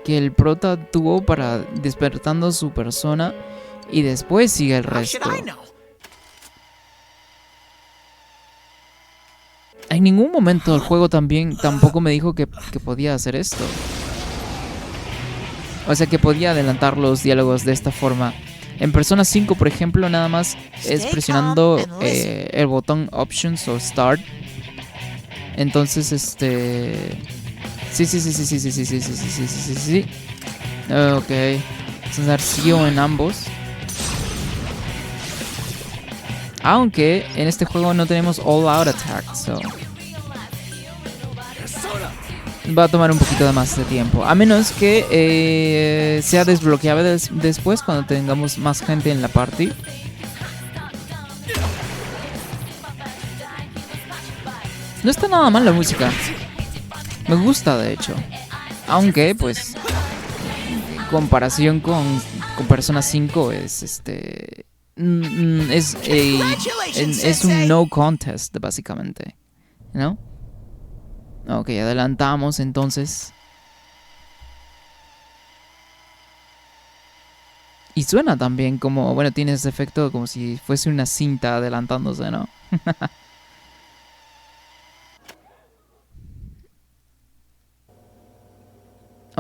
el prota tuvo para despertando su persona, y después sigue el resto. En ningún momento el juego tampoco me dijo que podía hacer esto. O sea, que podía adelantar los diálogos de esta forma. En Persona 5, por ejemplo, nada más es presionando el botón Options o Start. Entonces, Sí. Ok. Vamos a dar Zio en ambos. Aunque en este juego no tenemos All Out Attack, so va a tomar un poquito de más de tiempo. A menos que sea desbloqueable después cuando tengamos más gente en la party. No está nada mal la música. Me gusta, de hecho. Aunque, pues, en comparación con Persona 5 es es un no contest, básicamente, ¿no? Ok, adelantamos entonces. Y suena también como, bueno, tiene ese efecto como si fuese una cinta adelantándose, ¿no?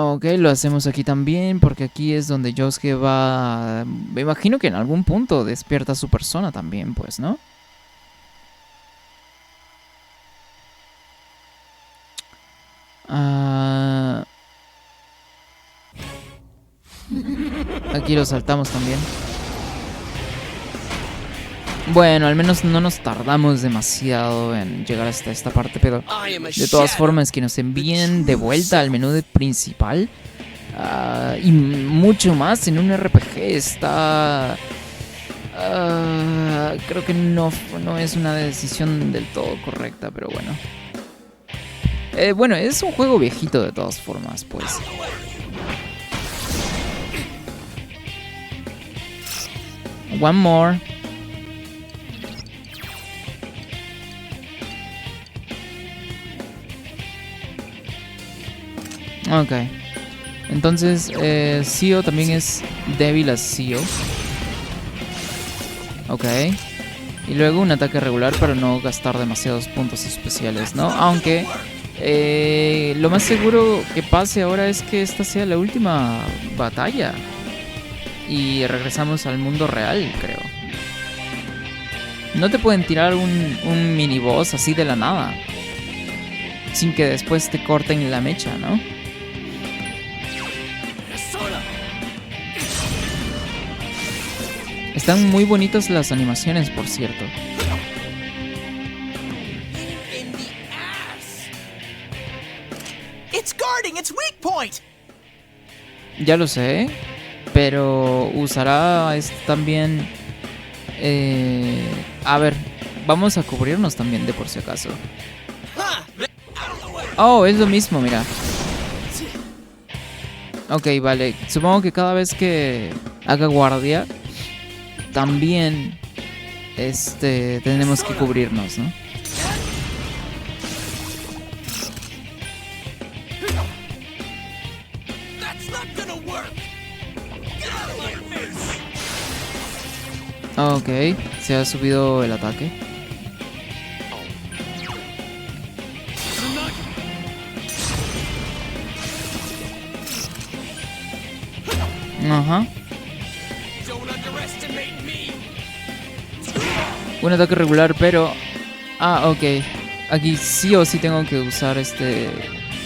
Ok, lo hacemos aquí también, porque aquí es donde Yosuke va... Me imagino que en algún punto despierta a su persona también, pues, ¿no? Aquí lo saltamos también. Bueno, al menos no nos tardamos demasiado en llegar hasta esta parte, pero de todas formas que nos envíen de vuelta al menú principal y mucho más en un RPG está... creo que no es una decisión del todo correcta, pero bueno. Bueno, es un juego viejito de todas formas, pues. One more. Ok. Entonces, Zio también es débil a Zio. Ok. Y luego un ataque regular para no gastar demasiados puntos especiales, ¿no? Aunque lo más seguro que pase ahora es que esta sea la última batalla. Y regresamos al mundo real, creo. No te pueden tirar un mini boss así de la nada, sin que después te corten la mecha, ¿no? Están muy bonitas las animaciones, por cierto. Ya lo sé, pero usará también... a ver, vamos a cubrirnos también de por si acaso. Oh, es lo mismo, mira. Ok, vale. Supongo que cada vez que haga guardia, también tenemos que cubrirnos, ¿no? Ok, se ha subido el ataque. Ajá. Un ataque regular, pero... Ah, ok. Aquí sí o sí tengo que usar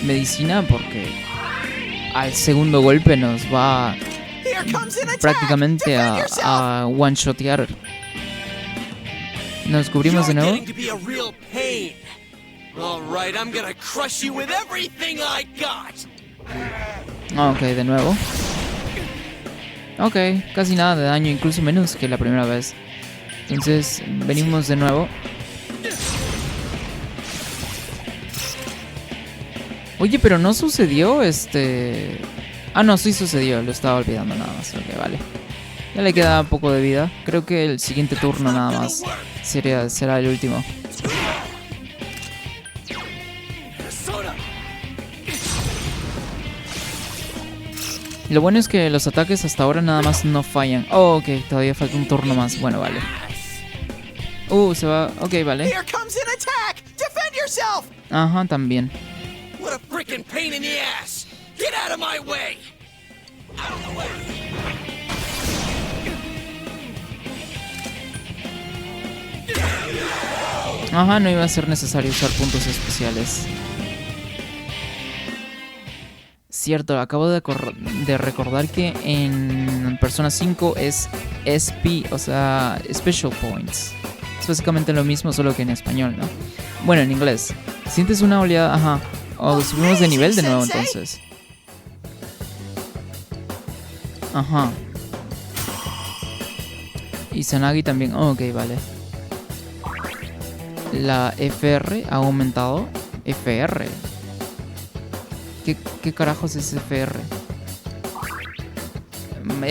medicina porque al segundo golpe nos va prácticamente a one-shotear. Nos cubrimos de nuevo. Ok, de nuevo. Ok, casi nada de daño, incluso menos que la primera vez. Entonces, venimos de nuevo. Oye, pero no sucedió Ah, no, sí sucedió, lo estaba olvidando nada más. Ok, vale. Ya le queda poco de vida. Creo que el siguiente turno nada más será el último. Lo bueno es que los ataques hasta ahora nada más no fallan. Oh, ok, todavía falta un turno más. Bueno, vale. Se va. Ok, vale. Ajá, también. Ajá, no iba a ser necesario usar puntos especiales. Cierto, acabo de recordar que en Persona 5 es SP, o sea, Special Points. Es básicamente lo mismo, solo que en español, ¿no? Bueno, en inglés. Sientes una oleada, ajá. Subimos de nivel de nuevo entonces. Ajá. Y Sanagi también. Ok, vale. La FR ha aumentado. FR. ¿Qué carajos es FR?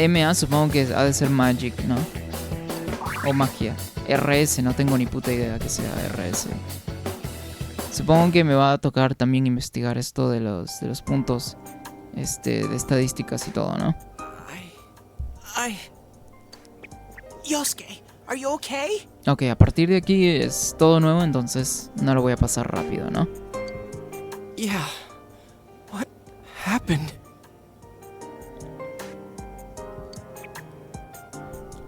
MA supongo que ha de ser Magic, ¿no? O magia. RS, no tengo ni puta idea que sea RS. Supongo que me va a tocar también investigar esto de los puntos de estadísticas y todo, ¿no? Yosuke, are you okay? Ok, a partir de aquí es todo nuevo, entonces no lo voy a pasar rápido, ¿no? Yeah. What happened?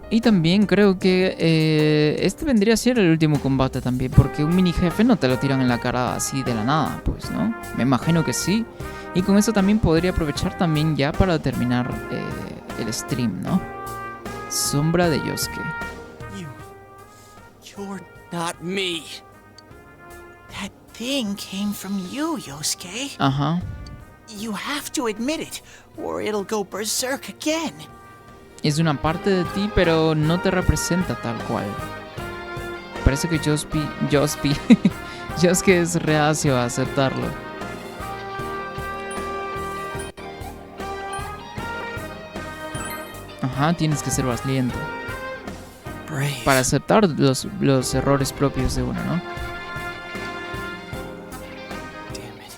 Y también creo que este vendría a ser el último combate también, porque un mini jefe no te lo tiran en la cara así de la nada, pues, ¿no? Me imagino que sí. Y con eso también podría aprovechar también ya para terminar el stream, ¿no? Sombra de Yosuke. You're not me. That thing came from you, Yosuke. Ajá. You have to admit it, or it'll go berserk again. Es una parte de ti, pero no te representa tal cual. Parece que Yosuke es reacio a aceptarlo. Ajá, tienes que ser valiente. Brave. Para aceptar los errores propios de uno, ¿no? Damn it.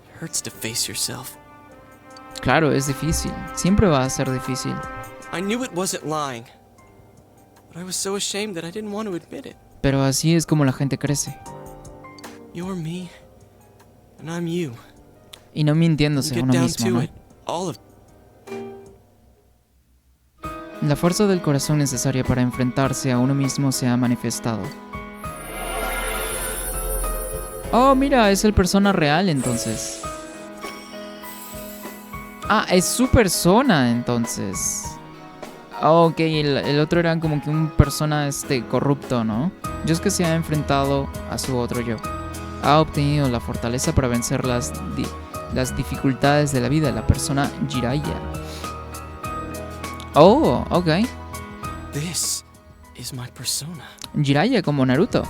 It hurts to face yourself. Claro, es difícil. Siempre va a ser difícil. I knew it wasn't lying, but I was so ashamed that I didn't want to admit it. Pero así es como la gente crece. You're me, and I'm you. Y no mintiéndose a uno mismo, ¿no? All of La fuerza del corazón necesaria para enfrentarse a uno mismo se ha manifestado. Oh, mira, es el persona real entonces. Ah, es su persona entonces. Oh, ok, el otro era como que un persona corrupto, ¿no? Yosuke se ha enfrentado a su otro yo. Ha obtenido la fortaleza para vencer las dificultades de la vida, la persona Jiraiya. Oh, ok. This is my persona. Jiraiya como Naruto.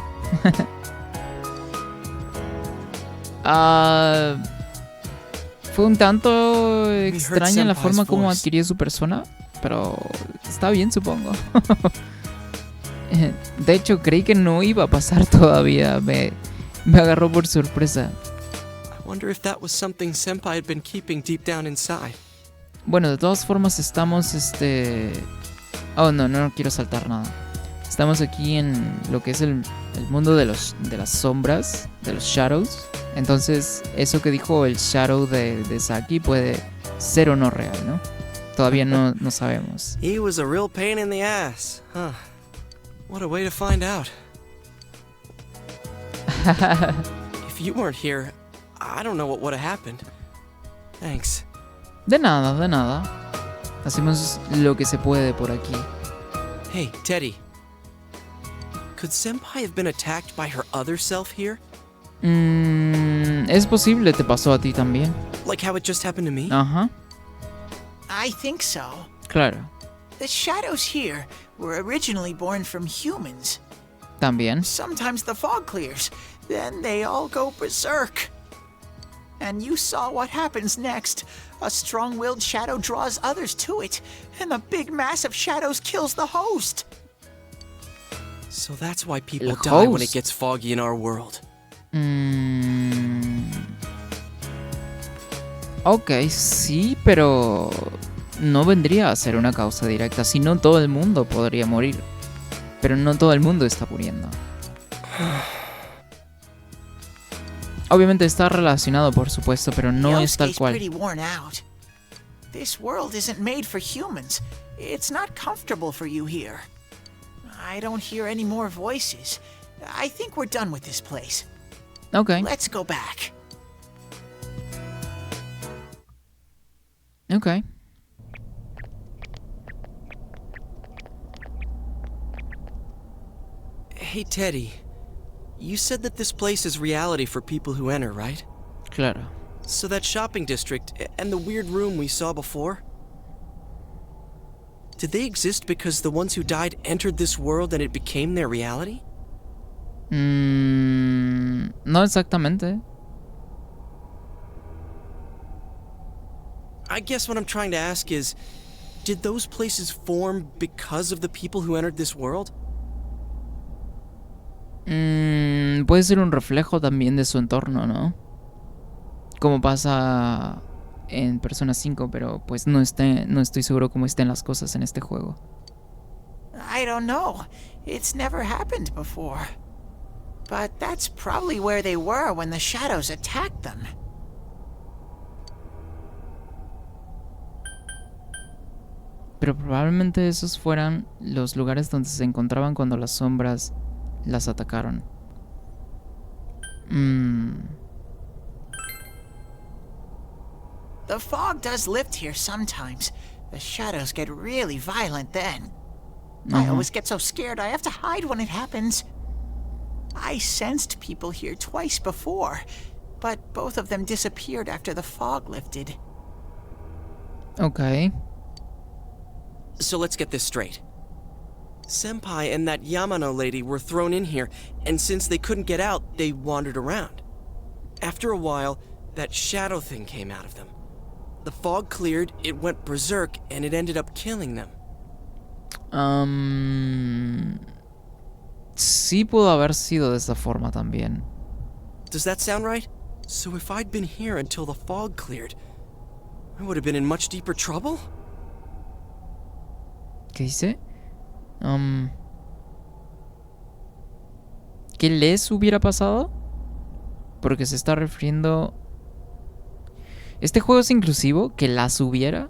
Fue un tanto extraña la forma como adquirió su persona, pero está bien, supongo. De hecho, creí que no iba a pasar todavía. Me agarró por sorpresa. I wonder if that was something Senpai had been keeping deep down inside. Bueno, de todas formas estamos Oh, no quiero saltar nada. Estamos aquí en lo que es el mundo de las sombras, de los shadows. Entonces, eso que dijo el shadow de Saki puede ser o no real, ¿no? Todavía no sabemos. He was a real pain in the ass, huh? What a way to find out. If you weren't here, I don't know what would have happened. Thanks. De nada. Hacemos lo que se puede por aquí. Hey, Teddy. Could Senpai have been attacked by her other self here? Es posible, te pasó a ti también. Like how it just happened to me? Ajá. I think so. Claro. The shadows here were originally born from humans. También. Sometimes the fog clears, then they all go berserk. And you saw what happens next. A strong-willed shadow draws others to it, and the big mass of shadows kills the host. So that's why people die when it gets foggy in our world. Ok, sí, pero no vendría a ser una causa directa. Si no, todo el mundo podría morir. Pero no todo el mundo está muriendo. Obviamente está relacionado, por supuesto, pero no es tal cual. This world isn't made for humans. It's not comfortable for you here. I don't hear any more voices. I think we're done with this place. Okay. Let's go back. Okay. Hey, Teddy. You said that this place is reality for people who enter, right? Claro. So that shopping district and the weird room we saw before? Did they exist because the ones who died entered this world and it became their reality? No exactamente. I guess what I'm trying to ask is, did those places form because of the people who entered this world? Puede ser un reflejo también de su entorno, ¿no? Como pasa en Persona 5, pero pues no estoy seguro cómo estén las cosas en este juego. I don't know. It's never happened before. But that's probably where they were when the shadows attacked them. Pero probablemente esos fueran los lugares donde se encontraban cuando las sombras las atacaron. The fog does lift here sometimes. The shadows get really violent then. I always get so scared I have to hide when it happens. I sensed people here twice before, but both of them disappeared after the fog lifted. Okay. So let's get this straight. Senpai and that Yamano lady were thrown in here, and since they couldn't get out, they wandered around. After a while, that shadow thing came out of them. The fog cleared, it went berserk, and it ended up killing them. Sí pudo haber sido de esa forma también. Does that sound right? So if I'd been here until the fog cleared, I would have been in much deeper trouble? ¿Qué dice? ¿Qué les hubiera pasado? Porque se está refiriendo... ¿Este juego es inclusivo? ¿Que las hubiera?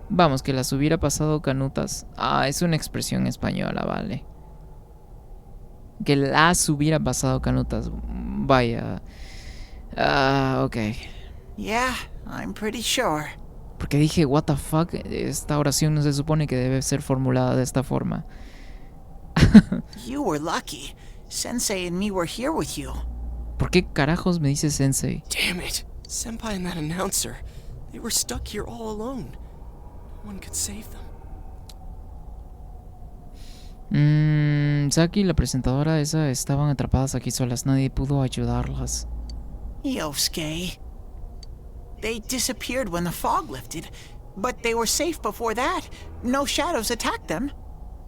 Vamos, que las hubiera pasado canutas. Ah, es una expresión española, vale. Que las hubiera pasado canutas. Vaya. Ok. Yeah, I'm pretty sure. Porque dije, what the fuck, esta oración no se supone que debe ser formulada de esta forma. You were lucky. Sensei and me were here with you. ¿Por qué carajos me dice Sensei? Damn it. Senpai and that announcer. They were stuck here all alone. No one could save them. Saki y la presentadora esa estaban atrapadas aquí solas. Nadie pudo ayudarlas. Yosuke. They disappeared when the fog lifted, but they were safe before that. No shadows attacked them.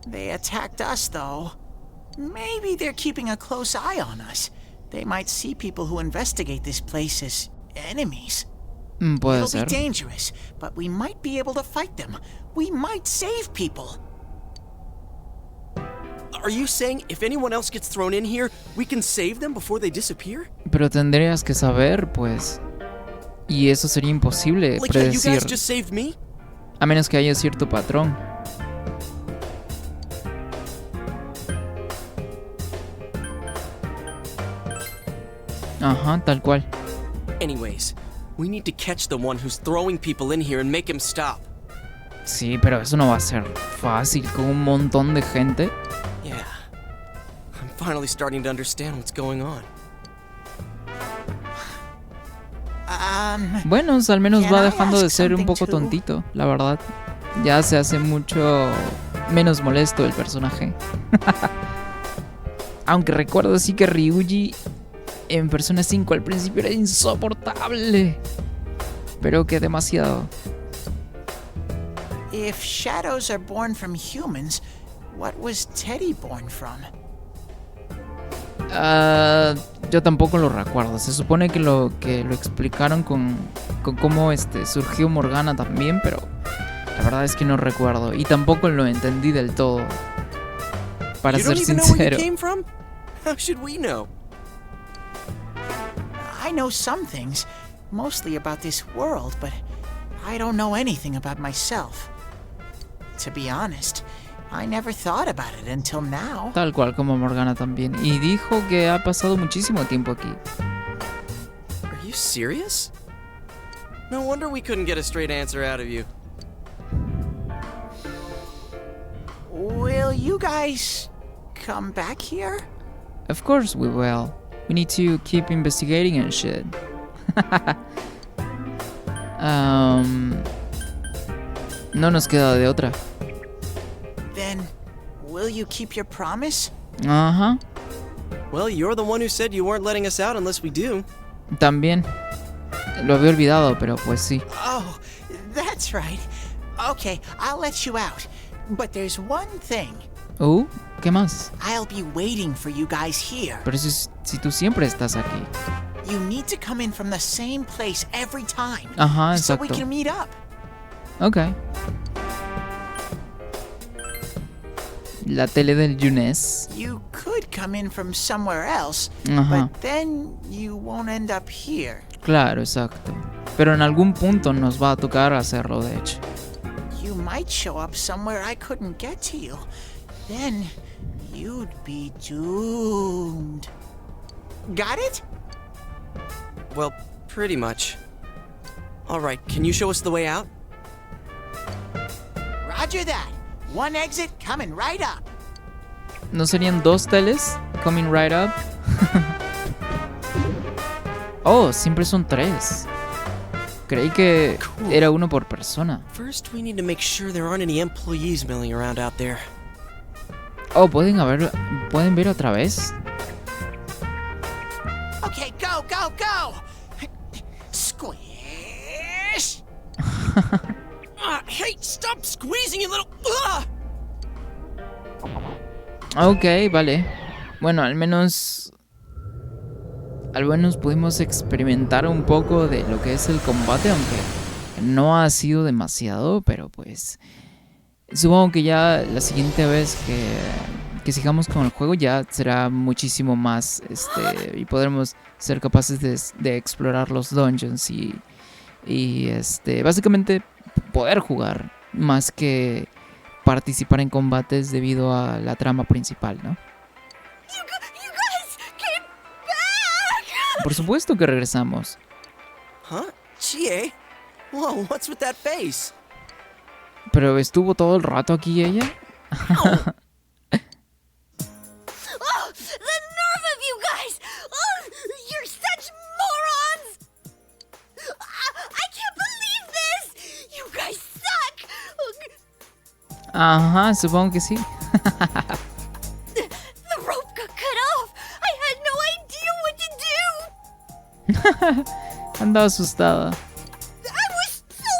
They attacked us, though. Maybe they're keeping a close eye on us. They might see people who investigate this place as enemies. Puede It'll ser. be dangerous, but we might be able to fight them. We might save people. Are you saying if anyone else gets thrown in here, we can save them before they disappear? Pero tendrías que saber, pues. Y eso sería imposible Like how you predecir. guys just saved me? A menos que haya cierto patrón. Ajá, tal cual. Anyways, we need to catch the one who's throwing people in here and make him stop. Sí, pero eso no va a ser fácil con un montón de gente. Yeah. I'm finally starting to understand what's going on. Bueno, al menos can va I dejando de ask ser un something poco too? tontito, la verdad. Ya se hace mucho menos molesto el personaje. Aunque recuerdo sí que Ryuji en Persona 5 al principio era insoportable. Pero que demasiado. If shadows are born from humans, what was Teddy born from? Yo tampoco lo recuerdo. Se supone que lo explicaron con cómo surgió Morgana también, pero la verdad es que no recuerdo. Y tampoco lo entendí del todo. Para You ser don't even know where sincero. you came from? How should we know? I know some things, mostly about this world, but I don't know anything about myself. To be honest, I never thought about it until now. Tal cual como Morgana también. Y dijo que ha pasado muchísimo tiempo aquí. Are you serious? No wonder we couldn't get a straight answer out of you. Will you guys come back here? Of course we will. We need to keep investigating and shit. No nos queda de otra. Then, will you keep your promise? Ajá. Well, you're the one who said you weren't letting us out unless we do. También. Lo había olvidado, pero pues sí. Oh, that's right. Okay, I'll let you out. But there's one thing. ¿Qué más? I'll be waiting for you guys here. Pero si tú siempre estás aquí. You need to come in from the same place every time. Ajá, so exacto. we can meet up. Okay. La tele del Younes. You could come in from somewhere else, Ajá. but then you won't end up here. Claro, exacto. Pero en algún punto nos va a tocar hacerlo, de hecho. You might show up somewhere I couldn't get to you. Then you'd be doomed. Got it? Well, pretty much. Alright, can you show us the way out? Roger that. One exit coming right up. ¿No serían dos teles? Coming right up. Oh, siempre son tres. Creí que era uno por persona. First, we need to make sure there aren't any employees milling around out there. Oh, ¿pueden ver otra vez? Okay, go, go, go! Squish! Hey, stop squeezing, you little... Ok, vale. Bueno, al menos pudimos experimentar un poco de lo que es el combate, aunque no ha sido demasiado, pero pues supongo que ya la siguiente vez que sigamos con el juego ya será muchísimo más y podremos ser capaces de explorar los dungeons y básicamente poder jugar más que participar en combates debido a la trama principal, ¿no? You guys came back! Por supuesto que regresamos. Huh? Chie? Whoa, what's with that face? ¿Pero estuvo todo el rato aquí ella? Oh, the nerve of you guys! Oh, you're such morons! I can't believe this! You guys suck! Ajá, supongo que sí. The rope got cut off! I had no idea what to do! Andaba asustada. I was so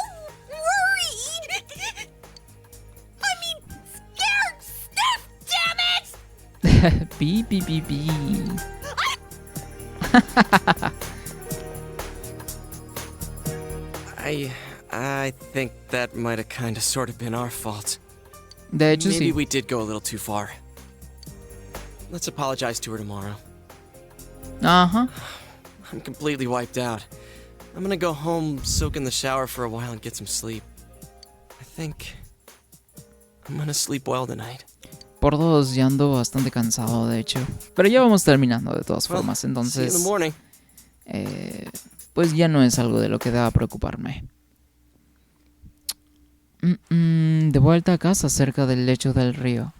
worried! I mean, scared stiff, damn it! Pi, pi, pi, pi. I think that might have kind of sort of been our fault. De hecho, Maybe sí. we did go a little too far. Let's apologize to her tomorrow. Ajá. I'm completely wiped out. I'm gonna go home, soak in the shower for a while and get some sleep. I think I'm gonna sleep well tonight. Por dos, ya ando bastante cansado, de hecho. Pero ya vamos terminando de todas formas, entonces... See you in the morning. Pues ya no es algo de lo que deba preocuparme. De vuelta a casa cerca del lecho del río.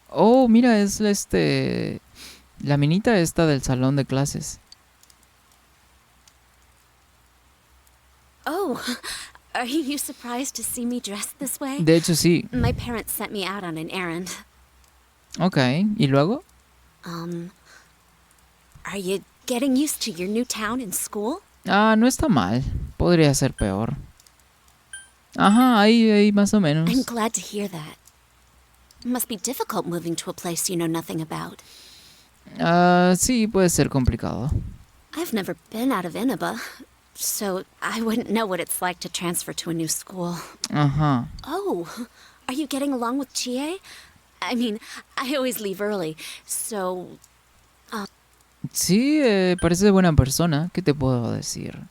Oh, mira, es la minita esta del salón de clases. Oh, are you surprised to see me dressed this way? De hecho, sí. My parents sent me out on an errand. Ok, ¿y luego? Are you getting used to your new town and school? Ah, no está mal. Podría ser peor. Ajá, ahí más o menos. I'm glad to hear that. It must be difficult moving to a place you know nothing about. Sí, puede ser complicado. I've never been out of Inaba, so I wouldn't know what it's like to transfer to a new school. Ajá. Oh, are you getting along with Chie? I mean, I always leave early, so... Sí, parece buena persona. ¿Qué te puedo decir?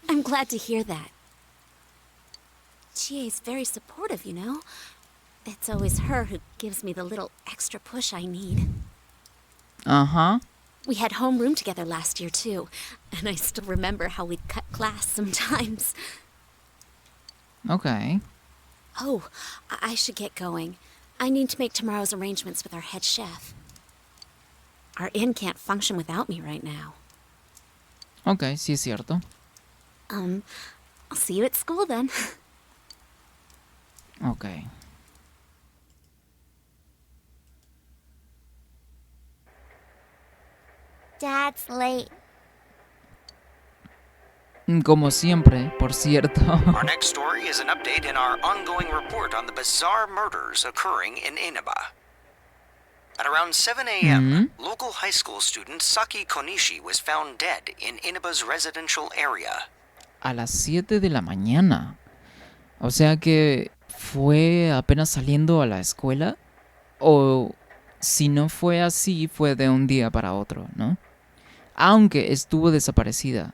I'm glad to hear that. Chie is very supportive, you know? It's always her who gives me the little extra push I need. Ajá. We had homeroom together last year, too. And I still remember how we'd cut class sometimes. Okay. Oh, I should get going. I need to make tomorrow's arrangements with our head chef. Our inn can't function without me right now. Okay, sí es cierto. I'll see you at school then. Okay. Dad's late. Como siempre, por cierto. Our next story is an update in our ongoing report on the bizarre murders occurring in Inaba. At around 7 a.m., local high school student Saki Konishi was found dead in Inaba's residential area. A las 7 de la mañana. O sea que fue apenas saliendo a la escuela. O si no fue así, fue de un día para otro, ¿no? Aunque estuvo desaparecida.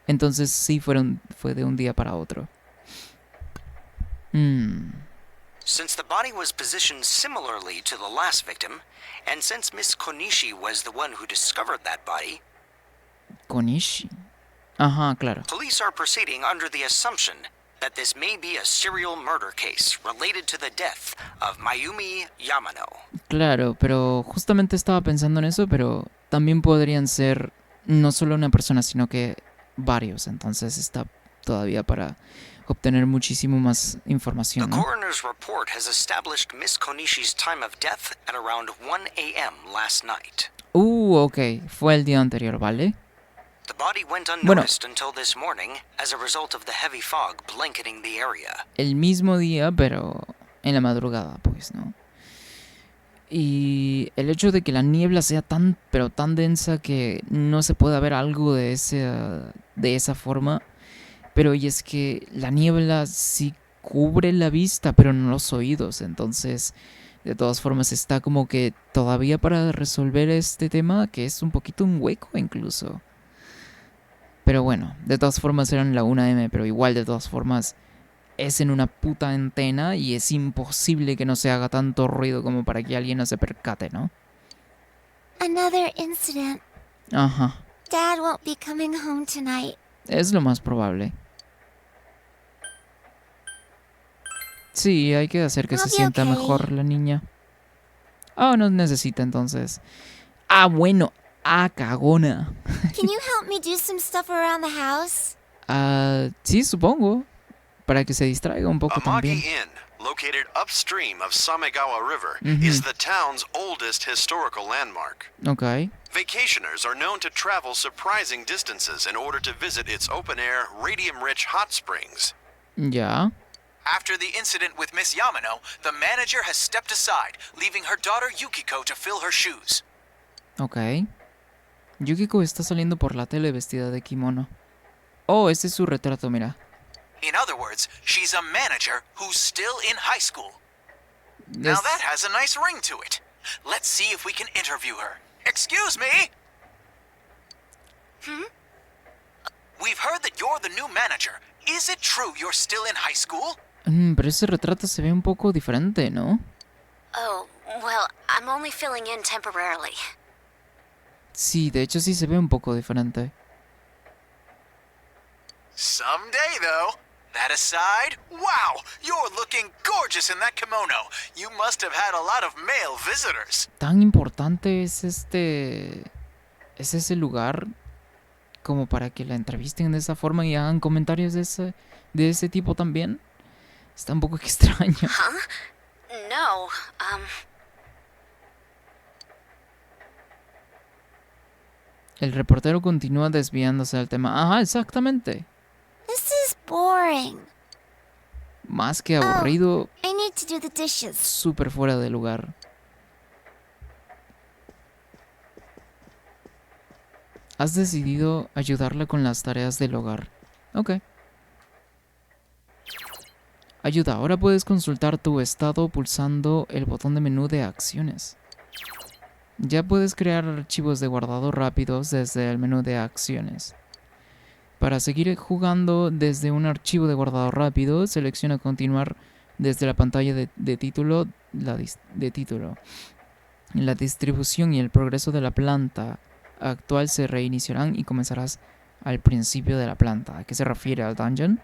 Entonces sí fue de un día para otro. Since the body was positioned similarly to the last victim, and since Miss Konishi was the one who discovered that body, Konishi. Ajá, claro. Police are proceeding under the assumption that this may be a serial murder case related to the death of Mayumi Yamano. Claro, pero justamente estaba pensando en eso, pero también podrían ser no solo una persona, sino que varios. Entonces está todavía para obtener muchísimo más información, The ¿no? coroner's report has established Miss Konishi's time of death at around 1 a.m. last night. Ok. Fue el día anterior, ¿vale? The body went unnoticed until this morning as a result of the heavy fog blanketing the area. El mismo día, pero en la madrugada, pues, ¿no? Y el hecho de que la niebla sea tan densa que no se pueda ver algo de esa forma. Pero y es que la niebla sí cubre la vista, pero no los oídos. Entonces, de todas formas, está como que todavía para resolver este tema, que es un poquito un hueco incluso. Pero bueno, de todas formas eran la 1 AM, pero igual de todas formas es en una puta antena y es imposible que no se haga tanto ruido como para que alguien no se percate, ¿no? Another incident. Ajá. Dad won't be coming home tonight. Es lo más probable. Sí, hay que hacer que se sienta mejor la niña. No necesita entonces. Bueno. Cagona. Can you help me do some stuff around the house? Sí, supongo. Para que se distraiga un poco también. Amagi Inn, located upstream of Samegawa River, is the town's oldest historical landmark. Okay. Vacationers are known to travel surprising distances in order to visit its open-air, radium-rich hot springs. Ya. After the incident with Miss Yamano, the manager has stepped aside, leaving her daughter Yukiko to fill her shoes. Okay. Yukiko está saliendo por la tele vestida de kimono. Este es su retrato, mira. In other words, she's a manager who's still in high school. Now that has a nice ring to it. Let's see if we can interview her. Excuse me? We've heard that you're the new manager. Is it true you're still in high school? Pero ese retrato se ve un poco diferente, ¿no? Oh, well, I'm only filling in temporarily. Sí, de hecho sí se ve un poco diferente. Someday, though. That aside, wow, you're looking gorgeous in that kimono. You must have had a lot of male visitors. ¿Tan importante es ese lugar como para que la entrevisten de esa forma y hagan comentarios de ese tipo también? Está un poco extraño. No, El reportero continúa desviándose del tema. Ajá, exactamente. This is boring. Más que aburrido. I need to do the dishes. Súper fuera de lugar. Has decidido ayudarla con las tareas del hogar. Ok. Ayuda. Ahora puedes consultar tu estado pulsando el botón de menú de acciones. Ya puedes crear archivos de guardado rápidos desde el menú de acciones. Para seguir jugando desde un archivo de guardado rápido, selecciona continuar desde la pantalla de título, la distribución y el progreso de la planta actual se reiniciarán y comenzarás al principio de la planta. ¿A qué se refiere al dungeon?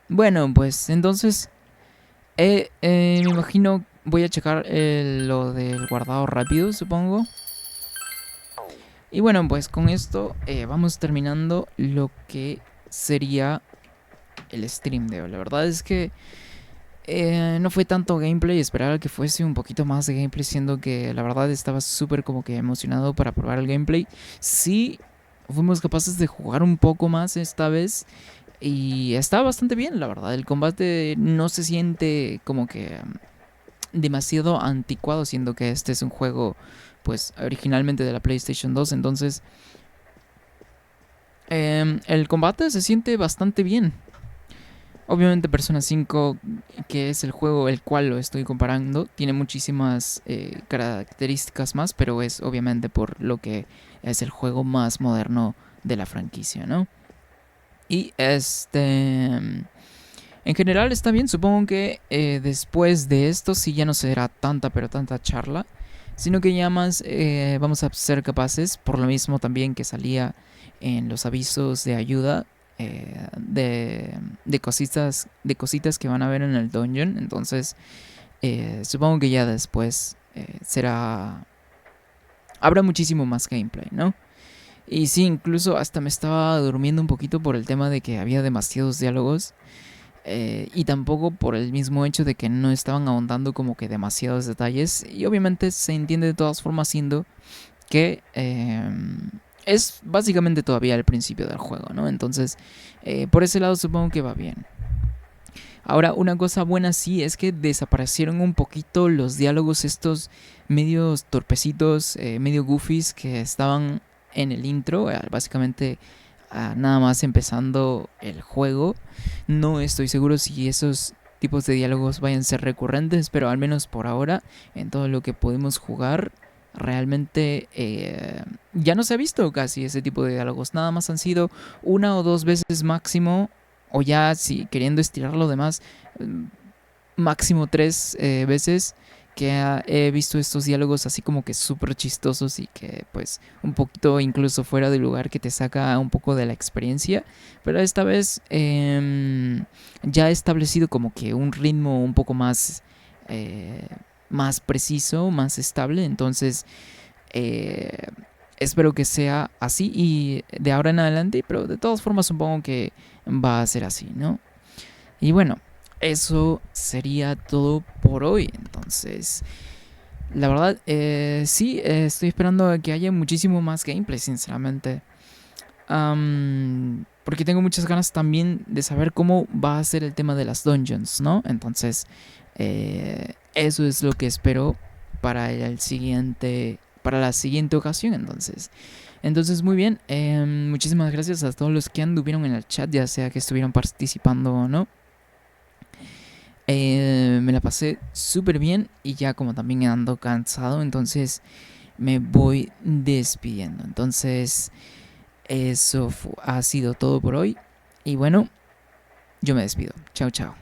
Bueno, pues entonces me imagino voy a checar lo del guardado rápido, supongo. Y bueno, pues con esto vamos terminando lo que sería el stream de hoy. La verdad es que no fue tanto gameplay, esperaba que fuese un poquito más de gameplay, siendo que la verdad estaba súper como que emocionado para probar el gameplay. Sí, fuimos capaces de jugar un poco más esta vez y está bastante bien, la verdad. El combate no se siente como que demasiado anticuado, siendo que este es un juego pues originalmente de la PlayStation 2, entonces el combate se siente bastante bien. Obviamente Persona 5, que es el juego el cual lo estoy comparando, tiene muchísimas características más, pero es obviamente por lo que es el juego más moderno de la franquicia, ¿no? Y en general está bien. Supongo que después de esto sí ya no será tanta charla, sino que ya más vamos a ser capaces, por lo mismo también que salía en los avisos de ayuda, de cositas que van a ver en el dungeon. Entonces supongo que ya después habrá muchísimo más gameplay, ¿no? Y sí, incluso hasta me estaba durmiendo un poquito por el tema de que había demasiados diálogos, y tampoco por el mismo hecho de que no estaban ahondando como que demasiados detalles. Y obviamente se entiende de todas formas, siendo que es básicamente todavía el principio del juego, ¿no? Entonces por ese lado supongo que va bien. Ahora, una cosa buena sí es que desaparecieron un poquito los diálogos estos medios torpecitos, medio goofies que estaban en el intro, básicamente nada más empezando el juego. No estoy seguro si esos tipos de diálogos vayan a ser recurrentes, pero al menos por ahora, en todo lo que podemos jugar, realmente ya no se ha visto casi ese tipo de diálogos. Nada más han sido 1 o 2 veces máximo, o ya si queriendo estirar lo demás, máximo 3 veces que he visto estos diálogos así como que súper chistosos y que pues un poquito incluso fuera de lugar, que te saca un poco de la experiencia. Pero esta vez ya he establecido como que un ritmo un poco más preciso, más estable. Entonces espero que sea así y de ahora en adelante, pero de todas formas supongo que va a ser así, ¿no? Y bueno, eso sería todo por hoy. Entonces, la verdad, sí, estoy esperando a que haya muchísimo más gameplay, sinceramente. Porque tengo muchas ganas también de saber cómo va a ser el tema de las dungeons, ¿no? Entonces, eso es lo que espero para la siguiente ocasión. Entonces muy bien. Muchísimas gracias a todos los que anduvieron en el chat, ya sea que estuvieron participando o no. Me la pasé súper bien y ya como también ando cansado, entonces me voy despidiendo. Entonces eso ha sido todo por hoy y bueno, yo me despido. Chao, chao.